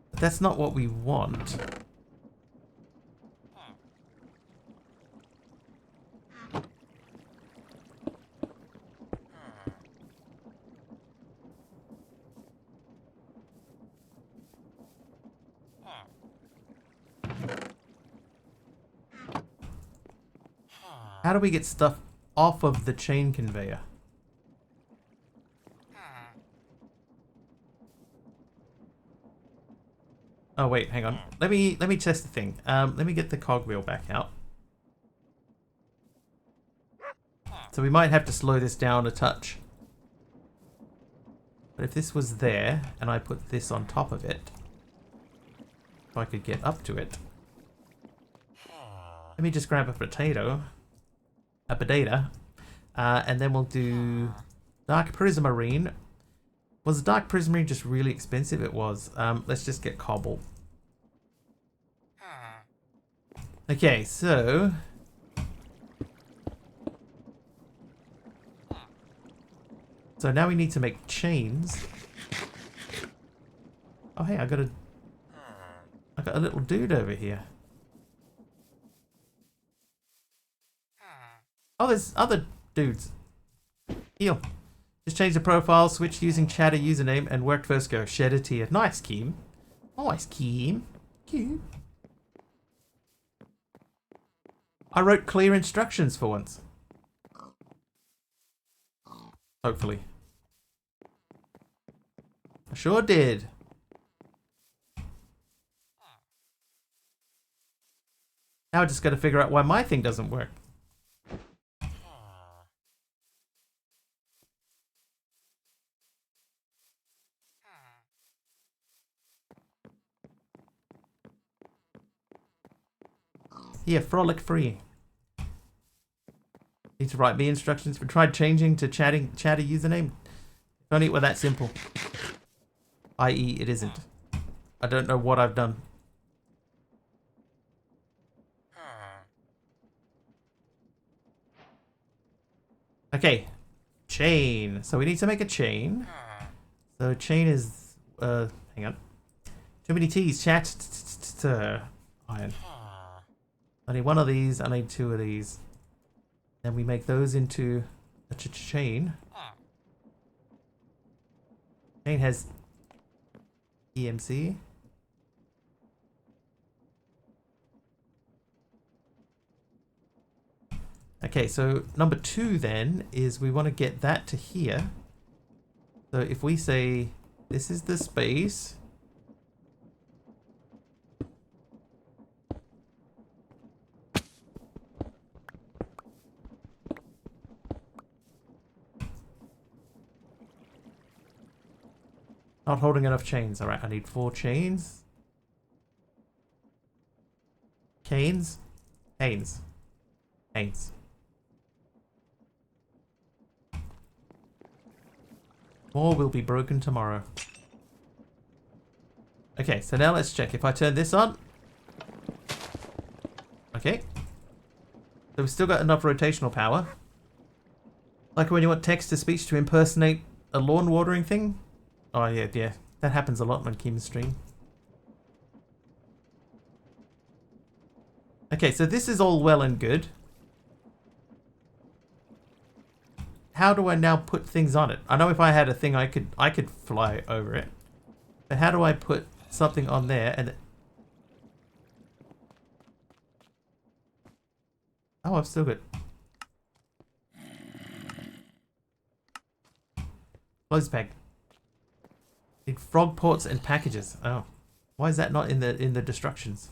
But that's not what we want. How do we get stuff off of the chain conveyor? Oh wait, hang on. Let me test the thing. Let me get the cogwheel back out. So we might have to slow this down a touch. But if this was there and I put this on top of it, if I could get up to it. Let me just grab a potato. A potato. And then we'll do dark prismarine. Was dark prismarine just really expensive? It was. Let's just get cobble. Okay, so now we need to make chains. Oh hey, I got a little dude over here. Oh, there's other dudes. Heal. Just change the profile, switch using chatter username, and worked first go. Shed a tear. Nice, Keem. Nice, Keem. Cute. I wrote clear instructions for once. Hopefully. I sure did. Now I just gotta figure out why my thing doesn't work. Yeah, frolic free. Need to write me instructions. We tried changing to chatter username. If only it were that simple. I.e. it isn't. I don't know what I've done. Okay. Chain. So we need to make a chain. So chain is hang on. Too many T's. Chat iron. I need one of these, I need two of these. Then we make those into a chain. Chain has EMC. Okay, so number 2 then is we want to get that to here. So if we say this is the space. Not holding enough chains. Alright, I need 4 chains. Canes? Canes. Canes. More will be broken tomorrow. Okay, so now let's check. If I turn this on. Okay. So we've still got enough rotational power. Like when you want text-to-speech to impersonate a lawn watering thing. Oh yeah, yeah. That happens a lot on Kim's stream. Okay, so this is all well and good. How do I now put things on it? I know if I had a thing I could fly over it. But how do I put something on there and oh, I've still got close peg. Need frog ports and packages. Oh. Why is that not in the destructions?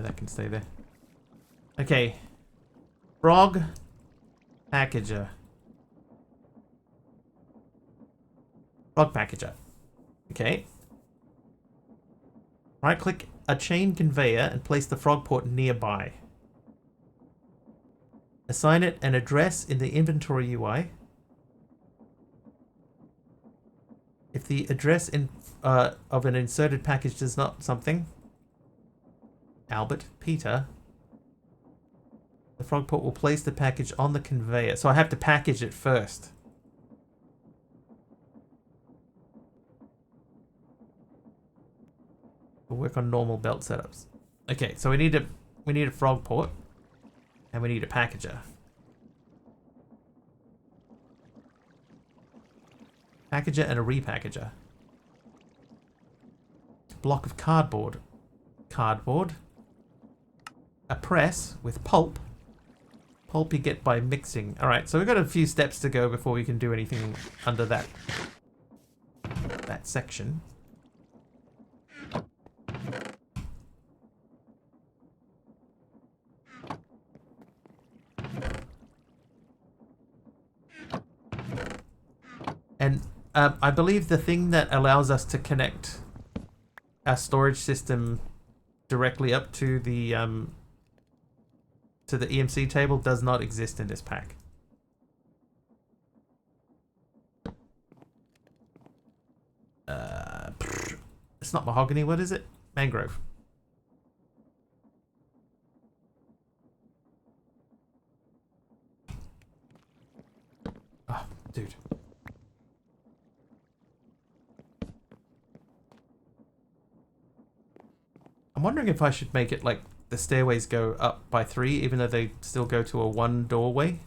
that can stay there. Okay. Frog packager. Frog packager. Okay. Right click a chain conveyor and place the frog port nearby. Assign it an address in the inventory UI. If the address of an inserted package does not something, Albert, Peter, the frog port will place the package on the conveyor. So I have to package it first. We'll work on normal belt setups. Okay, so we need a frog port, and we need a packager. Packager and a repackager. Block of cardboard. Cardboard. A press with pulp. Pulp you get by mixing. Alright, so we've got a few steps to go before we can do anything under that section. And I believe the thing that allows us to connect our storage system directly up to the EMC table does not exist in this pack. It's not mahogany. What is it? Mangrove. Oh, dude. I'm wondering if I should make it like the stairways go up by 3, even though they still go to a 1 doorway.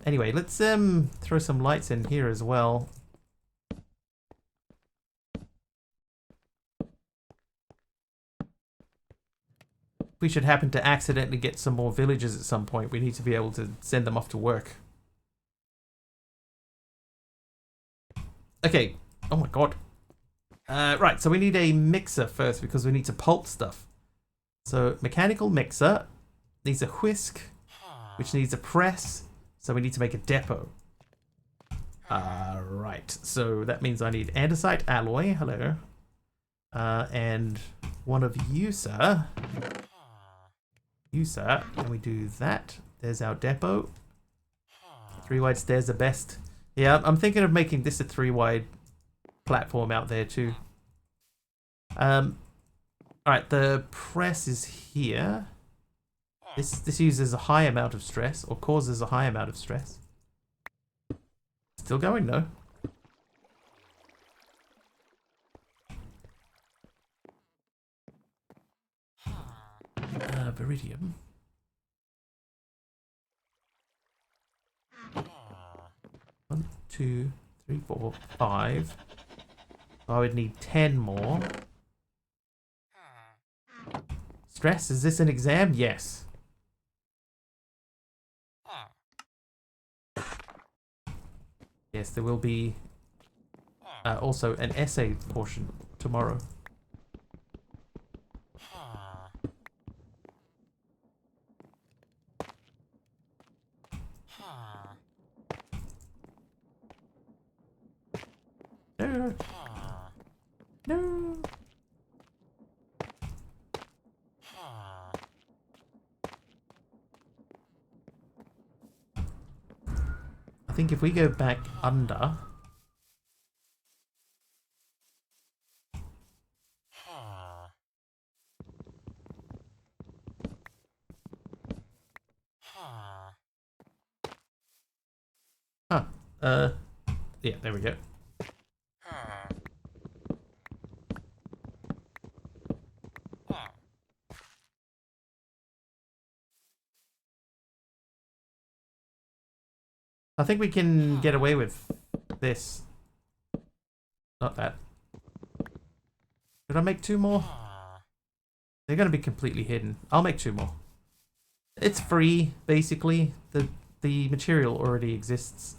Anyway, let's throw some lights in here as well. If we should happen to accidentally get some more villagers at some point, we need to be able to send them off to work. Okay. Oh my god. Right, so we need a mixer first because we need to pulp stuff. So mechanical mixer needs a whisk, which needs a press. So we need to make a depot. Right, so that means I need andesite alloy. Hello. And one of you, sir. You, sir. Can we do that? There's our depot. 3 wide stairs are best. Yeah, I'm thinking of making this a 3 wide platform out there too. Alright, the press is here. This uses a high amount of stress, or causes a high amount of stress. Still going though. Viridium. One, 2, 3, 4, 5. I would need 10 more. Stress, is this an exam? Yes. Yes, there will be also an essay portion tomorrow. No. No. I think if we go back under... yeah, there we go. I think we can get away with this. Not that. Did I make 2 more? They're going to be completely hidden. I'll make 2 more. It's free, basically. The material already exists.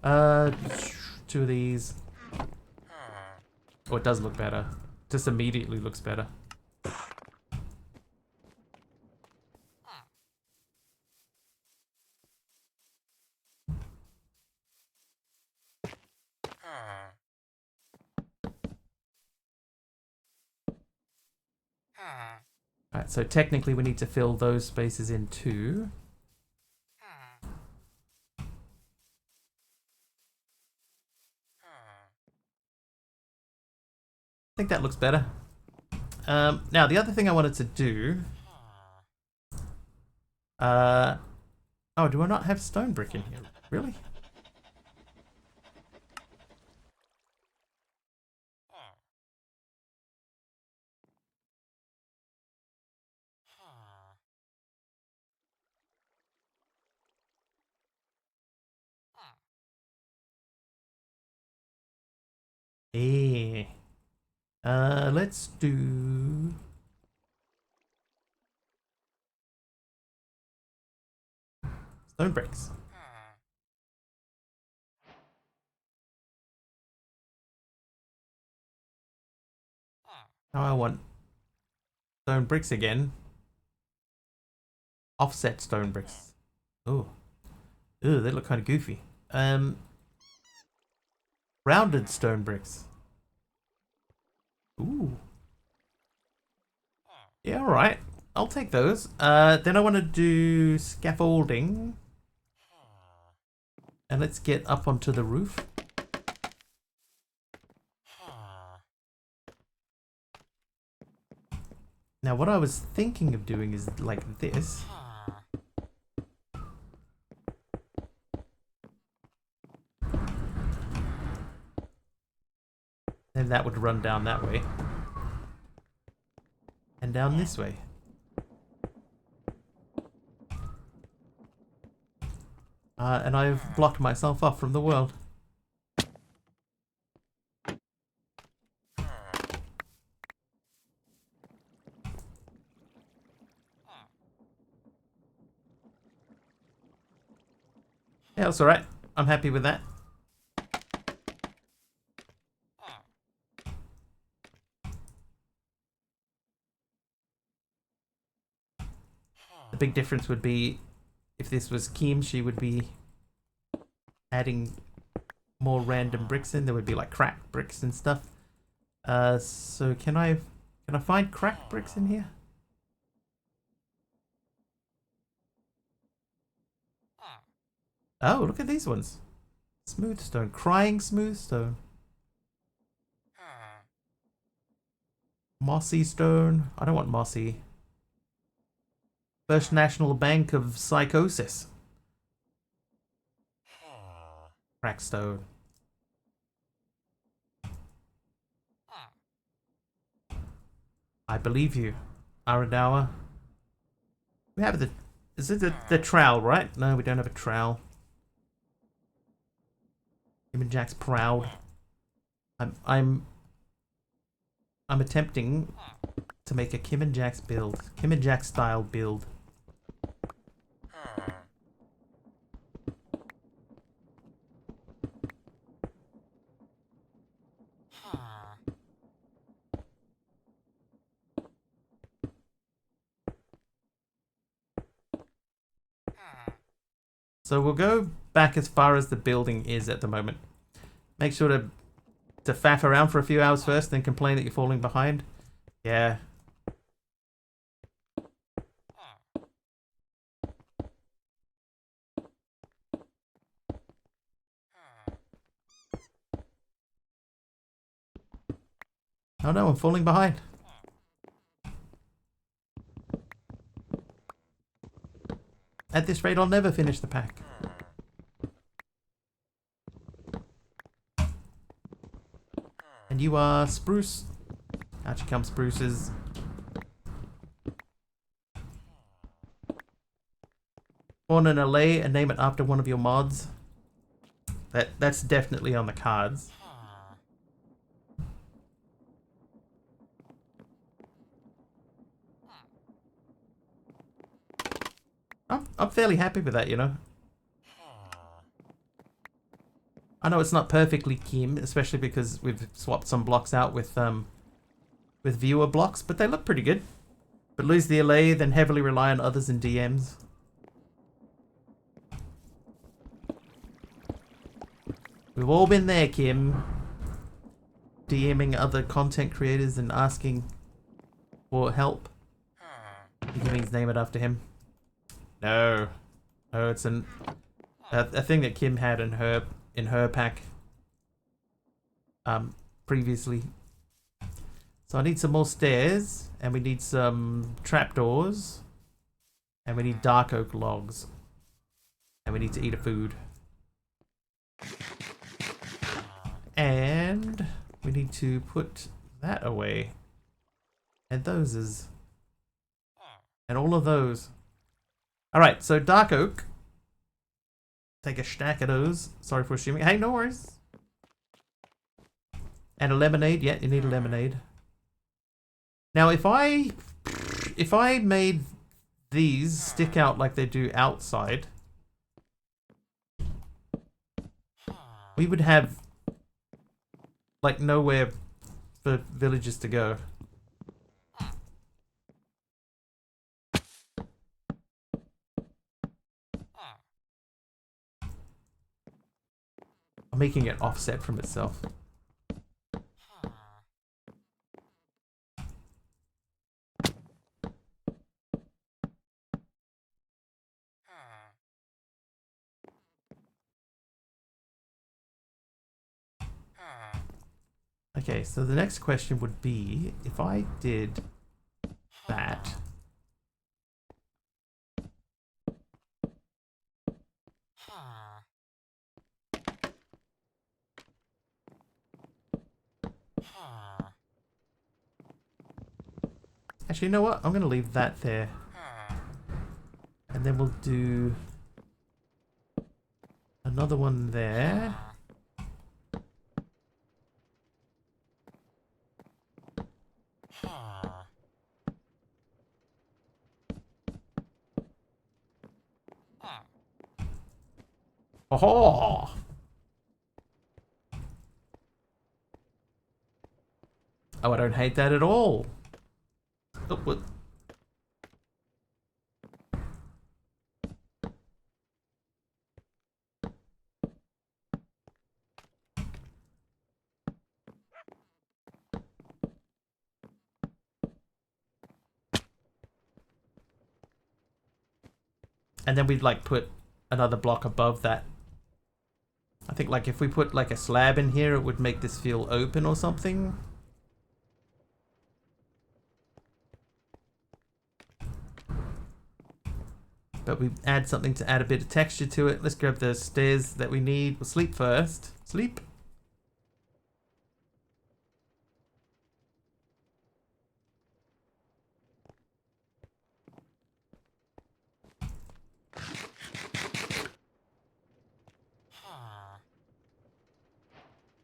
Uh, 2 of these. Oh, it does look better. Just immediately looks better. Alright, so technically we need to fill those spaces in too. I think that looks better. Now, the other thing I wanted to do... oh, do I not have stone brick in here? Really? Eh. Let's do... stone bricks. Now I want stone bricks again. Offset stone bricks. Oh. Ooh, they look kind of goofy. Rounded stone bricks. Ooh. Yeah, alright. I'll take those. Then I want to do scaffolding. And let's get up onto the roof. Now what I was thinking of doing is like this. And that would run down that way. And down this way. And I've blocked myself off from the world. Yeah, that's alright. I'm happy with that. The big difference would be if this was Kim, she would be adding more random bricks in. There would be like cracked bricks and stuff. So can I find cracked bricks in here? Oh, look at these ones. Smooth stone. Crying smooth stone. Mossy stone. I don't want mossy. First National Bank of Psychosis. Crack stone. I believe you, Aradawa. We have the... Is it the trowel, right? No, we don't have a trowel. Kim and Jack's proud. I'm attempting to make a Kim and Jack's build. Kim and Jack style build. So we'll go back as far as the building is at the moment. Make sure to faff around for a few hours first, then complain that you're falling behind. Yeah. Oh no, I'm falling behind. At this rate, I'll never finish the pack. And you are Spruce. Out you come, Spruces. Spawn an allay and name it after one of your mods. That's definitely on the cards. I'm fairly happy with that, you know. I know it's not perfectly Kim, especially because we've swapped some blocks out with viewer blocks, but they look pretty good. But lose the allay, then heavily rely on others in DMs. We've all been there, Kim. DMing other content creators and asking for help. He means name it after him. No. No, it's a thing that Kim had in her pack. Previously. So I need some more stairs, and we need some trapdoors, and we need dark oak logs, and we need to eat a food. And we need to put that away. And those is. And all of those. Alright, so dark oak. Take a stack of those. Sorry for assuming. Hey, no worries. And a lemonade. Yeah, you need a lemonade. Now, if I made these stick out like they do outside, we would have like nowhere for villagers to go. I'm making it offset from itself. Okay, so the next question would be, if I did that. Actually, you know what? I'm going to leave that there. And then we'll do another one there. Oh! Oh, I don't hate that at all. Oh, what? And then we'd like put another block above that. I think like if we put like a slab in here, it would make this feel open or something. But we add something to add a bit of texture to it. Let's grab the stairs that we need. We'll sleep first. Sleep.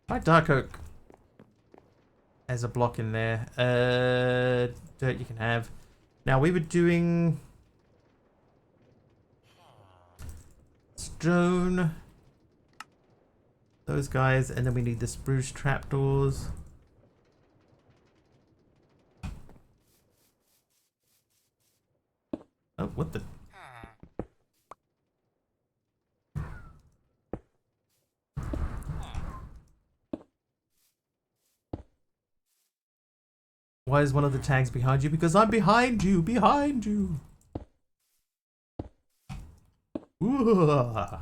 Right, dark oak. There's a block in there. Dirt you can have. Now we were doing stone. Those guys, and then we need the spruce trapdoors. Oh, what the? Why is one of the tags behind you? Because I'm behind you, behind you. Ooh.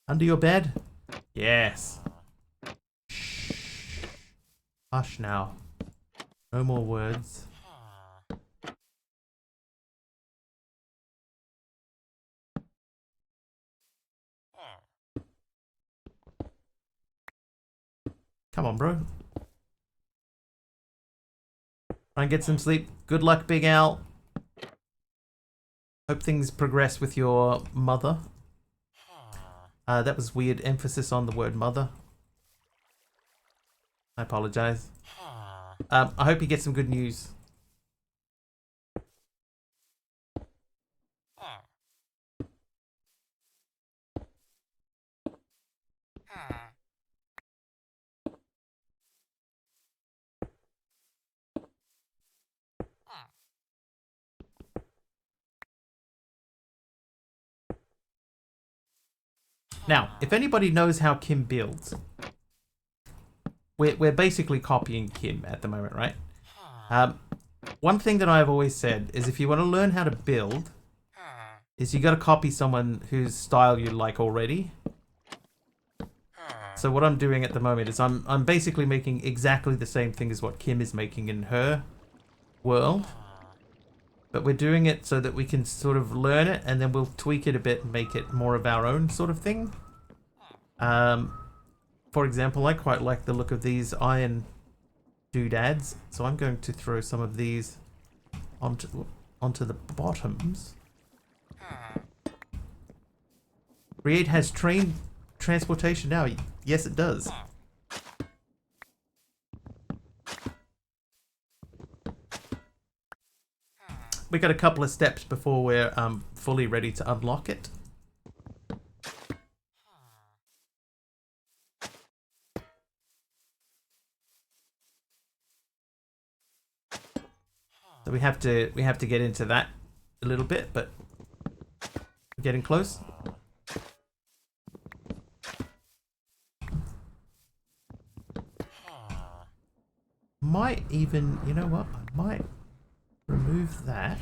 Under your bed? Yes. Shh. Hush now. No more words. Come on, bro. Try and get some sleep. Good luck, Big Al. Hope things progress with your mother. That was weird emphasis on the word mother. I apologize. I hope you get some good news. Now, if anybody knows how Kim builds, we're basically copying Kim at the moment, right? One thing that I've always said is if you want to learn how to build, is you got to copy someone whose style you like already. So what I'm doing at the moment is I'm basically making exactly the same thing as what Kim is making in her world. But we're doing it so that we can sort of learn it and then we'll tweak it a bit and make it more of our own sort of thing. For example, I quite like the look of these iron doodads, so I'm going to throw some of these onto the bottoms. Create has train transportation now. Yes, it does. We got a couple of steps before we're fully ready to unlock it. So we have to get into that a little bit, but we're getting close. Might even, you know what? I might remove that.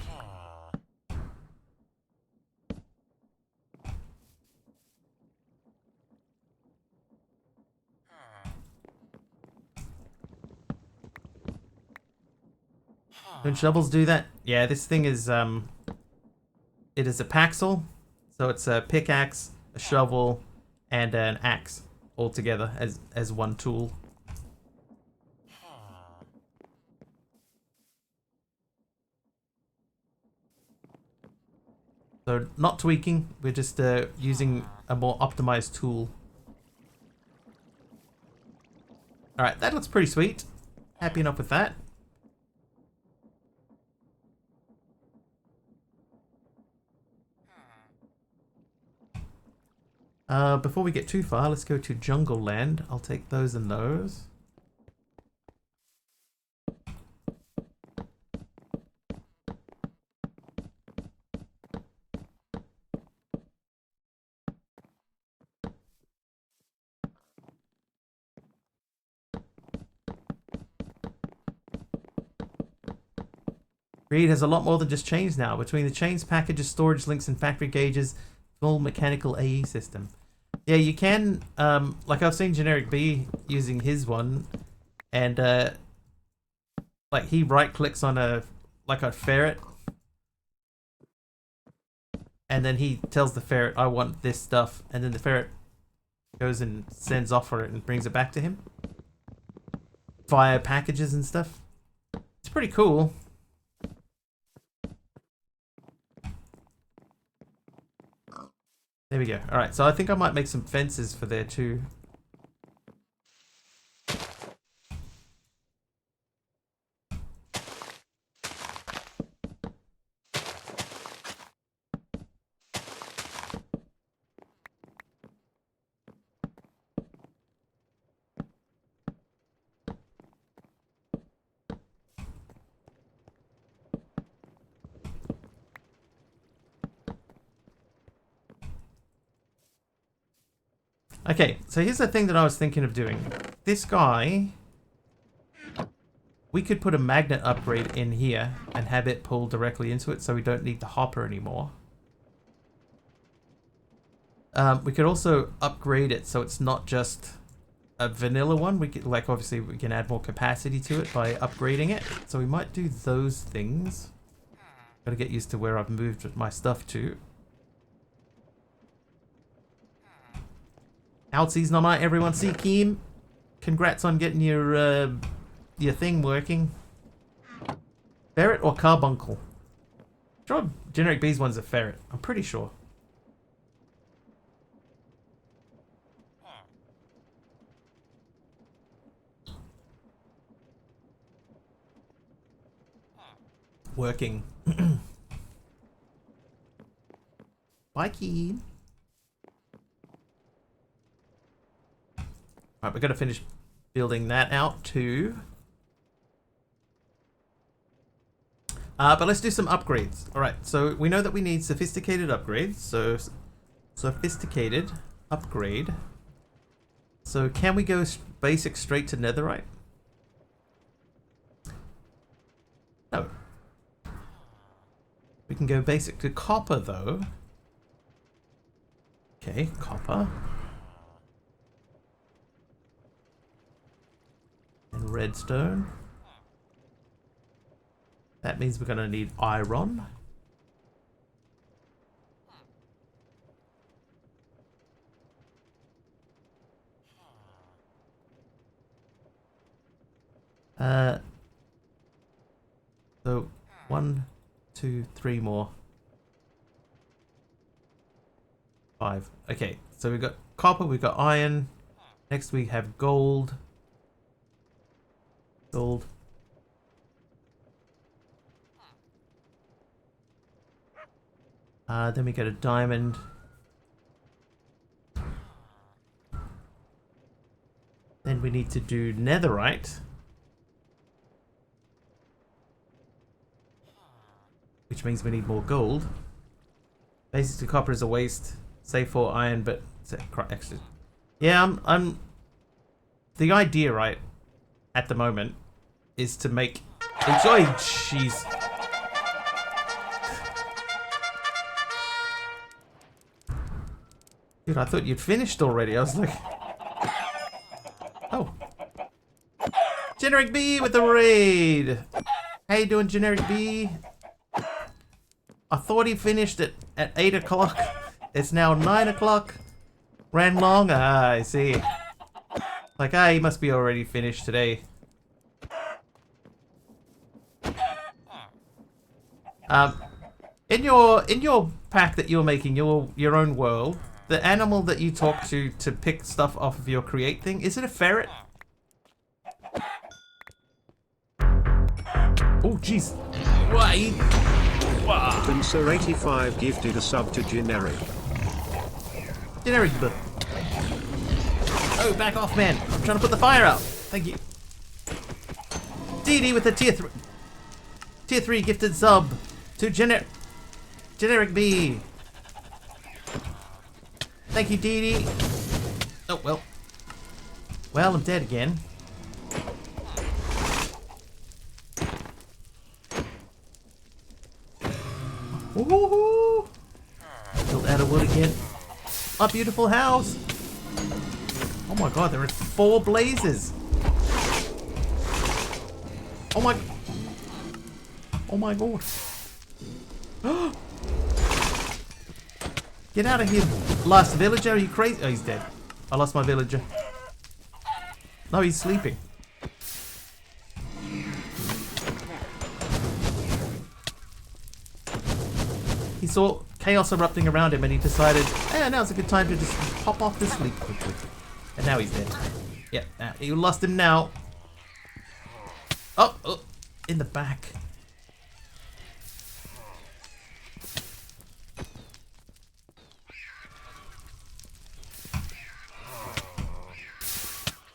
Don't shovels do that? Yeah, this thing is it is a paxel, so it's a pickaxe, a shovel, and an axe all together as one tool. So not tweaking, we're just using a more optimized tool. Alright, that looks pretty sweet. Happy enough with that. Before we get too far, let's go to Jungle Land. I'll take those and those. Reed has a lot more than just chains now. Between the chains, packages, storage links, and factory gauges, full mechanical AE system. Yeah, you can, like I've seen Generic B using his one, and like he right clicks on a ferret, and then he tells the ferret, I want this stuff, and then the ferret goes and sends off for it and brings it back to him via packages and stuff. It's pretty cool. There we go. Alright, so I think I might make some fences for there too. Okay, so here's the thing that I was thinking of doing. This guy, we could put a magnet upgrade in here and have it pull directly into it so we don't need the hopper anymore. We could also upgrade it so it's not just a vanilla one. We could, like, obviously we can add more capacity to it by upgrading it. So we might do those things. Gotta get used to where I've moved my stuff to. Outsies not my everyone. See Kim, congrats on getting your thing working. Ferret or carbuncle? Sure, Generic B's one's a ferret. I'm pretty sure. working. Mikey. Alright, we're going to finish building that out too. But let's do some upgrades. Alright, so we know that we need sophisticated upgrades. So, sophisticated upgrade. So can we go basic straight to netherite? No. We can go basic to copper though. Okay, copper. And redstone. That means we're going to need iron. So 1, 2, 3 more. 5. Okay, so we've got copper, we've got iron. Next we have gold. Gold. Then we get a diamond. Then we need to do netherite. Which means we need more gold. Basically copper is a waste. Save for iron, but actually, yeah, I'm. The idea, right, at the moment, is to make. Enjoy, jeez. Dude, I thought you'd finished already. I was like, oh, Generic B with the raid. How you doing, Generic B? I thought he finished it at 8 o'clock. It's now 9 o'clock. Ran long? Ah, I see. Like, he must be already finished today. In your pack that you're making, your own world, the animal that you talk to pick stuff off of your create thing, is it a ferret? Oh, jeez. Why? Spencer85 gifted a sub to Generic. Generic. Oh, back off, man. I'm trying to put the fire out. Thank you. DD with the tier 3 gifted sub to Generic B. Thank you, DD. Oh, well. Well, I'm dead again. Woohoo! Build out of wood again. A beautiful house. Oh my god, there are 4 blazes. Oh my. Oh my god. Get out of here, last villager. Are you crazy? Oh, he's dead. I lost my villager. No, he's sleeping. He saw chaos erupting around him and he decided, hey, now's a good time to just pop off to sleep quickly. And now he's dead. Yep, you lost him now. Oh, in the back.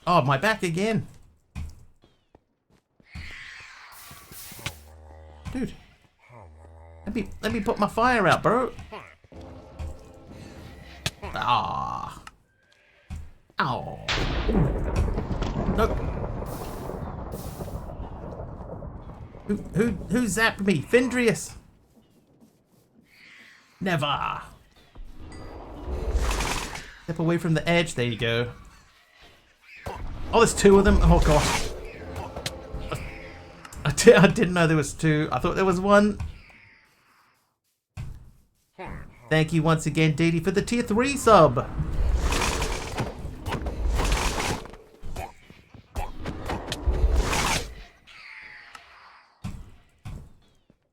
Oh, my back again. Dude. Let me put my fire out, bro. Ah. Oh. Nope. Who zapped me? Findrius. Never. Step away from the edge. There you go. Oh, there's 2 of them. Oh gosh. I didn't know there was 2. I thought there was 1. Thank you once again, Didi, for the tier 3 sub.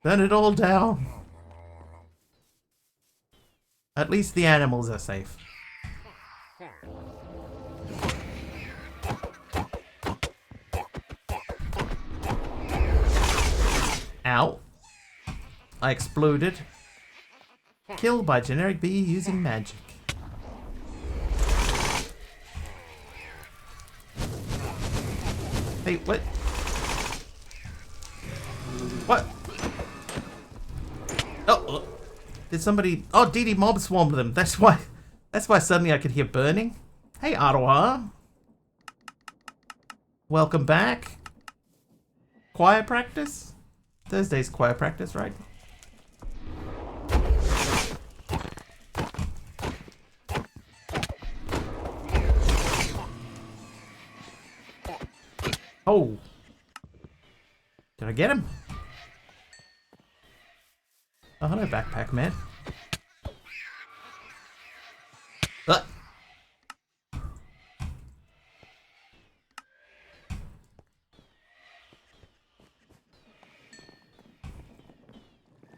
Burn it all down. At least the animals are safe. Ow. I exploded. Killed by generic bee using magic. Hey, what? What? Oh, did somebody... Oh, DD mob swarmed them. That's why suddenly I could hear burning. Hey, Ottawa. Welcome back. Choir practice? Thursday's choir practice, right? Oh. Did I get him? Oh, hello, backpack man. Ah.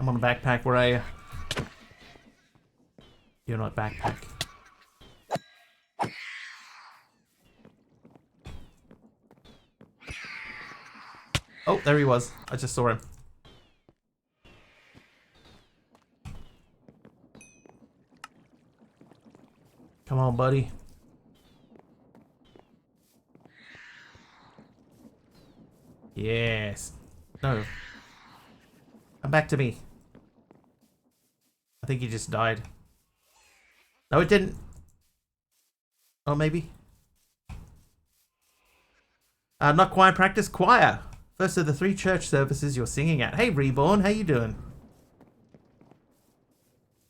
I'm on a backpack. Where are you? You're not backpack. Oh, there he was. I just saw him. Come on, buddy. Yes. No. Come back to me. I think he just died. No, it didn't. Oh, maybe. Not choir practice, choir. First of the 3 church services you're singing at. Hey, Reborn, how you doing?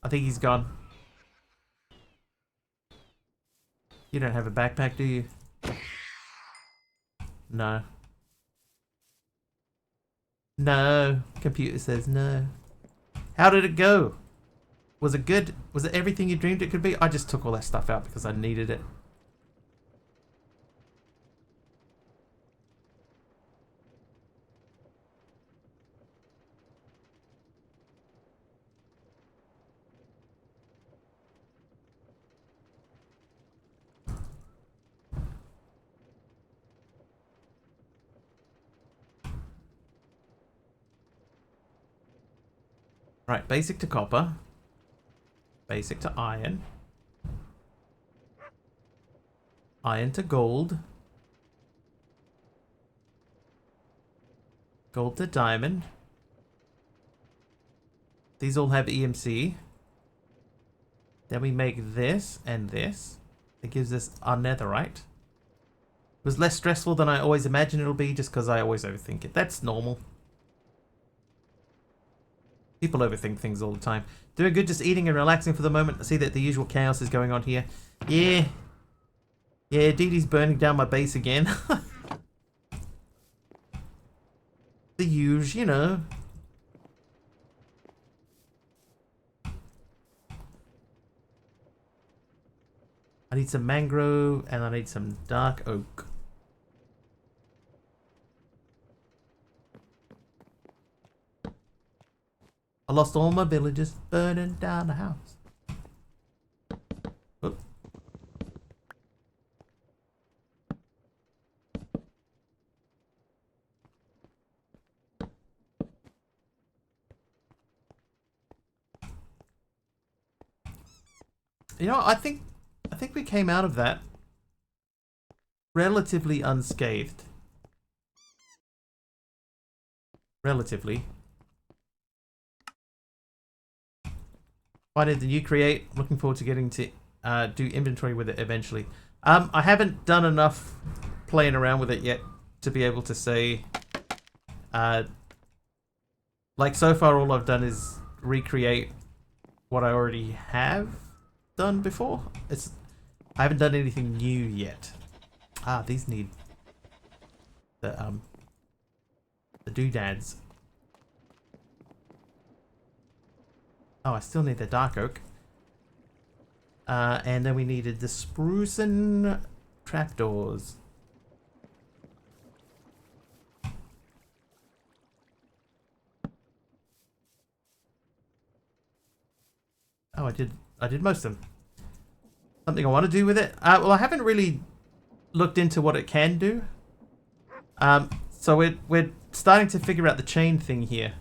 I think he's gone. You don't have a backpack, do you? No. No. Computer says no. How did it go? Was it good? Was it everything you dreamed it could be? I just took all that stuff out because I needed it. Right, basic to copper. Basic to iron. Iron to gold. Gold to diamond. These all have EMC. Then we make this and this. It gives us our netherite. It was less stressful than I always imagine it'll be just because I always overthink it. That's normal. People overthink things all the time. Doing good, just eating and relaxing for the moment. I see that the usual chaos is going on here. Yeah. Yeah, Dee Dee's burning down my base again. The usual, you know. I need some mangrove and I need some dark oak. I lost all my villagers, burning down the house. Oop. You know, I think we came out of that relatively unscathed. Relatively. Why did the new create? Looking forward to getting to do inventory with it eventually. I haven't done enough playing around with it yet to be able to say. Like so far, all I've done is recreate what I already have done before. I haven't done anything new yet. These need the doodads. Oh, I still need the dark oak. And then we needed the spruce and trapdoors. Oh, I did most of them. Something I want to do with it? Well, I haven't really looked into what it can do. So we're starting to figure out the chain thing here.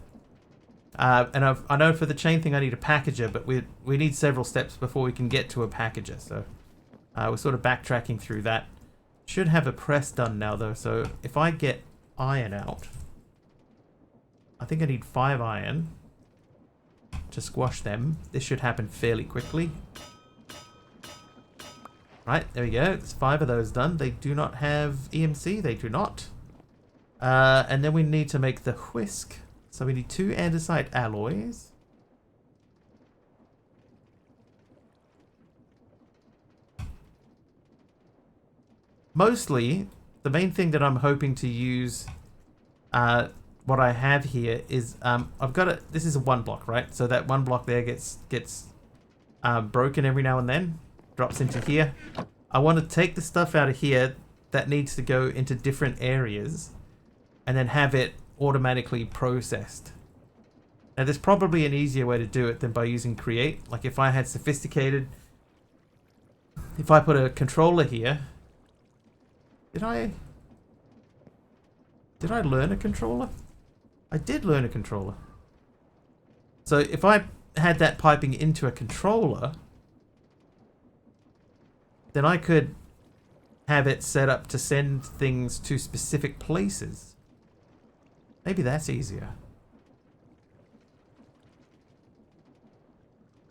And I know for the chain thing I need a packager, but we need several steps before we can get to a packager. So we're sort of backtracking through that. Should have a press done now though. So if I get iron out, I think I need 5 iron to squash them. This should happen fairly quickly. Right, there we go. It's 5 of those done. They do not have EMC. They do not. And then we need to make the whisk. So we need 2 andesite alloys. Mostly, the main thing that I'm hoping to use, what I have here is, I've got this is a 1 block, right? So that 1 block there gets broken every now and then. Drops into here. I want to take the stuff out of here that needs to go into different areas and then have it automatically processed. Now there's probably an easier way to do it than by using create. Like if I had sophisticated, if I put a controller here, did I learn a controller? I did learn a controller. So if I had that piping into a controller, then I could have it set up to send things to specific places. Maybe that's easier.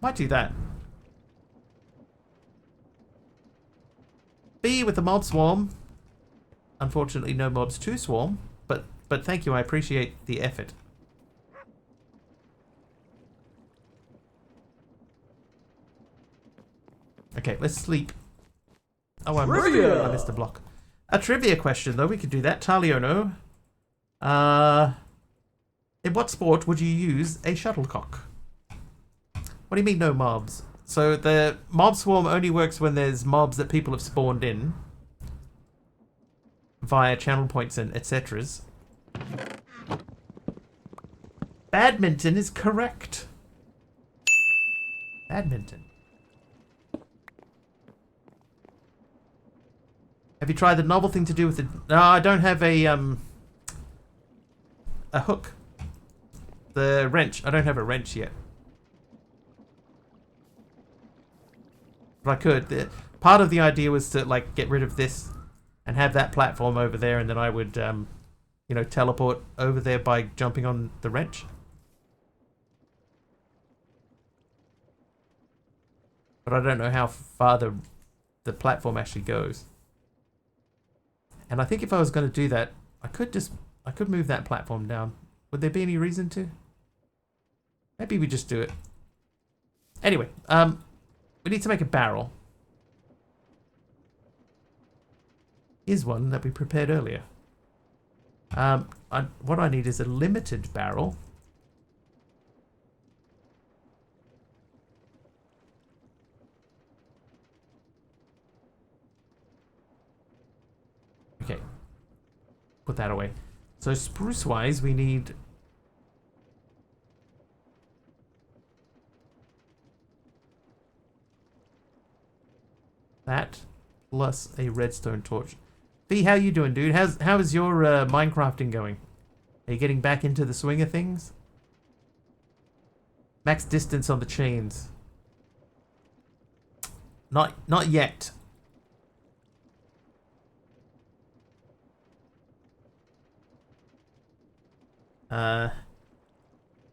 Might do that. B with the mob swarm. Unfortunately, no mobs to swarm, but thank you. I appreciate the effort. Okay, let's sleep. Oh, I missed a block. A trivia question, though. We could do that. Taliono. In what sport would you use a shuttlecock? What do you mean, no mobs? So the mob swarm only works when there's mobs that people have spawned in via channel points and etceteras. Badminton is correct. Badminton. Have you tried the novel thing to do with the... No, I don't have a hook. The wrench. I don't have a wrench yet. But I could. Part of the idea was to like get rid of this and have that platform over there, and then I would, you know, teleport over there by jumping on the wrench. But I don't know how far the platform actually goes. And I think if I was going to do that, I could move that platform down. Would there be any reason to? Maybe we just do it. Anyway, we need to make a barrel. Here's one that we prepared earlier. What I need is a limited barrel. Okay. Put that away. So spruce-wise, we need... that plus a redstone torch. V, how you doing, dude? How is your Minecrafting going? Are you getting back into the swing of things? Max distance on the chains. Not yet.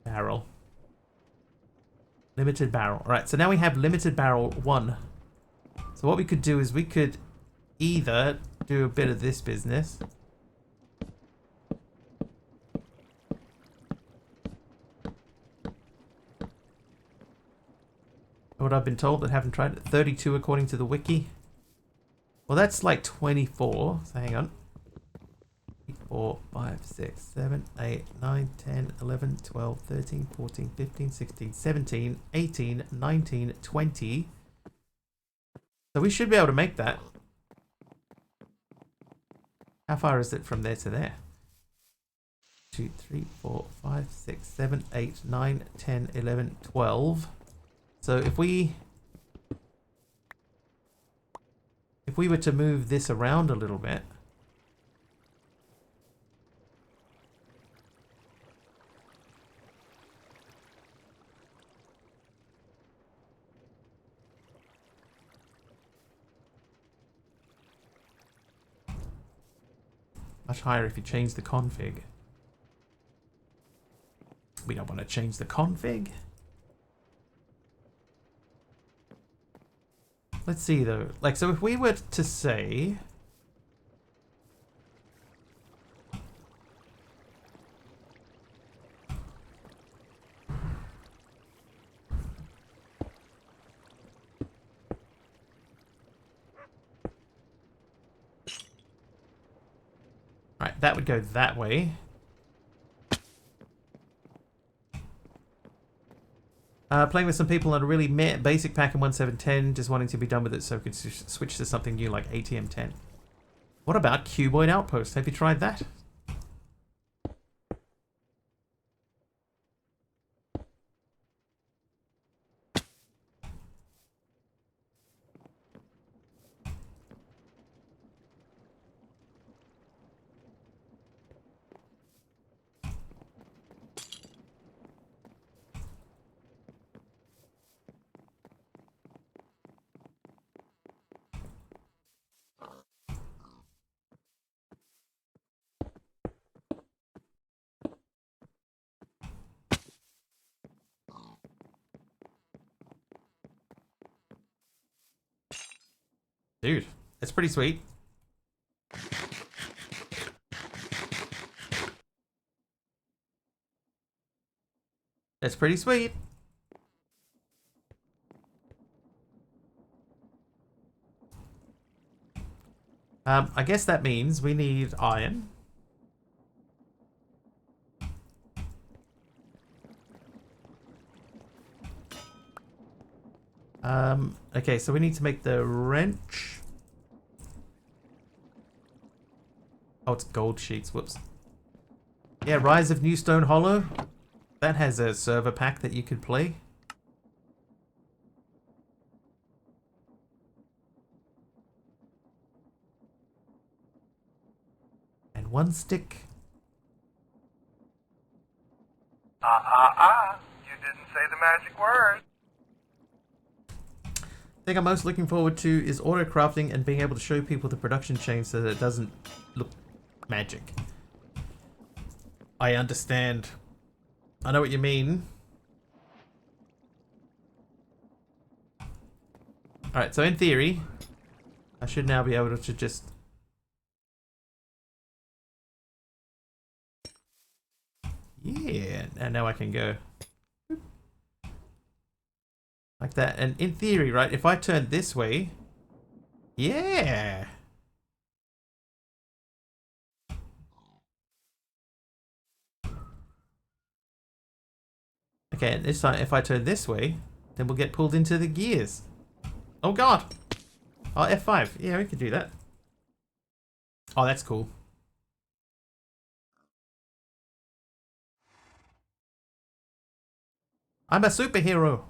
Barrel. Limited barrel. Alright, so now we have limited barrel 1. So what we could do is we could either do a bit of this business. What I've been told, but haven't tried it. 32 according to the wiki. Well, that's like 24. So hang on. 4, 5, 6, 7, 8, 9, 10, 11, 12, 13, 14, 15, 16, 17, 18, 19, 20. So we should be able to make that. How far is it from there to there? 2, 3, 4, 5, 6, 7, 8, 9, 10, 11, 12. So if we were to move this around a little bit, Much higher if you change the config. We don't want to change the config. Let's see though. Like, so if we were to say... Right, that would go that way. Playing with some people on a really basic pack in 1710, just wanting to be done with it so we could switch to something new like ATM10. What about Cuboid Outpost? Have you tried that? Dude, that's pretty sweet. That's pretty sweet. I guess that means we need iron. Okay, so we need to make the wrench. Oh, it's gold sheets. Whoops. Yeah, Rise of New Stone Hollow. That has a server pack that you could play. And one stick. You didn't say the magic word. The thing I'm most looking forward to is auto crafting and being able to show people the production chain so that it doesn't look magic. I understand. I know what you mean. Alright, so in theory, I should now be able to just... Yeah, and now I can go. Like that. And in theory, right, if I turn this way... Yeah! Okay, and this time if I turn this way, then we'll get pulled into the gears. Oh god! Oh, F5. Yeah, we could do that. Oh, that's cool. I'm a superhero!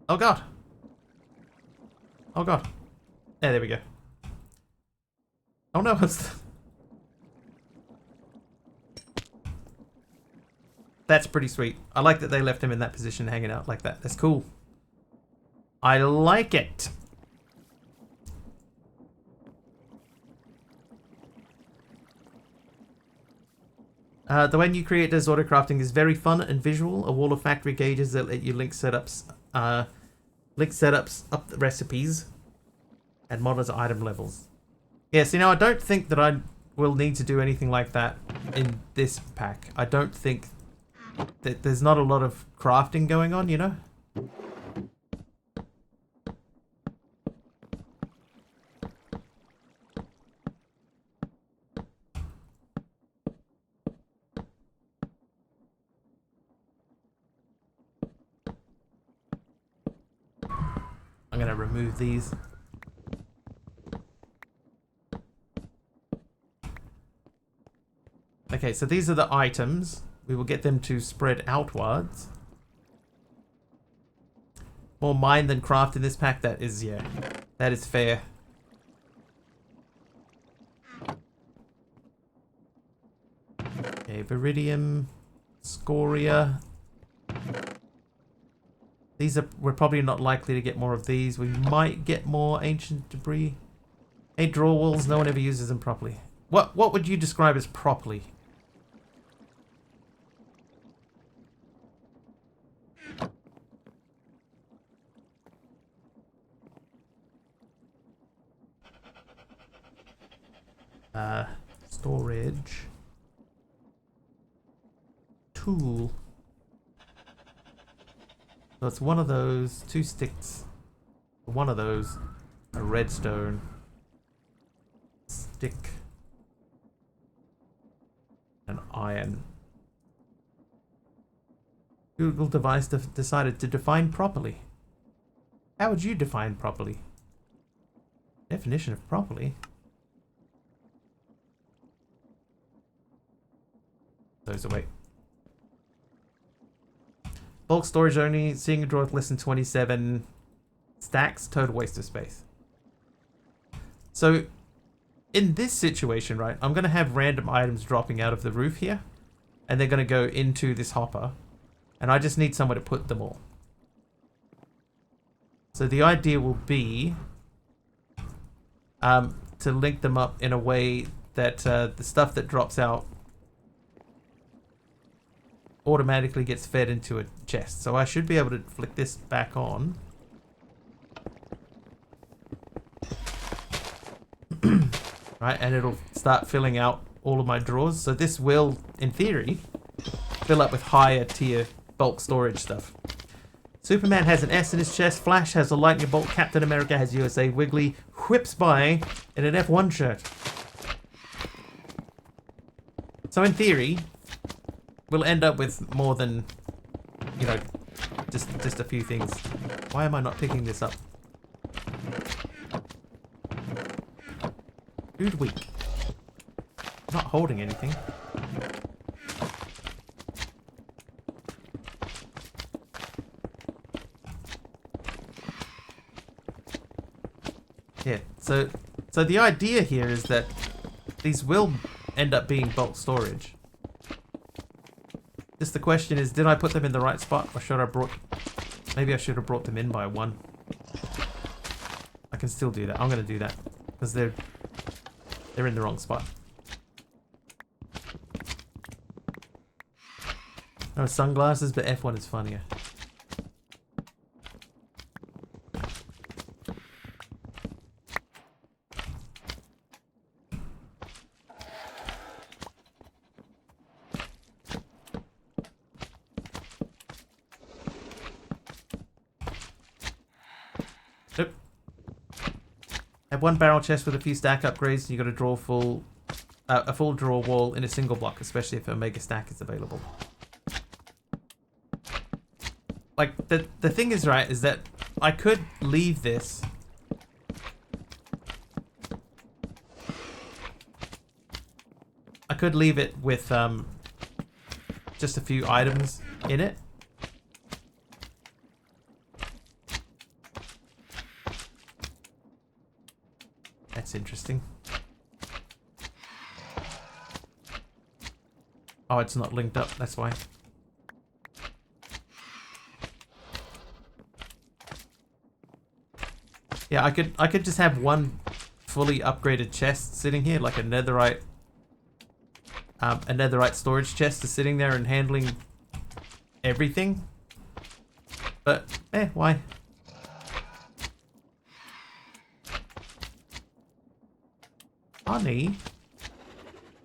Oh god! Oh god. Yeah, there we go. Oh no, that's pretty sweet. I like that they left him in that position hanging out like that. That's cool. I like it. The way you create this auto crafting is very fun and visual. A wall of factory gauges that let you link setups up the recipes and monitor item levels. Yes, you know, I don't think that I will need to do anything like that in this pack. I don't think that there's not a lot of crafting going on, you know? I'm gonna remove these. Okay, so these are the items. We will get them to spread outwards. More mine than craft in this pack. That is, yeah, that is fair. Okay, Viridium, Scoria. We're probably not likely to get more of these. We might get more ancient debris. 8 drawer walls, no one ever uses them properly. What would you describe as properly? Storage. Tool. So it's one of those, 2 sticks, one of those, a redstone, stick, an iron. Google device decided to define properly. How would you define properly? Definition of properly? Those away. Bulk storage only, seeing a drawer with less than 27 stacks, total waste of space. So, in this situation, right, I'm going to have random items dropping out of the roof here, and they're going to go into this hopper, and I just need somewhere to put them all. So the idea will be to link them up in a way that the stuff that drops out automatically gets fed into a chest. So I should be able to flick this back on. Right, and it'll start filling out all of my drawers. So this will, in theory, fill up with higher tier bulk storage stuff. Superman has an S in his chest. Flash has a lightning bolt. Captain America has USA. Wiggly whips by in an F1 shirt. So in theory, we'll end up with more than, you know, just a few things. Why am I not picking this up? Dude, weak. Not holding anything. Yeah, so the idea here is that these will end up being bulk storage. Just the question is, did I put them in the right spot, or should I maybe I should have brought them in by one. I can still do that. I'm going to do that because they're in the wrong spot. No sunglasses, but F1 is funnier. Nope. Have one barrel chest with a few stack upgrades, and you got to draw a full draw wall in a single block, especially if a mega stack is available. Like, the thing is, right, is that I could leave this. I could leave it with just a few items in it. That's interesting. Oh, it's not linked up, that's why. Yeah, I could just have one fully upgraded chest sitting here, like a netherite storage chest is sitting there and handling everything. But why? Honey.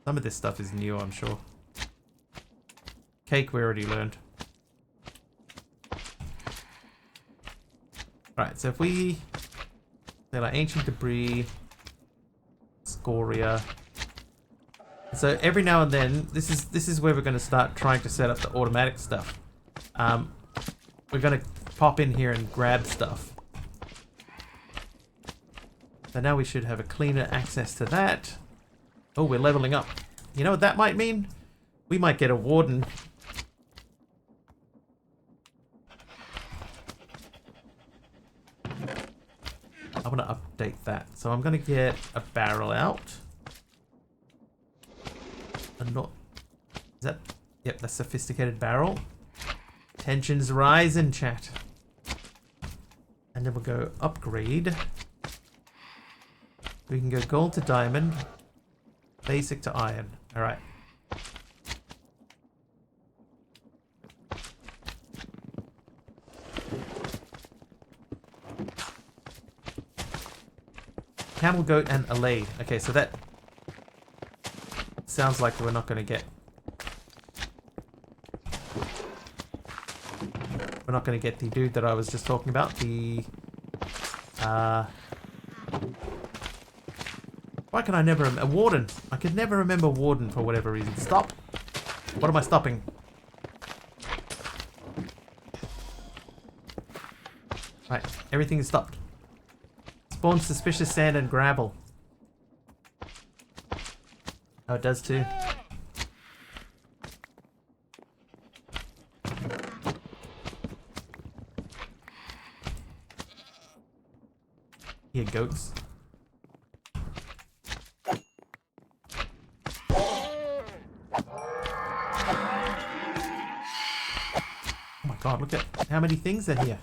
Some of this stuff is new, I'm sure. Cake we already learned. Right, so if we... They're like ancient debris, scoria. So every now and then, this is where we're going to start trying to set up the automatic stuff. We're going to pop in here and grab stuff. So now we should have a cleaner access to that. Oh, we're leveling up. You know what that might mean? We might get a warden. I'm going to update that. So I'm going to get a barrel out. Is that... Yep, that's a sophisticated barrel. Tensions rising, chat. And then we'll go upgrade. We can go gold to diamond, basic to iron. Alright. Camel, goat, and alade. Okay, so that sounds like we're not going to get... We're not going to get the dude that I was just talking about. The... Why can I never... A warden. I could never remember warden for whatever reason. Stop! What am I stopping? Right, everything is stopped. Spawn suspicious sand and gravel. Oh, it does too. Here, goats. Oh my god, look at how many things are here.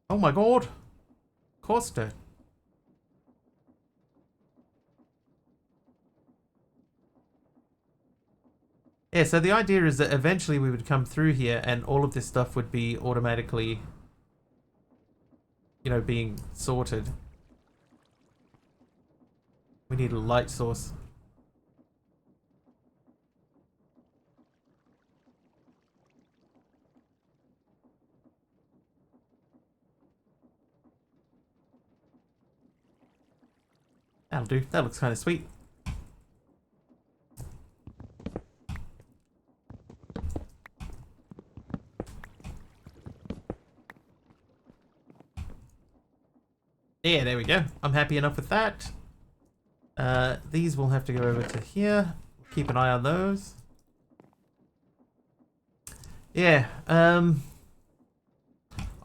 Oh my god! Of course dirt. Yeah, so the idea is that eventually we would come through here and all of this stuff would be automatically, you know, being sorted. We need a light source. That'll do. That looks kind of sweet. Yeah, there we go. I'm happy enough with that. These will have to go over to here. Keep an eye on those. Yeah,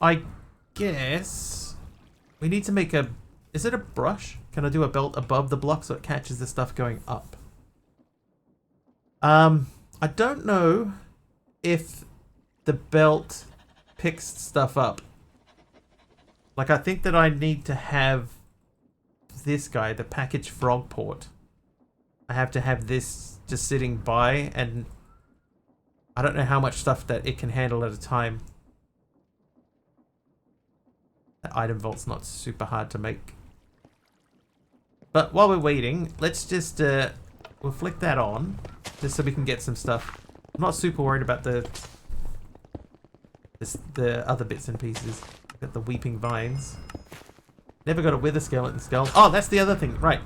I guess we need to make a... Is it a brush? Can I do a belt above the block so it catches the stuff going up? I don't know if the belt picks stuff up. Like, I think that I need to have this guy, the package frog port. I have to have this just sitting by, and I don't know how much stuff that it can handle at a time. The item vault's not super hard to make. But while we're waiting, let's just, we'll flick that on, just so we can get some stuff. I'm not super worried about the other bits and pieces. Got the weeping vines. Never got a wither skeleton skull. Oh, that's the other thing, right.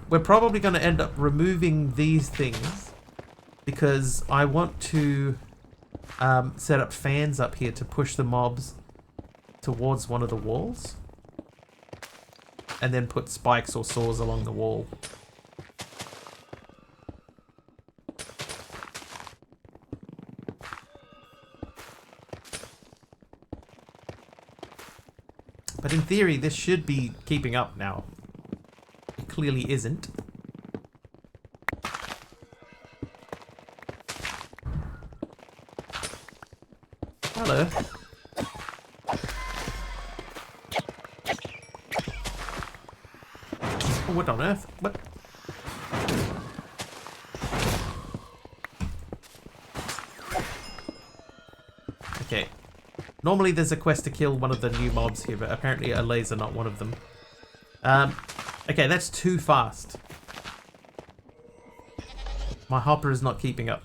We're probably going to end up removing these things because I want to set up fans up here to push the mobs towards one of the walls. And then put spikes or saws along the wall. But in theory, this should be keeping up now. It clearly isn't. Hello. What on earth? What? Okay. Normally there's a quest to kill one of the new mobs here, but apparently a laser not one of them. Okay, that's too fast. My hopper is not keeping up.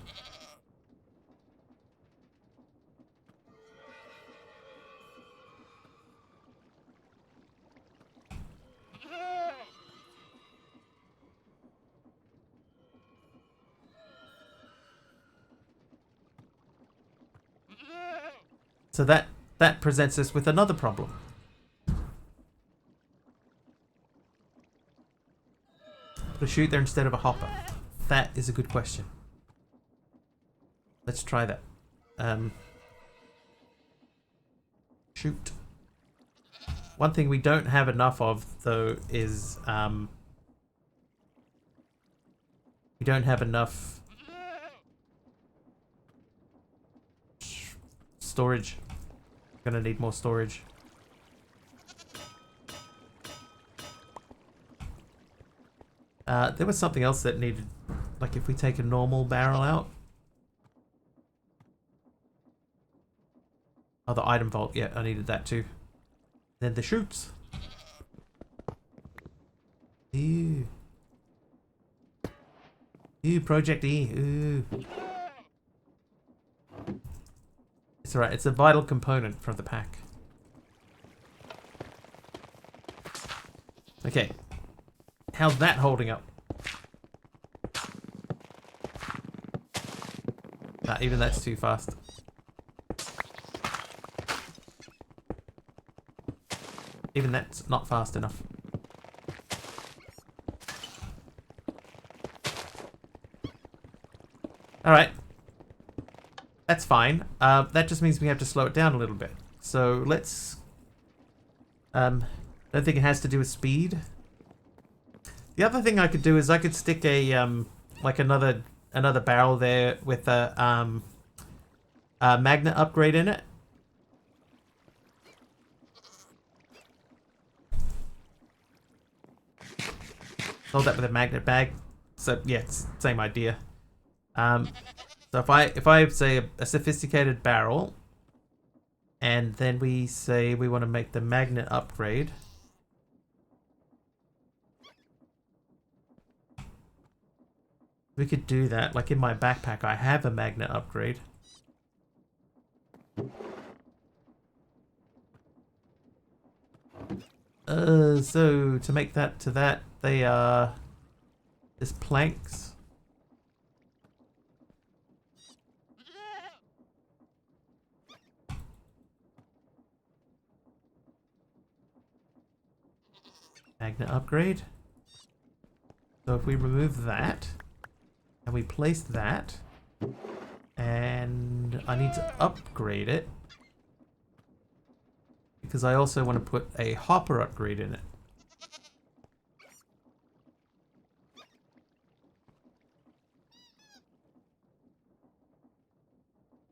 So that presents us with another problem. Put a chute there instead of a hopper. That is a good question. Let's try that. Shoot. One thing we don't have enough of, though, is we don't have enough storage. Gonna need more storage. There was something else that needed, like if we take a normal barrel out. Oh, the item vault. Yeah, I needed that too. Then the chutes. Ooh. Ooh, Project E. Ooh. It's alright, it's a vital component from the pack. Okay. How's that holding up? Nah, even that's too fast. Even that's not fast enough. Alright. That's fine. That just means we have to slow it down a little bit. So let's... don't think it has to do with speed. The other thing I could do is I could stick a, like another barrel there with a magnet upgrade in it. Hold that with a magnet bag. So yeah, it's the same idea. So if I say a sophisticated barrel, and then we say we want to make the magnet upgrade. We could do that. Like in my backpack, I have a magnet upgrade. So to make that to that, they are there's planks. Magnet upgrade. So if we remove that and we place that, and I need to upgrade it because I also want to put a hopper upgrade in it.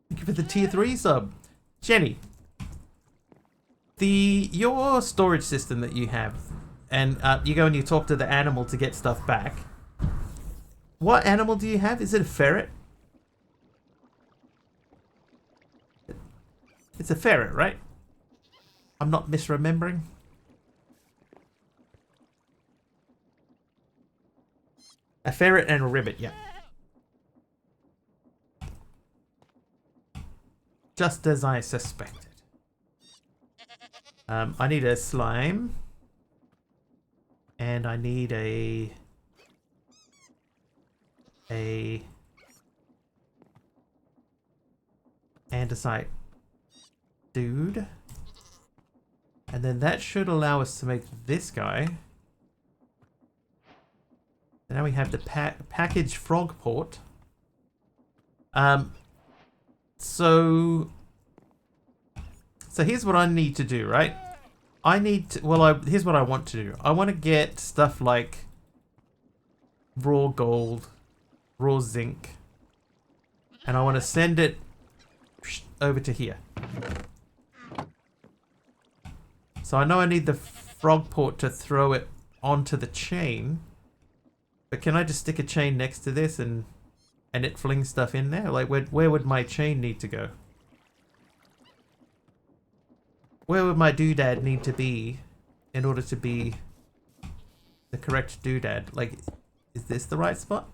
Thank you for the tier 3 sub. Jenny, your storage system that you have, and you go and you talk to the animal to get stuff back. What animal do you have? Is it a ferret? It's a ferret, right? I'm not misremembering. A ferret and a ribbit, yeah. Just as I suspected. I need a slime. And I need a andesite dude. And then that should allow us to make this guy. And now we have the package frog port. So here's what I need to do, right? I need to, well, here's what I want to do. I want to get stuff like raw gold, raw zinc, and I want to send it over to here. So I know I need the frog port to throw it onto the chain, but can I just stick a chain next to this and it flings stuff in there? Like where would my chain need to go? Where would my doodad need to be in order to be the correct doodad? Like, is this the right spot?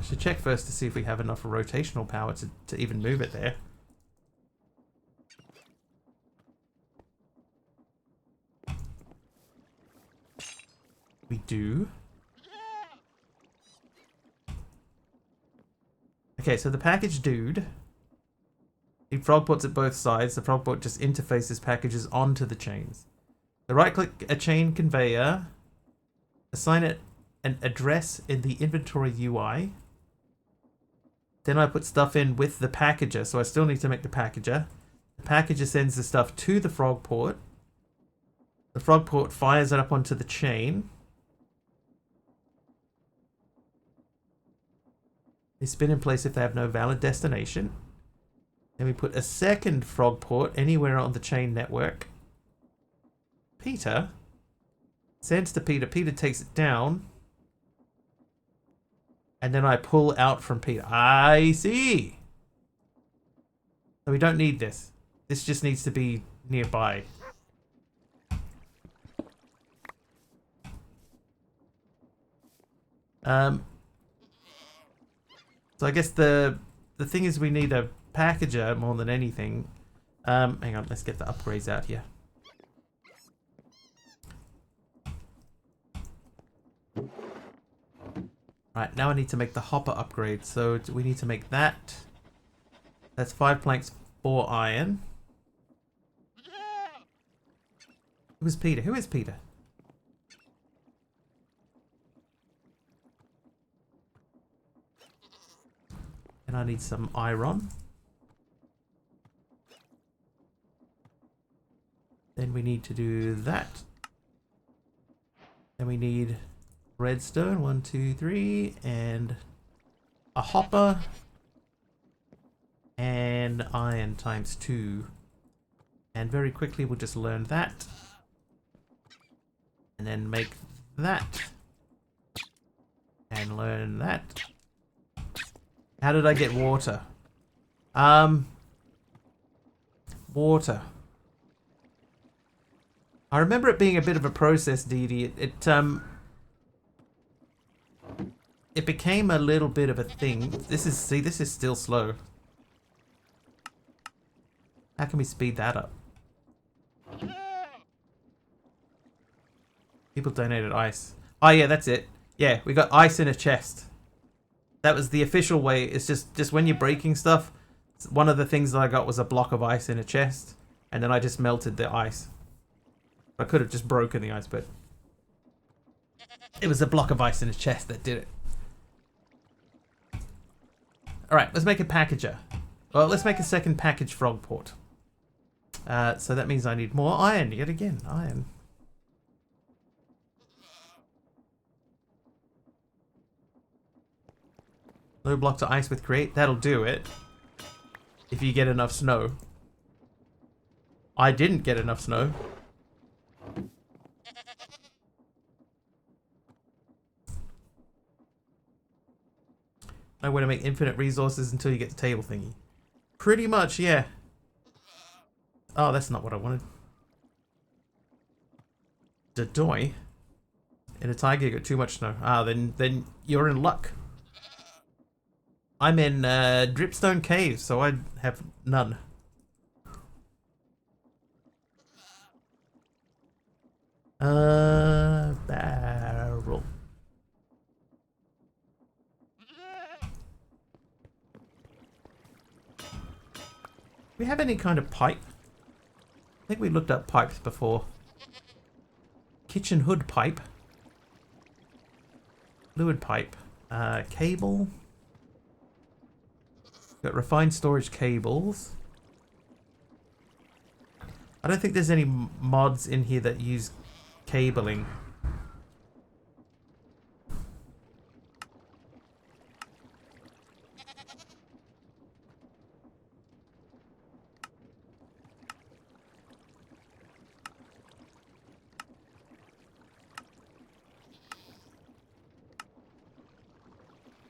I should check first to see if we have enough rotational power to even move it there. We do. Okay, so the package dude. The frog ports at both sides. The frog port just interfaces packages onto the chains. The right click a chain conveyor. Assign it an address in the inventory UI. Then I put stuff in with the packager, so I still need to make the packager. The packager sends the stuff to the frog port. The frog port fires it up onto the chain. They spin in place if they have no valid destination. Then we put a second frog port anywhere on the chain network. Peter sends to Peter. Peter takes it down. And then I pull out from Peter. I see. So we don't need this. This just needs to be nearby. So I guess the thing is we need a packager more than anything. Hang on, let's get the upgrades out here. Right, now I need to make the hopper upgrade. So we need to make that. That's 5 planks, 4 iron. Who's Peter? Who is Peter? And I need some iron. Then we need to do that. Then we need redstone, 1, 2, 3, and a hopper, and iron times 2. And very quickly we'll just learn that. And then make that. And learn that. How did I get water? Water. I remember it being a bit of a process, Dee Dee. It became a little bit of a thing. This is still slow. How can we speed that up? People donated ice. Oh yeah, that's it. Yeah, we got ice in a chest. That was the official way. It's just when you're breaking stuff, one of the things that I got was a block of ice in a chest, and then I just melted the ice. I could have just broken the ice, but it was a block of ice in a chest that did it. Alright, let's make a packager. Well, let's make a second package frog port. So that means I need more iron, yet again. Iron. Low block to ice with create. That'll do it. If you get enough snow. I didn't get enough snow. No way to make infinite resources until you get the table thingy. Pretty much, yeah. Oh, that's not what I wanted. Dodoy. In a tiger, you got too much snow. Ah, then you're in luck. I'm in Dripstone Cave, so I have none. Barrel. Do we have any kind of pipe? I think we looked up pipes before. Kitchen hood pipe. Fluid pipe. Cable. Got refined storage cables. I don't think there's any mods in here that use cabling.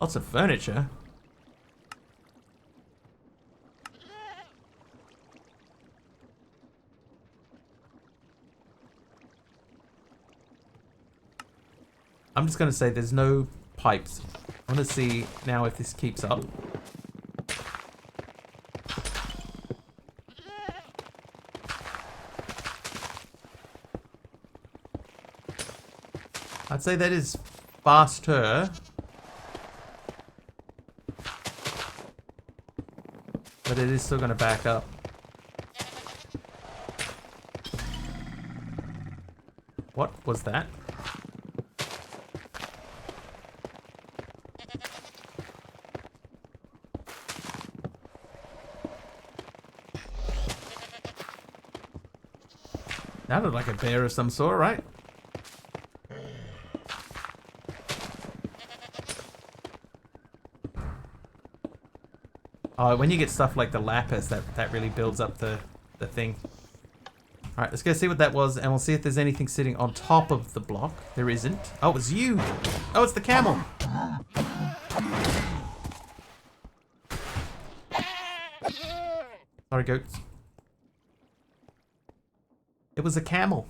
Lots of furniture. I'm just going to say there's no pipes. I want to see now if this keeps up. I'd say that is faster. But it is still going to back up. What was that? That looked like a bear of some sort, right? Oh, when you get stuff like the lapis, that really builds up the thing. Alright, let's go see what that was, and we'll see if there's anything sitting on top of the block. There isn't. Oh, it's you! Oh, it's the camel! Sorry, goats. It was a camel.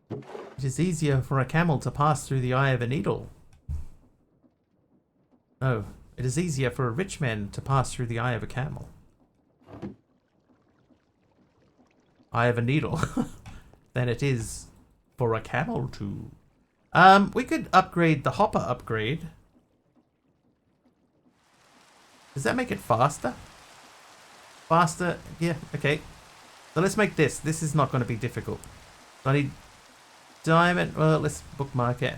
It is easier for a camel to pass through the eye of a needle. No, it is easier for a rich man to pass through the eye of a camel. Eye of a needle. Than it is for a camel to... we could upgrade the hopper upgrade. Does that make it faster? Faster? Yeah, okay. So let's make this. This is not going to be difficult. I need diamond. Well, let's bookmark it.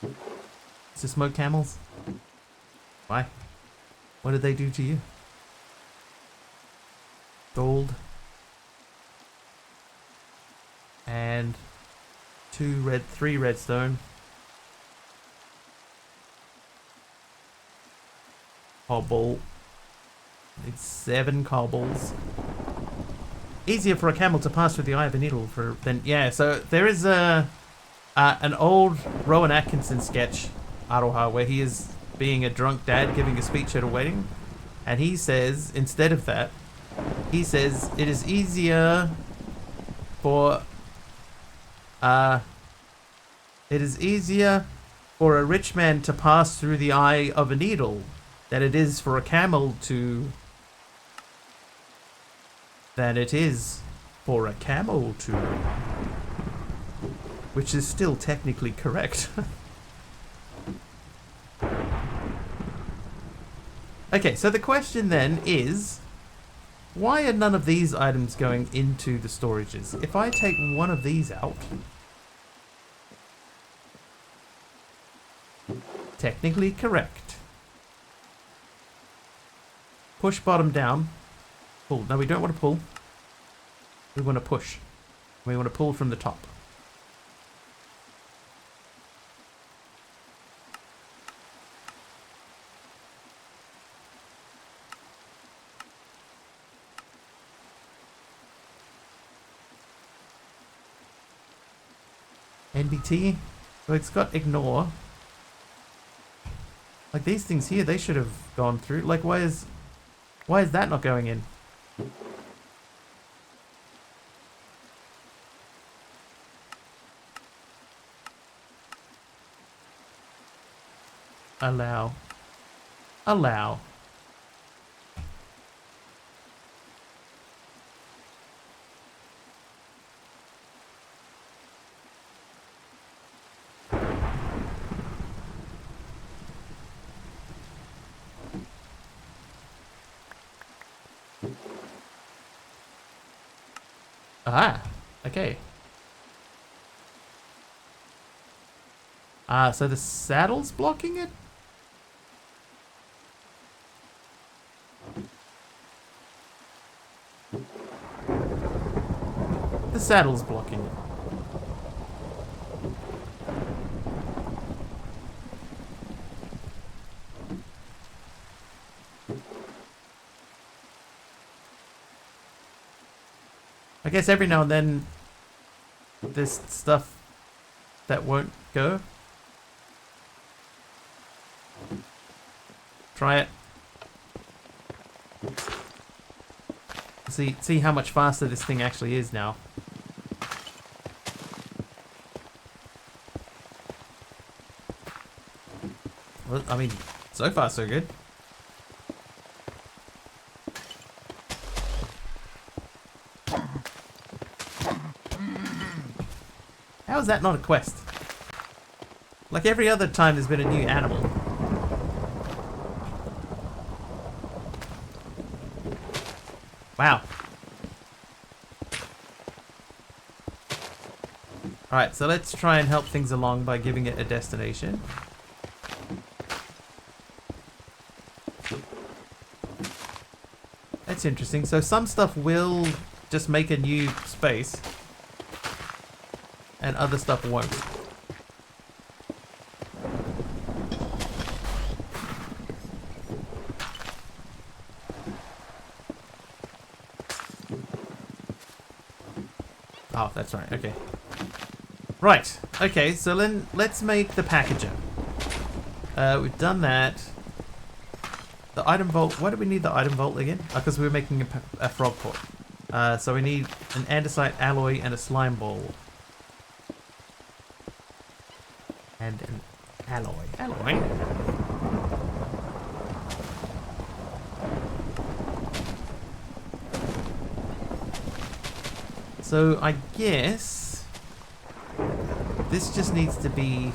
Is this smoke camels? Why? What did they do to you? Gold. And 3 redstone. Cobble. Need 7 cobbles. Easier for a camel to pass through the eye of a needle than yeah. So there is an old Rowan Atkinson sketch, Aroha, where he is being a drunk dad giving a speech at a wedding, and he says instead of that, he says it is easier for a rich man to pass through the eye of a needle than it is for a camel to... Which is still technically correct. Okay, so the question then is, why are none of these items going into the storages? If I take one of these out... Technically correct. Push bottom down. Pull. No, we don't want to pull. We want to push. We want to pull from the top. NBT? So it's got ignore. Like these things here, they should have gone through. Like why is that not going in? Allow. Allow. Ah, okay. Ah, so the saddle's blocking it? The saddle's blocking it. I guess every now and then there's stuff that won't go. Try it. See how much faster this thing actually is now. Well, I mean, so far so good. How is that not a quest? Like every other time there's been a new animal. Wow. Alright, so let's try and help things along by giving it a destination. That's interesting. So some stuff will just make a new space, and other stuff won't. Oh, that's right. Okay. Right. Okay, so then let's make the packager. We've done that. The item vault. Why do we need the item vault again? Because we're making a frog pot. So we need an andesite alloy and a slime ball. And an alloy. Alloy? So I guess this just needs to be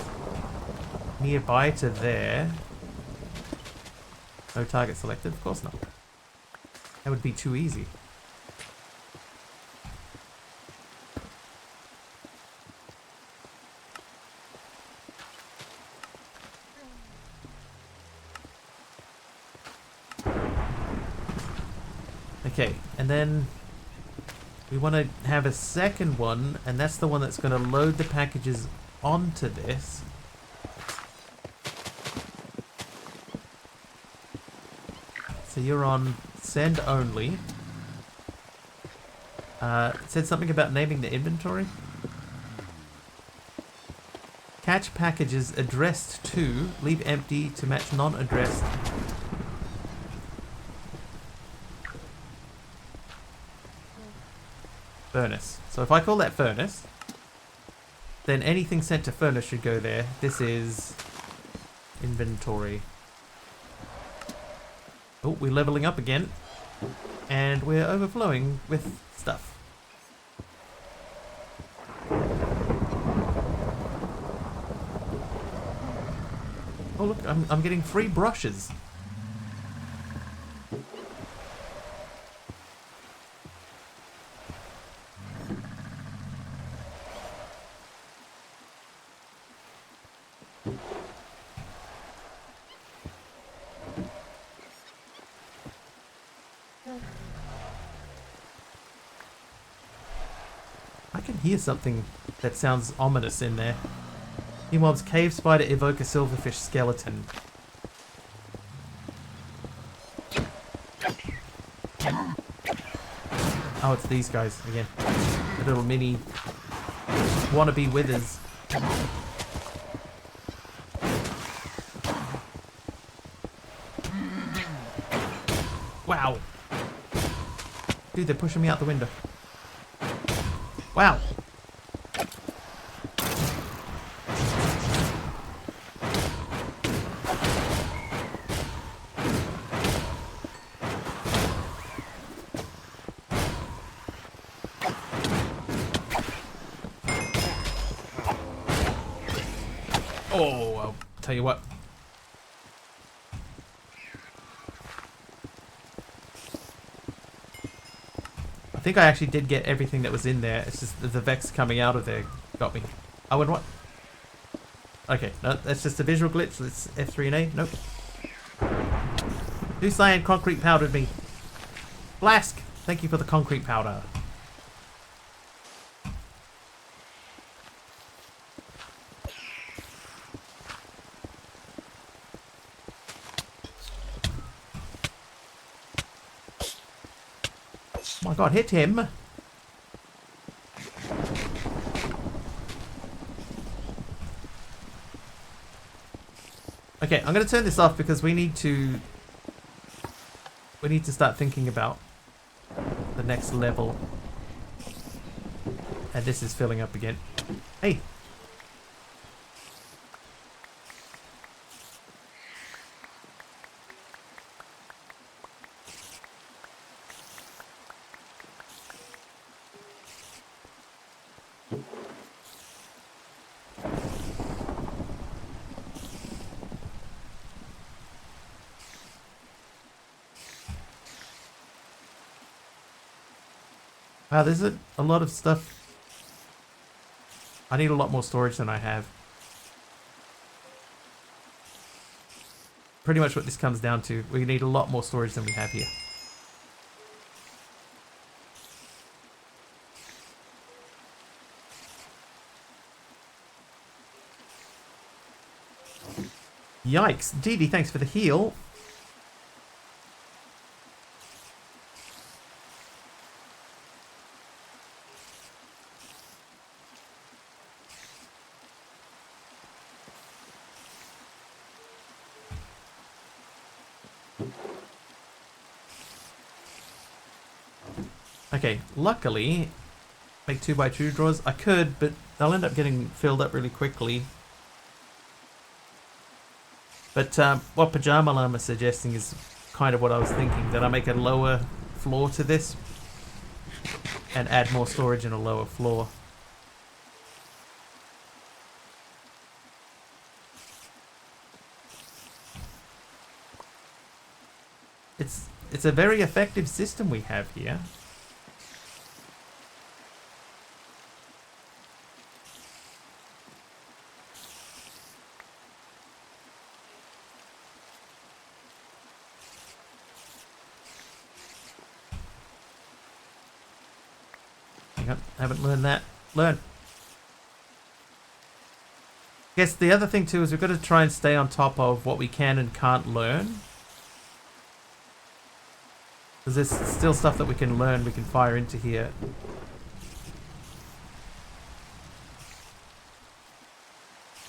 nearby to there. No target selected? Of course not. That would be too easy. Okay, and then we want to have a second one, and that's the one that's going to load the packages onto this. So you're on send only. It said something about naming the inventory. Catch packages addressed to, leave empty to match non-addressed. Furnace. So if I call that furnace, then anything sent to furnace should go there. This is inventory. Oh, we're leveling up again. And we're overflowing with stuff. Oh look, I'm getting free brushes. I can hear something that sounds ominous in there. New mobs, cave spider evoke a silverfish skeleton. Oh, it's these guys again. The little mini wannabe withers. Wow. Dude, they're pushing me out the window. Wow. Oh, I'll tell you what. I think I actually did get everything that was in there. It's just the Vex coming out of there got me. Oh, and what? Okay, no, that's just a visual glitch. Let's F3 and A. Nope. New cyan concrete powdered me. Blask, thank you for the concrete powder. Oh my god, hit him. Okay, I'm going to turn this off because we need to start thinking about the next level. And this is filling up again. Hey. Wow, there's a lot of stuff. I need a lot more storage than I have. Pretty much what this comes down to. We need a lot more storage than we have here. Yikes. Dee Dee, thanks for the heal. Okay, luckily, make 2x2 draws. I could, but they'll end up getting filled up really quickly. But what Pajama Llama is suggesting is kind of what I was thinking, that I make a lower floor to this and add more storage in a lower floor. It's a very effective system we have here. Hang on, haven't learned that. Learn. I guess the other thing too is we've got to try and stay on top of what we can and can't learn. Because there's still stuff that we can learn, we can fire into here.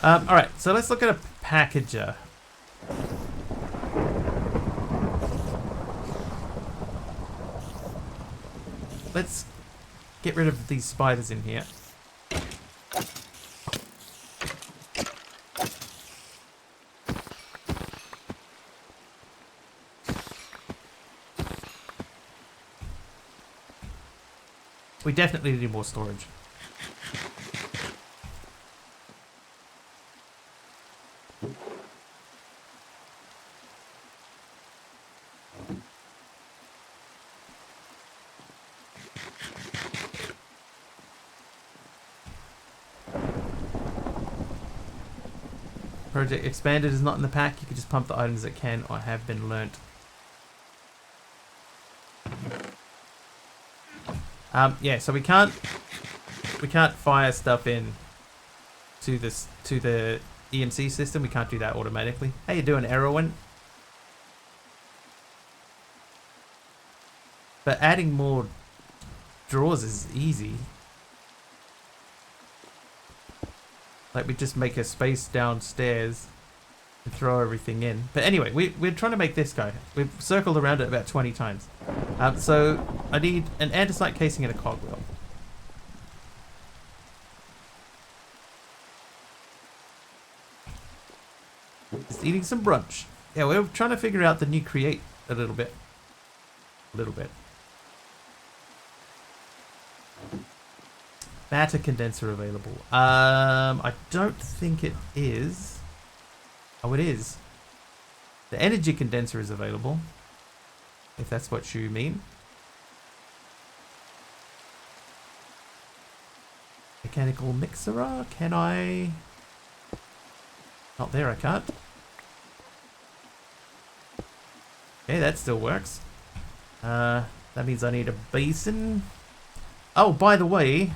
Alright, so let's look at a packager. Let's get rid of these spiders in here. We definitely need more storage. Project Expanded is not in the pack. You can just pump the items that can or have been learnt. Yeah, so we can't fire stuff in to the EMC system. We can't do that automatically. How you doing, Erwin? But adding more drawers is easy. Like we just make a space downstairs and throw everything in. But anyway, we're trying to make this guy. We've circled around it about 20 times. So I need an andesite casing and a cogwheel. Just eating some brunch. Yeah, we're trying to figure out the new create a little bit. Matter condenser available. I don't think it is. Oh, it is. The energy condenser is available, if that's what you mean. Mechanical mixer, can I? Not there, I can't. Okay, that still works. That means I need a basin. Oh, by the way,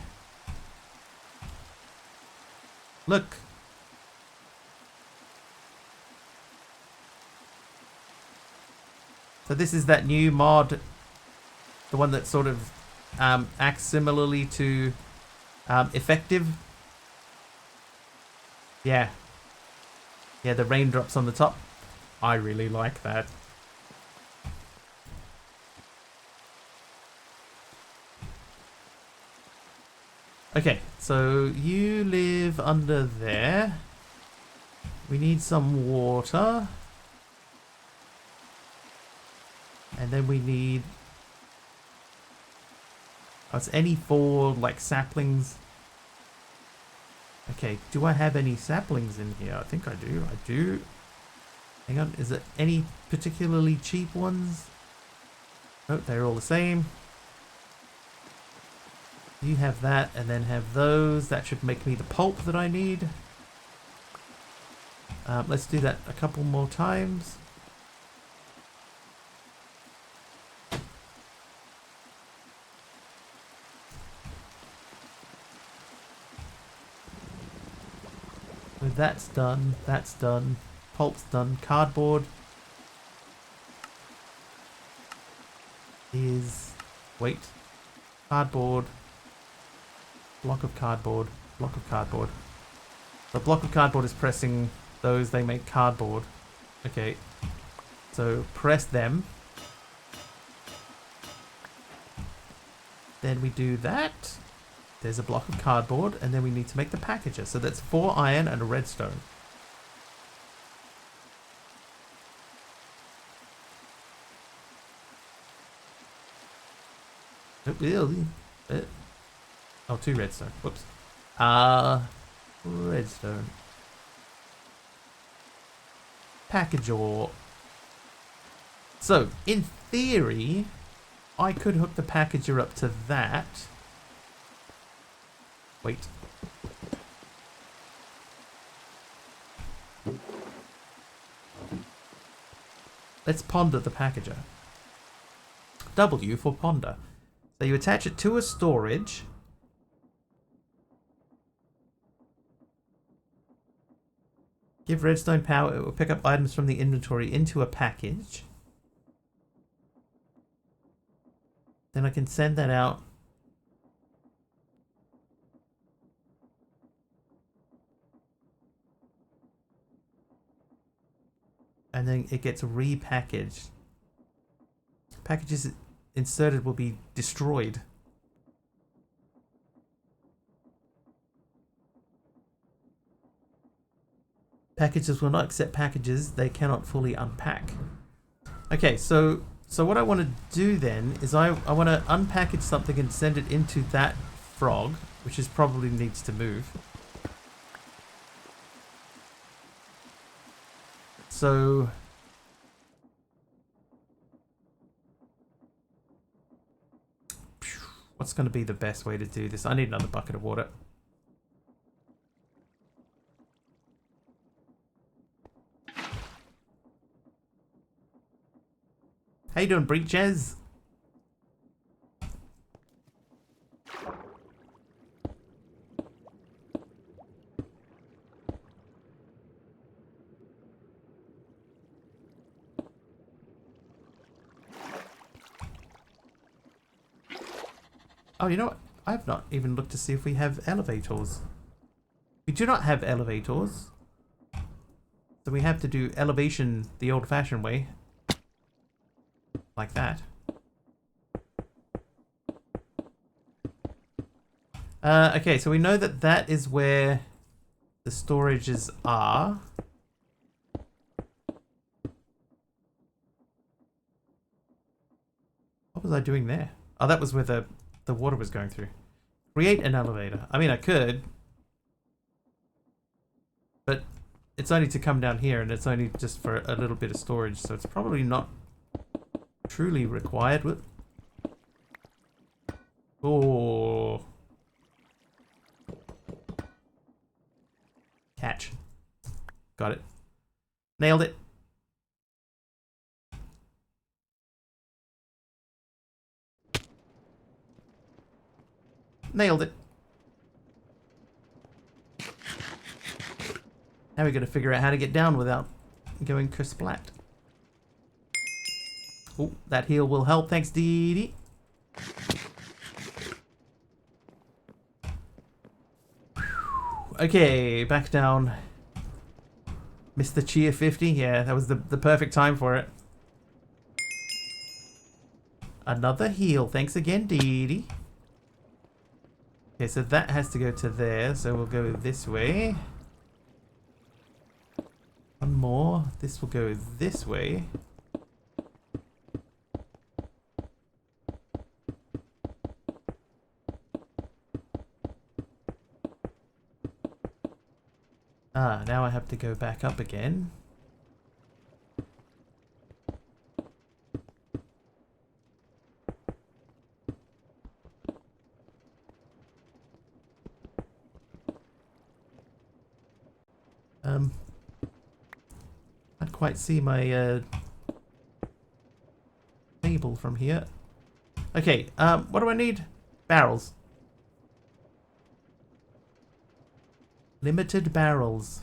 look. So this is that new mod, the one that sort of acts similarly to effective. Yeah. Yeah, the raindrops on the top. I really like that. Okay, so you live under there. We need some water. And then we need... Oh, it's any 4, like, saplings. Okay, do I have any saplings in here? I think I do. I do. Hang on, is it any particularly cheap ones? Nope, they're all the same. You have that, and then have those. That should make me the pulp that I need. Let's do that a couple more times. So that's done. That's done. Pulp's done. Cardboard is... Wait. Cardboard. Block of cardboard. Block of cardboard. The block of cardboard is pressing those. They make cardboard. Okay. So press them. Then we do that. There's a block of cardboard, and then we need to make the packager. So that's 4 iron and a redstone. Oh, 2 redstone. Whoops. Redstone. Packager. So, in theory, I could hook the packager up to that. Wait. Let's ponder the packager. W for ponder. So you attach it to a storage. Give redstone power. It will pick up items from the inventory into a package. Then I can send that out. And then it gets repackaged. Packages inserted will be destroyed. Packages will not accept packages they cannot fully unpack. Okay, so what I want to do then is I want to unpackage something and send it into that frog, which is probably needs to move. So what's going to be the best way to do this? I need another bucket of water. How you doing, Breaches? Oh, you know what? I've not even looked to see if we have elevators. We do not have elevators. So we have to do elevation the old-fashioned way. Like that. Okay, so we know that that is where the storages are. What was I doing there? Oh, that was where the water was going through. Create an elevator. I mean, I could. But it's only to come down here, and it's only just for a little bit of storage, so it's probably not truly required. Oh. Catch. Got it. Nailed it. Nailed it. Now we got to figure out how to get down without going kersplat. Oh, that heal will help. Thanks, Dee Dee. Okay, back down. Mr. Cheer 50. Yeah, that was the perfect time for it. Another heal. Thanks again, Dee Dee. Okay, so that has to go to there. So we'll go this way. One more. This will go this way. Ah, now I have to go back up again. Can't quite see my table from here. Okay, what do I need? Barrels. Limited barrels.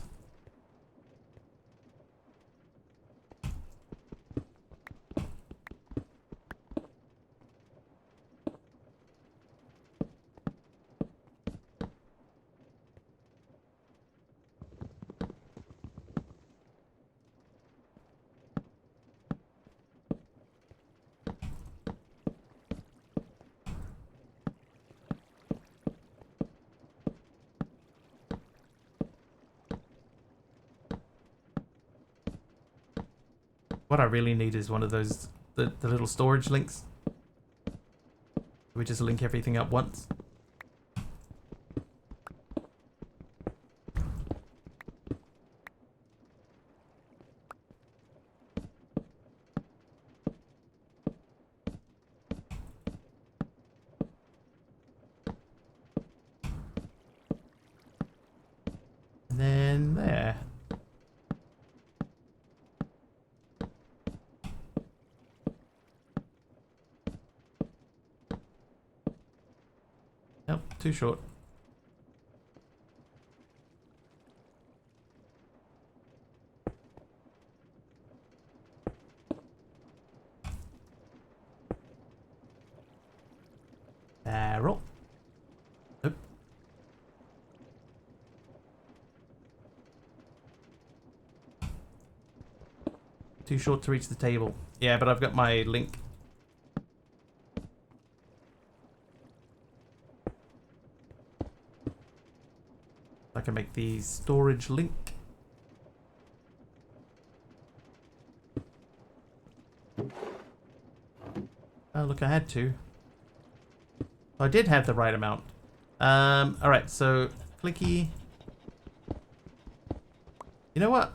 What I really need is one of those, the little storage links. We just link everything up once. And then there. Nope, too short. Barrel. Nope. Too short to reach the table. Yeah, but I've got my link. I can make the storage link. Oh, look, I had to. I did have the right amount. Alright, so clicky. You know what?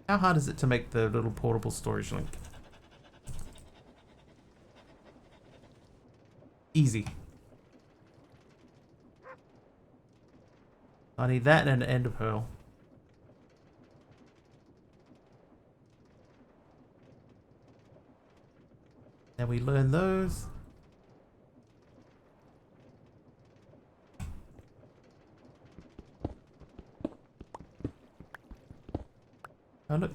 How hard is it to make the little portable storage link? Easy. I need that and an ender pearl. And we learn those. Oh look.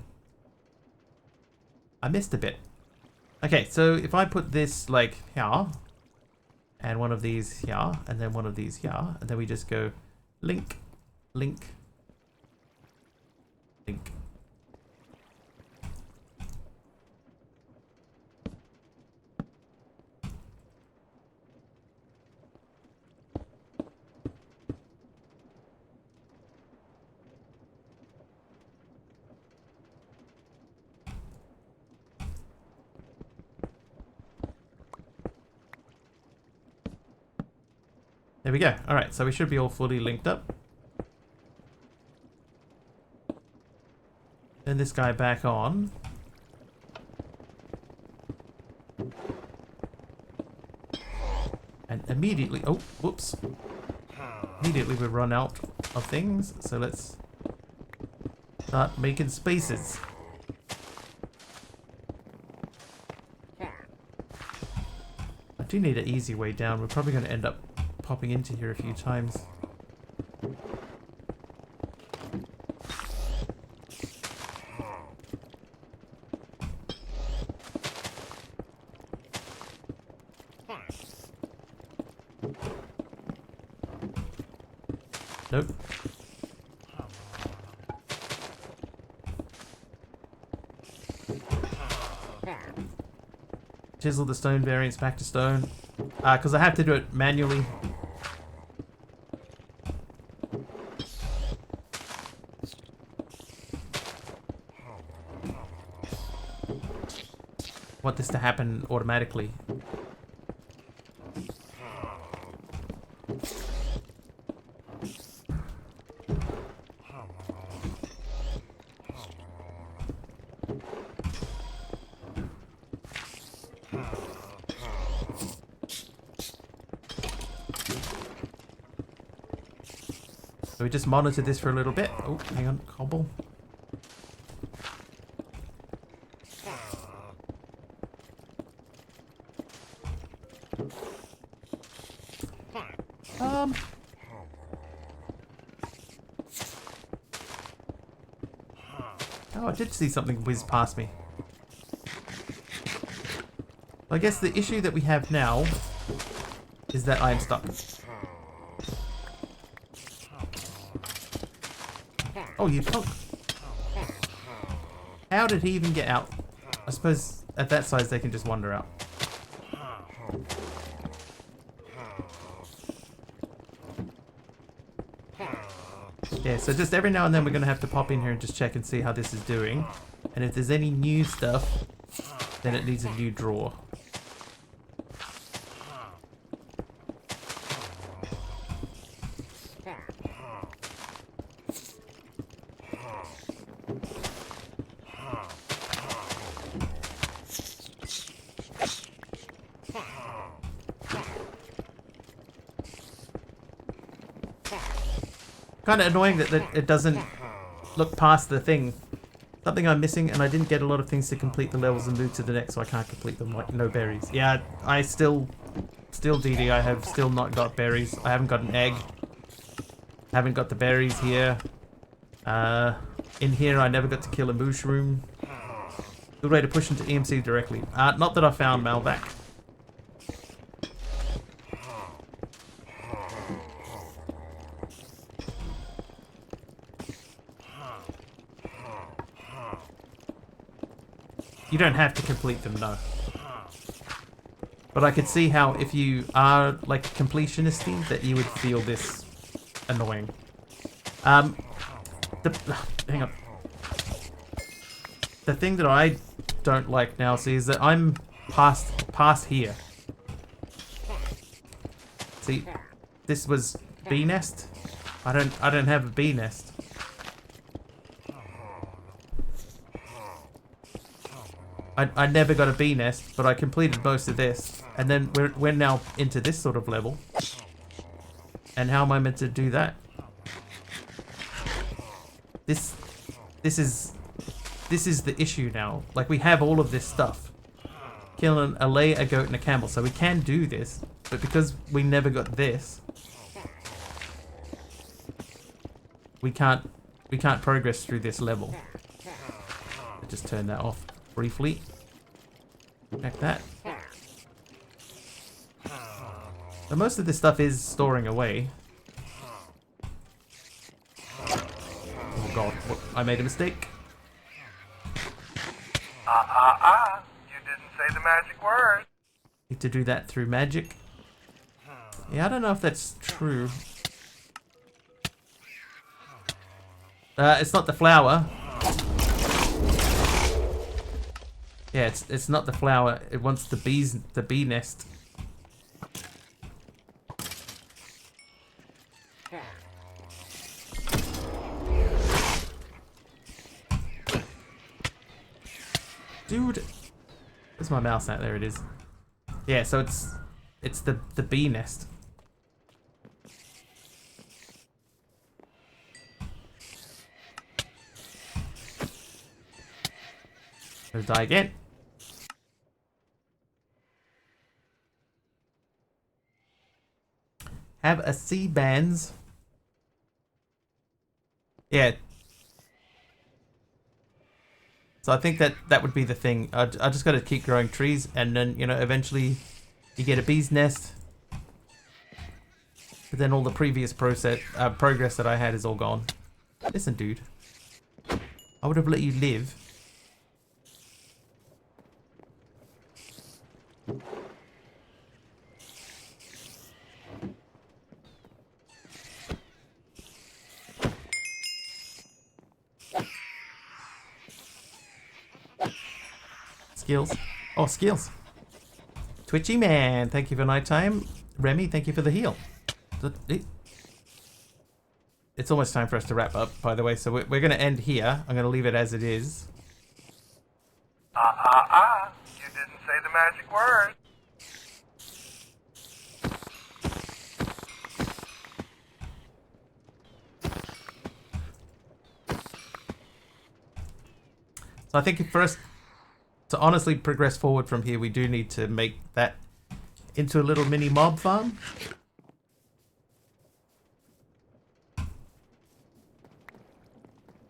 I missed a bit. Okay, so if I put this like here, and one of these here, and then one of these here, and then we just go link, link, link. There we go. Alright, so we should be all fully linked up. Then this guy back on. And immediately, oh, whoops. Immediately we run out of things, so let's start making spaces. I do need an easy way down. We're probably going to end up popping into here a few times. Nope. Chisel the stone variants back to stone. Because I have to do it manually. Want this to happen automatically. So we just monitor this for a little bit. Oh, hang on, cobble. Oh, I did see something whiz past me. I guess the issue that we have now is that I am stuck. Oh, you punk. How did he even get out? I suppose at that size they can just wander out. Yeah, so just every now and then we're going to have to pop in here and just check and see how this is doing. And if there's any new stuff, then it needs a new drawer. Kind of annoying that it doesn't look past the thing. Something I'm missing, and I didn't get a lot of things to complete the levels and move to the next, so I can't complete them. Like no berries. Yeah, I still DD. I have still not got berries. I haven't got an egg. Haven't got the berries here. In here, I never got to kill a mushroom. Good way to push into EMC directly. Not that I found Malvac. You don't have to complete them, no. But I could see how if you are like completionisty, that you would feel this annoying. Hang on. The thing that I don't like now, see, is that I'm past here. See, this was bee nest. I don't have a bee nest. I never got a bee nest, but I completed most of this, and then we're now into this sort of level. And how am I meant to do that? This is the issue now. Like, we have all of this stuff. Killing a lay, a goat, and a camel, so we can do this, but because we never got this, we can't progress through this level. I just turn that off briefly. Like that. So most of this stuff is storing away. Oh god, I made a mistake. You didn't say the magic word. Need to do that through magic. Yeah, I don't know if that's true. It's not the flower. Yeah, it's not the flower. It wants the bee nest. Dude, where's my mouse at? There it is. Yeah, so it's the bee nest. Let's die again. Have a C-bands. Yeah. So I think that would be the thing. I just got to keep growing trees, and then, you know, eventually you get a bee's nest. But then all the previous progress that I had is all gone. Listen, dude. I would have let you live. Skills. Oh, skills. Twitchy man, thank you for nighttime. Remy, thank you for the heal. It's almost time for us to wrap up, by the way, so we're going to end here. I'm going to leave it as it is. You didn't say the magic word. So I think for us to honestly progress forward from here, we do need to make that into a little mini mob farm.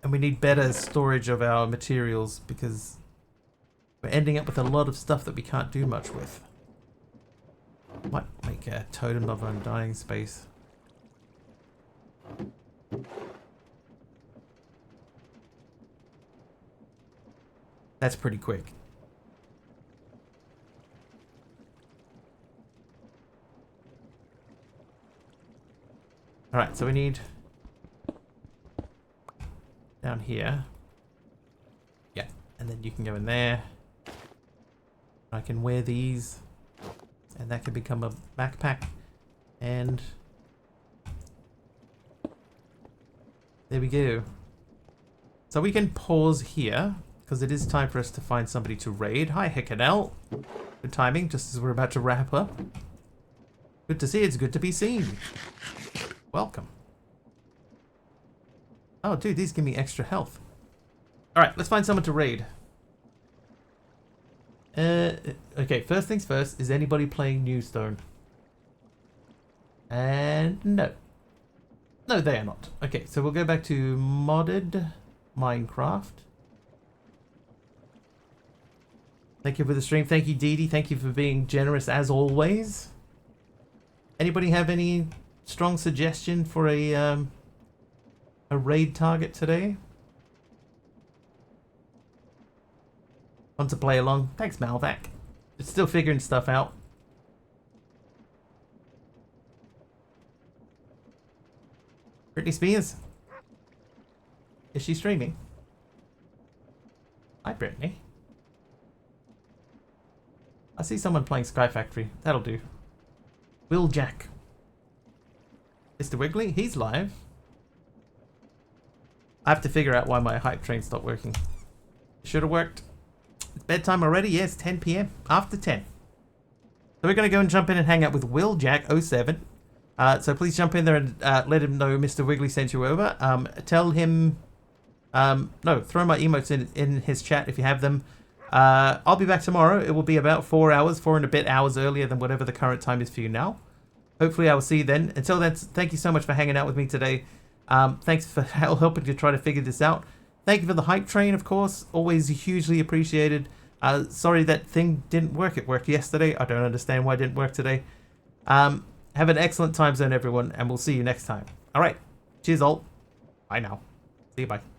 And we need better storage of our materials, because we're ending up with a lot of stuff that we can't do much with. Might make a totem of undying space. That's pretty quick. Alright, so we need down here. Yeah, and And then you can go in there. I can wear these. And that can become a backpack. And there we go. So we can pause here, because it is time for us to find somebody to raid. Hi, Hickanel. Good timing, just as we're about to wrap up. Good to see, it's good to be seen. Welcome. Oh, dude, these give me extra health. Alright, let's find someone to raid. Okay, first things first, is anybody playing Newstone? And no. No, they are not. Okay, so we'll go back to modded Minecraft. Thank you for the stream. Thank you, Dee Dee. Thank you for being generous as always. Anybody have any strong suggestion for a raid target today? Want to play along? Thanks, Malvac. It's still figuring stuff out. Britney Spears. Is she streaming? Hi, Brittany. I see someone playing Sky Factory. That'll do. Will Jack. Mr. Wiggly, he's live. I have to figure out why my hype train stopped working. Should have worked. It's bedtime already? Yes, 10 p.m. After 10. So we're going to go and jump in and hang out with Will Jack 07. So please jump in there and let him know Mr. Wiggly sent you over. Tell him... no, throw my emotes in his chat if you have them. I'll be back tomorrow. It will be about 4 hours, 4 and a bit hours earlier than whatever the current time is for you now. Hopefully I will see you then. Until then, thank you so much for hanging out with me today. Thanks for helping to try to figure this out. Thank you for the hype train, of course. Always hugely appreciated. Sorry that thing didn't work. It worked yesterday. I don't understand why it didn't work today. Have an excellent time zone, everyone, and we'll see you next time. All right. Cheers, all. Bye now. See you, bye.